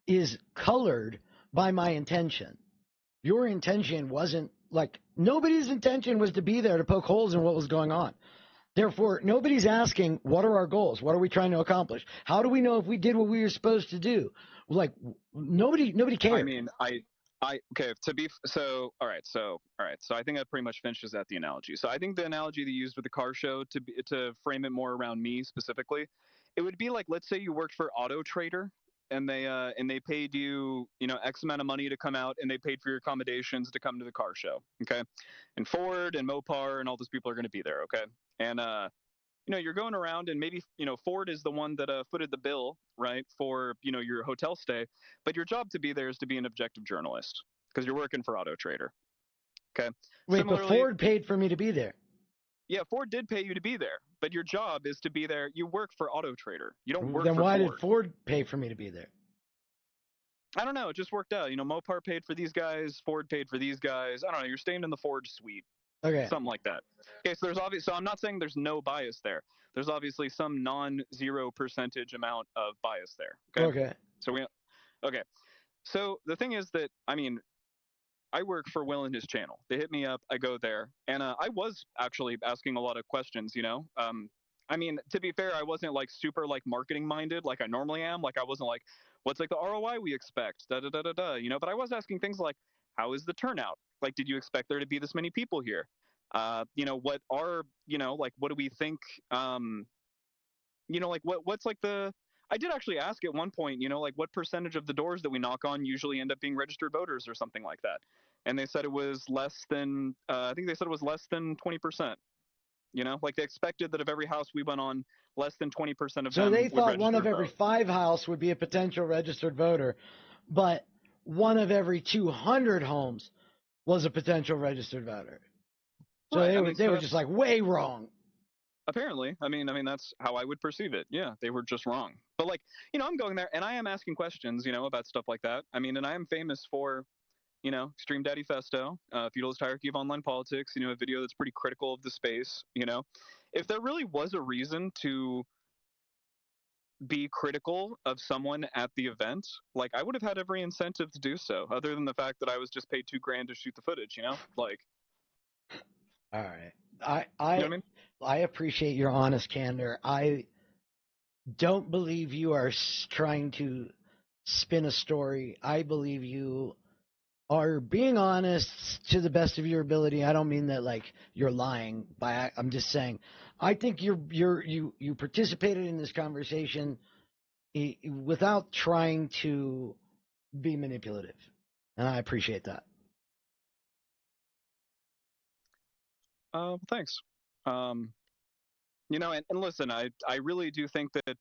is colored by my intention. Your intention wasn't like nobody's intention was to be there to poke holes in what was going on. Therefore, nobody's asking, what are our goals? What are we trying to accomplish? How do we know if we did what we were supposed to do? Like nobody cared. I mean, okay, so I think that pretty much finishes at the analogy. So I think the analogy that you used with the car show to frame it more around me specifically, it would be like, let's say you worked for Auto Trader and they paid you, X amount of money to come out, and they paid for your accommodations to come to the car show. Okay. And Ford and Mopar and all those people are going to be there. Okay. And, you're going around and maybe, Ford is the one that footed the bill, right, for, your hotel stay. But your job to be there is to be an objective journalist because you're working for Auto Trader. Okay. Wait, but Ford paid for me to be there. Yeah, Ford did pay you to be there, but your job is to be there. You work for Auto Trader. You don't work for Ford. Then why did Ford pay for me to be there? I don't know. It just worked out. Mopar paid for these guys. Ford paid for these guys. I don't know. You're staying in the Ford suite. Okay. Something like that. Okay, so so I'm not saying there's no bias there. There's obviously some non-zero percentage amount of bias there. Okay. Okay. So the thing is that, I work for Will and his channel. They hit me up. I go there, and I was actually asking a lot of questions. To be fair, I wasn't like super like marketing minded like I normally am. Like I wasn't like, what's like the ROI we expect? Da da da da da. But I was asking things like, how is the turnout? Like, did you expect there to be this many people here? What are like what do we think? Like what's like the I did actually ask at one point, like what percentage of the doors that we knock on usually end up being registered voters or something like that. And they said it was less than, I think they said it was less than 20%. Like they expected that of every house we went on, less than 20% of them. So they thought one of every 5 house would be a potential registered voter, but one of every 200 homes was a potential registered voter. So they were just like way wrong. Apparently. I mean, that's how I would perceive it. Yeah, they were just wrong. But like, I'm going there and I am asking questions, about stuff like that. And I am famous for, Extreme Daddy Festo, Feudalist Hierarchy of Online Politics, a video that's pretty critical of the space, If there really was a reason to be critical of someone at the event, like I would have had every incentive to do so, other than the fact that I was just paid $2,000 to shoot the footage, you know? Like, all right. you know what I mean? I appreciate your honest candor. I don't believe you are trying to spin a story. I believe you are being honest to the best of your ability. I don't mean that like you're lying. I'm just saying I think you participated in this conversation without trying to be manipulative, and I appreciate that. Thanks. You know, and listen, I really do think that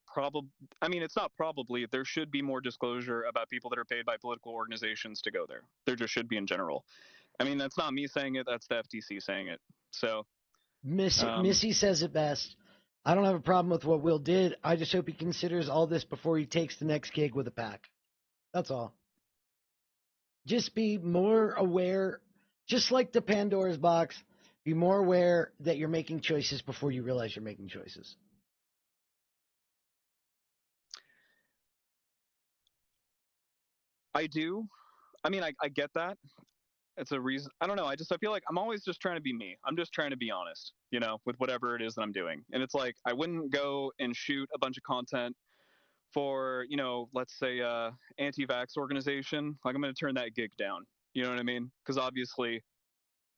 I mean, it's not probably, there should be more disclosure about people that are paid by political organizations to go there. There just should be in general. I mean, that's not me saying it, that's the FTC saying it. So, Missy says it best. I don't have a problem with what Will did. I just hope he considers all this before he takes the next gig with a pack. That's all. Just be more aware, just like the Pandora's box, be more aware that you're making choices before you realize you're making choices. I do. I mean, I get that. It's a reason. I don't know. I feel like I'm always just trying to be me. I'm just trying to be honest, you know, with whatever it is that I'm doing. And it's like, I wouldn't go and shoot a bunch of content for, you know, let's say anti-vax organization. Like, I'm going to turn that gig down. You know what I mean? Because obviously,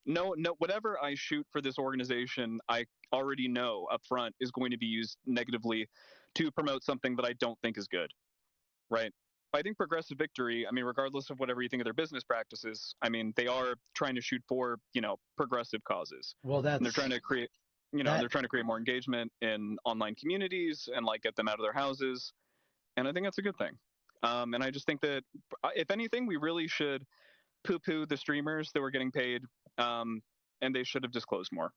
no, whatever I shoot for this organization, I already know up front is going to be used negatively to promote something that I don't think is good. Right. I think Progressive Victory, I mean, regardless of whatever you think of their business practices, I mean, they are trying to shoot for, you know, progressive causes. Well, and they're trying to create, you know, they're trying to create more engagement in online communities and like get them out of their houses. And I think that's a good thing. And I just think that if anything, we really should poo-poo the streamers that were getting paid, and they should have disclosed more.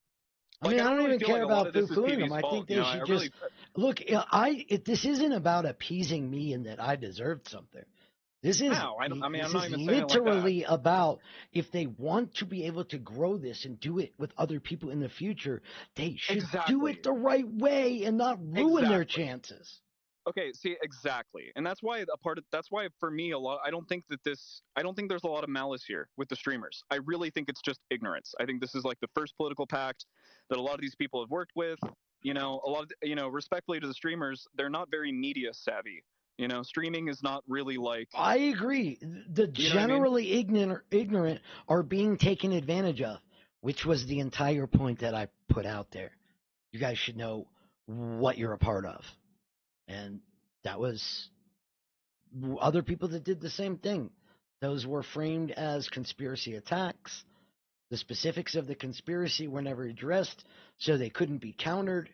I mean, I don't really even care about poo-pooing them. I think they should just look. This isn't about appeasing me and that I deserved something. This is literally about if they want to be able to grow this and do it with other people in the future, they should do it the right way and not ruin their chances. Okay, see, exactly. And that's why that's why for me I don't think there's a lot of malice here with the streamers. I really think it's just ignorance. I think this is like the first political pact that a lot of these people have worked with. You know, respectfully to the streamers, they're not very media savvy. You know, streaming is not really like. I agree. The generally ignorant are being taken advantage of, which was the entire point that I put out there. You guys should know what you're a part of. And that was other people that did the same thing. Those were framed as conspiracy attacks. The specifics of the conspiracy were never addressed, so they couldn't be countered.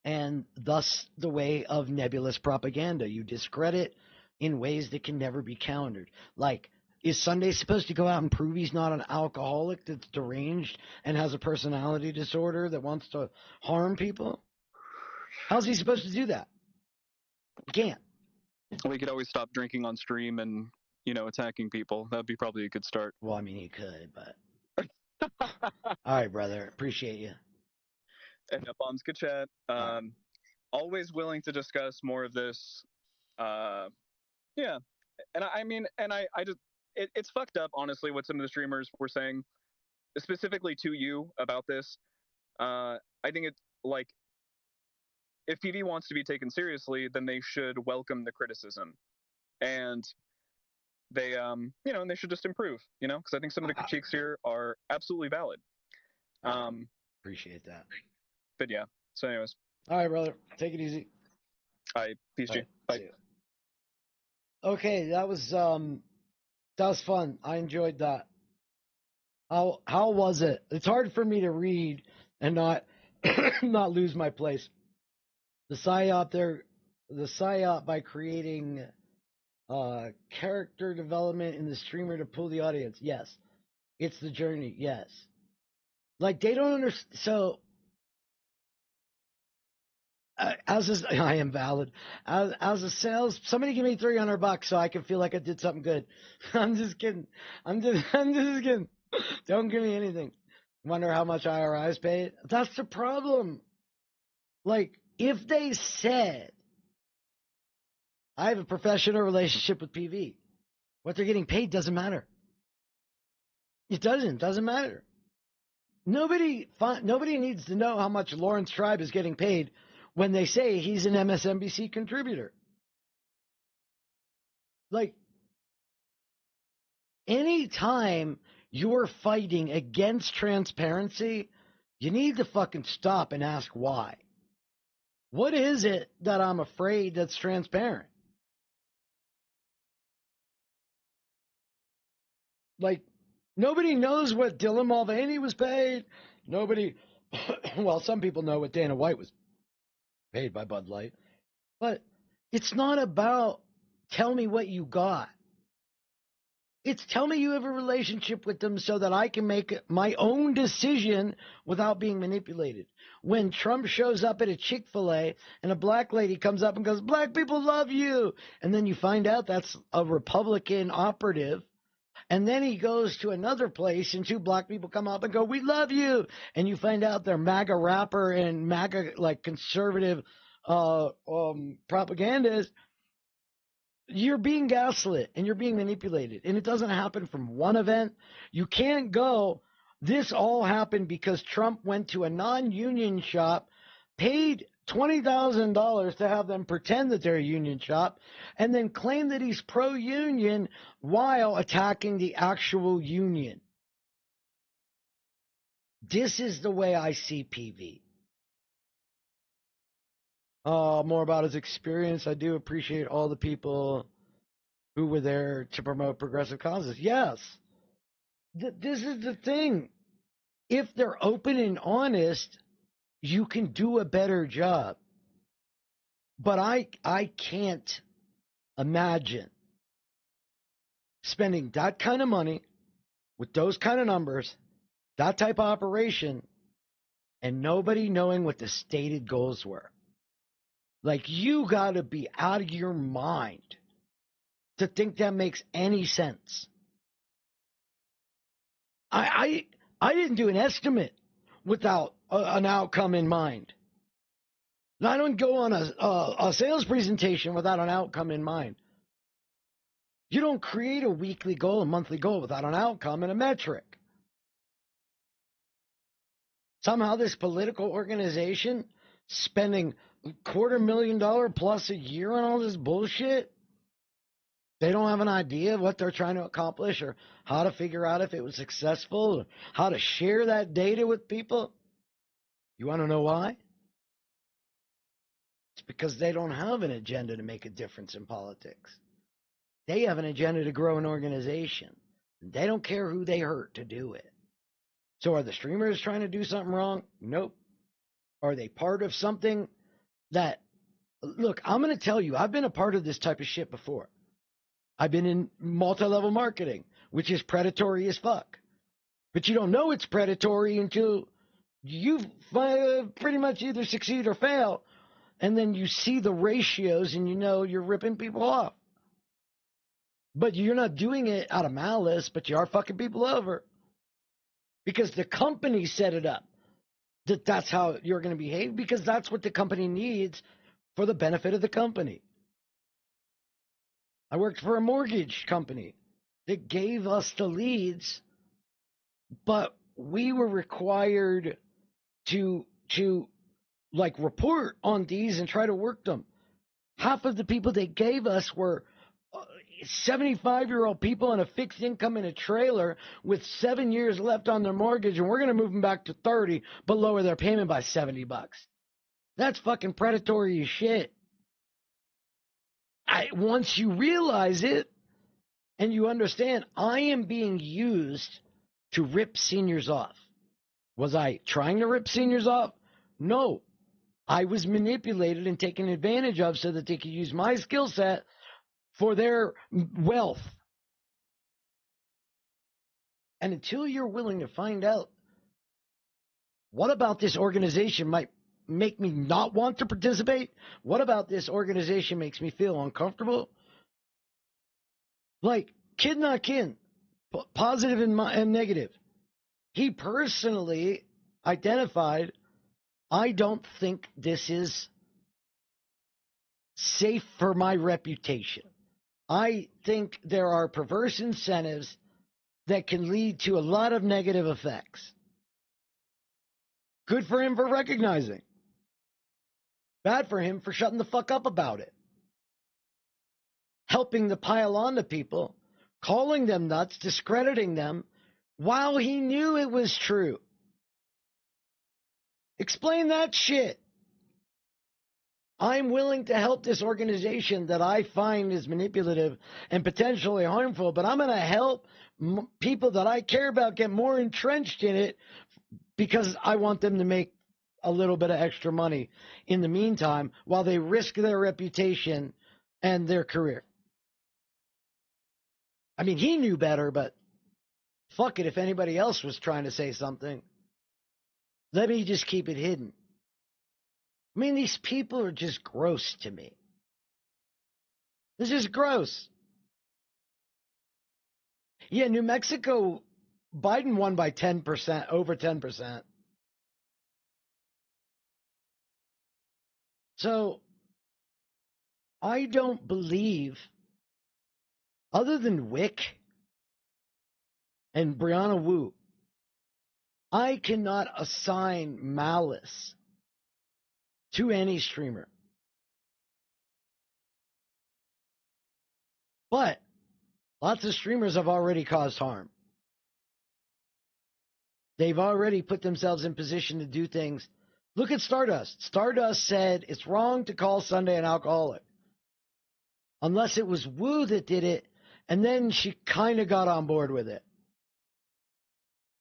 And thus the way of nebulous propaganda. You discredit in ways that can never be countered. Like, is Sunday supposed to go out and prove he's not an alcoholic that's deranged and has a personality disorder that wants to harm people? How's he supposed to do that? You can't. We could always stop drinking on stream and, you know, attacking people. That'd be probably a good start. Well, I mean, he could, but. All right, brother. Appreciate you. And Bombs, good chat. Always willing to discuss more of this. Yeah. And I mean, and I just, it's fucked up, honestly, what some of the streamers were saying, specifically to you about this. I think it's like, if PV wants to be taken seriously, then they should welcome the criticism, and they, you know, and they should just improve, you know, because I think some of the critiques here are absolutely valid. Appreciate that. But yeah. So, anyways. All right, brother. Take it easy. All right. Peace, G. Bye. Okay, that was fun. I enjoyed that. How was it? It's hard for me to read and not not lose my place. The psyop by creating character development in the streamer to pull the audience. Yes. It's the journey. Yes. Like, they don't understand. So, I am valid. As a sales, somebody give me $300 so I can feel like I did something good. I'm just kidding. I'm just kidding. Don't give me anything. Wonder how much IRIs paid? That's the problem. Like, if they said I have a professional relationship with PV. What they're getting paid doesn't matter. It doesn't matter. Nobody needs to know how much Lawrence Tribe is getting paid when they say he's an MSNBC contributor. Like, anytime you're fighting against transparency, you need to fucking stop and ask why. What is it that I'm afraid that's transparent? Like, nobody knows what Dylan Mulvaney was paid. Nobody, well, some people know what Dana White was paid by Bud Light. But it's not about tell me what you got. It's tell me you have a relationship with them so that I can make my own decision without being manipulated. When Trump shows up at a Chick-fil-A and a black lady comes up and goes, black people love you. And then you find out that's a Republican operative. And then he goes to another place and two black people come up and go, we love you. And you find out they're MAGA rapper and MAGA like conservative propagandist. You're being gaslit and you're being manipulated. And it doesn't happen from one event. You can't go, this all happened because Trump went to a non-union shop, paid $20,000 to have them pretend that they're a union shop, and then claim that he's pro-union while attacking the actual union. This is the way I see PV. More about his experience. I do appreciate all the people who were there to promote progressive causes. Yes. This is the thing. If they're open and honest, you can do a better job. But I can't imagine spending that kind of money with those kind of numbers, that type of operation, and nobody knowing what the stated goals were. Like, you got to be out of your mind to think that makes any sense. I didn't do an estimate without an outcome in mind. I don't go on a sales presentation without an outcome in mind. You don't create a weekly goal, a monthly goal without an outcome and a metric. Somehow this political organization spending $250,000 plus a year on all this bullshit, they don't have an idea of what they're trying to accomplish or how to figure out if it was successful or how to share that data with people. You want to know why? It's because they don't have an agenda to make a difference in politics. They have an agenda to grow an organization. They don't care who they hurt to do it. So are the streamers trying to do something wrong? Nope. Are they part of something that, look, I'm going to tell you, I've been a part of this type of shit before. I've been in multi-level marketing, which is predatory as fuck. But you don't know it's predatory until you pretty much either succeed or fail, and then you see the ratios and you know you're ripping people off. But you're not doing it out of malice, but you are fucking people over. Because the company set it up that's how you're going to behave, because that's what the company needs for the benefit of the company. I worked for a mortgage company that gave us the leads, but we were required to like report on these and try to work them. Half of the people they gave us were 75-year-old people on a fixed income in a trailer with 7 years left on their mortgage, and we're going to move them back to 30, but lower their payment by $70. That's fucking predatory as shit. Once you realize it and you understand, I am being used to rip seniors off. Was I trying to rip seniors off? No. I was manipulated and taken advantage of so that they could use my skill set for their wealth. And until you're willing to find out what about this organization might make me not want to participate, what about this organization makes me feel uncomfortable, like kid not kin, positive and negative. He personally identified, I don't think this is safe for my reputation. I think there are perverse incentives that can lead to a lot of negative effects. Good for him for recognizing. Bad for him for shutting the fuck up about it. Helping to pile on to people, calling them nuts, discrediting them, while he knew it was true. Explain that shit. I'm willing to help this organization that I find is manipulative and potentially harmful, but I'm going to help people that I care about get more entrenched in it because I want them to make a little bit of extra money in the meantime while they risk their reputation and their career. I mean, he knew better, but fuck it if anybody else was trying to say something. Let me just keep it hidden. I mean, these people are just gross to me. This is gross. Yeah, New Mexico, Biden won by 10%, over 10%. So, I don't believe, other than Wick and Brianna Wu, I cannot assign malice to any streamer. But lots of streamers have already caused harm. They've already put themselves in position to do things. Look at Stardust. Stardust said it's wrong to call Sunday an alcoholic. Unless it was Wu that did it, and then she kind of got on board with it.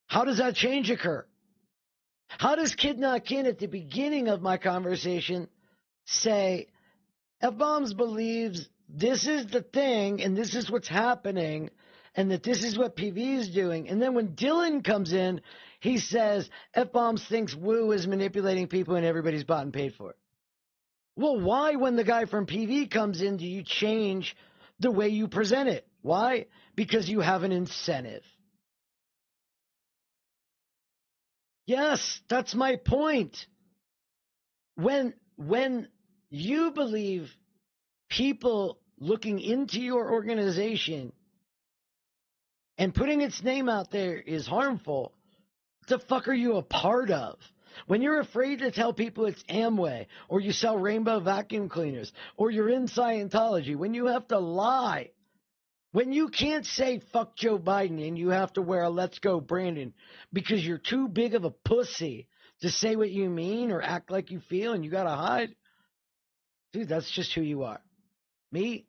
How does that change occur? How does Kid Not Kin at the beginning of my conversation say, F-Bombs believes this is the thing and this is what's happening and that this is what PV is doing. And then when Dylan comes in, he says F-Bombs thinks Wu is manipulating people and everybody's bought and paid for it. Well, why when the guy from PV comes in do you change the way you present it? Why? Because you have an incentive. Yes, that's my point. When you believe people looking into your organization and putting its name out there is harmful, what the fuck are you a part of? When you're afraid to tell people it's Amway, or you sell rainbow vacuum cleaners, or you're in Scientology, when you have to lie, when you can't say fuck Joe Biden and you have to wear a Let's Go Brandon because you're too big of a pussy to say what you mean or act like you feel and you gotta hide, dude, that's just who you are. Me?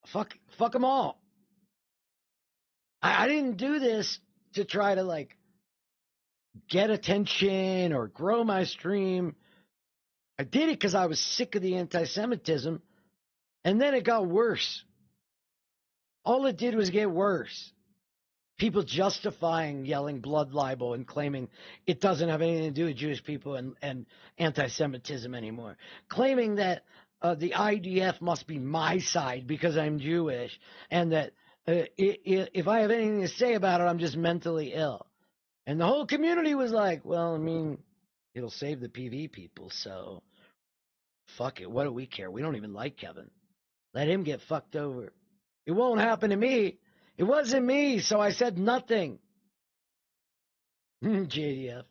Fuck them all. I didn't do this to try to, like, get attention or grow my stream. I did it because I was sick of the anti-Semitism, and then it got worse. All it did was get worse. People justifying yelling blood libel and claiming it doesn't have anything to do with Jewish people and anti-Semitism anymore. Claiming that the IDF must be my side because I'm Jewish, and that if I have anything to say about it, I'm just mentally ill. And the whole community was like, well, I mean, it'll save the PV people, so fuck it. What do we care? We don't even like Kevin. Let him get fucked over. It won't happen to me. It wasn't me, so I said nothing. JDF.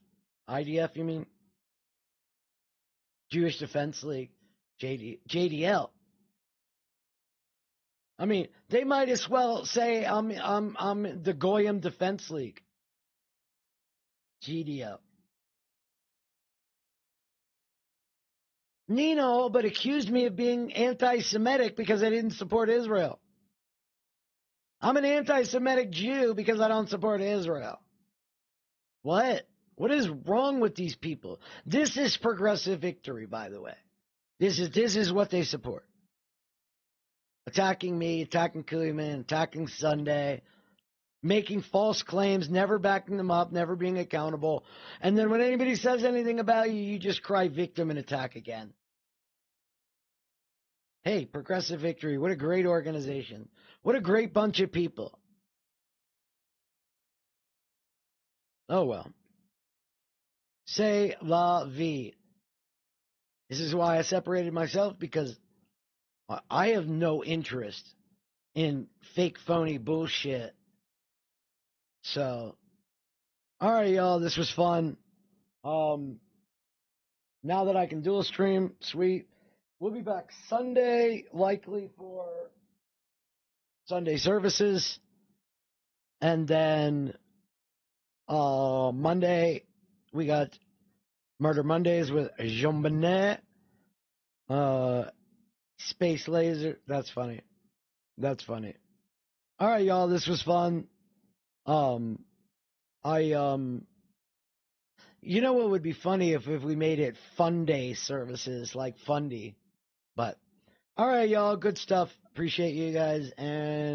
IDF, you mean? Jewish Defense League. JDL. I mean, they might as well say I'm the Goyim Defense League. GDL. Nino, but accused me of being anti-Semitic because I didn't support Israel. I'm an anti-Semitic Jew because I don't support Israel. What? What is wrong with these people? This is progressive victory, by the way. This is what they support. Attacking me, attacking Kuhlman, attacking Sunday, making false claims, never backing them up, never being accountable. And then when anybody says anything about you, you just cry victim and attack again. Hey, Progressive Victory, what a great organization. What a great bunch of people. Oh, well. C'est la vie. This is why I separated myself, because I have no interest in fake, phony bullshit. So, all right, y'all, this was fun. Now that I can dual stream, sweet. We'll be back Sunday, likely for Sunday services. And then Monday, we got Murder Mondays with Jean Bonnet. Space Laser. That's funny. That's funny. All right, y'all, this was fun. You know what would be funny if we made it Fun Day services, like Fundy. But, all right, y'all, good stuff. Appreciate you guys, and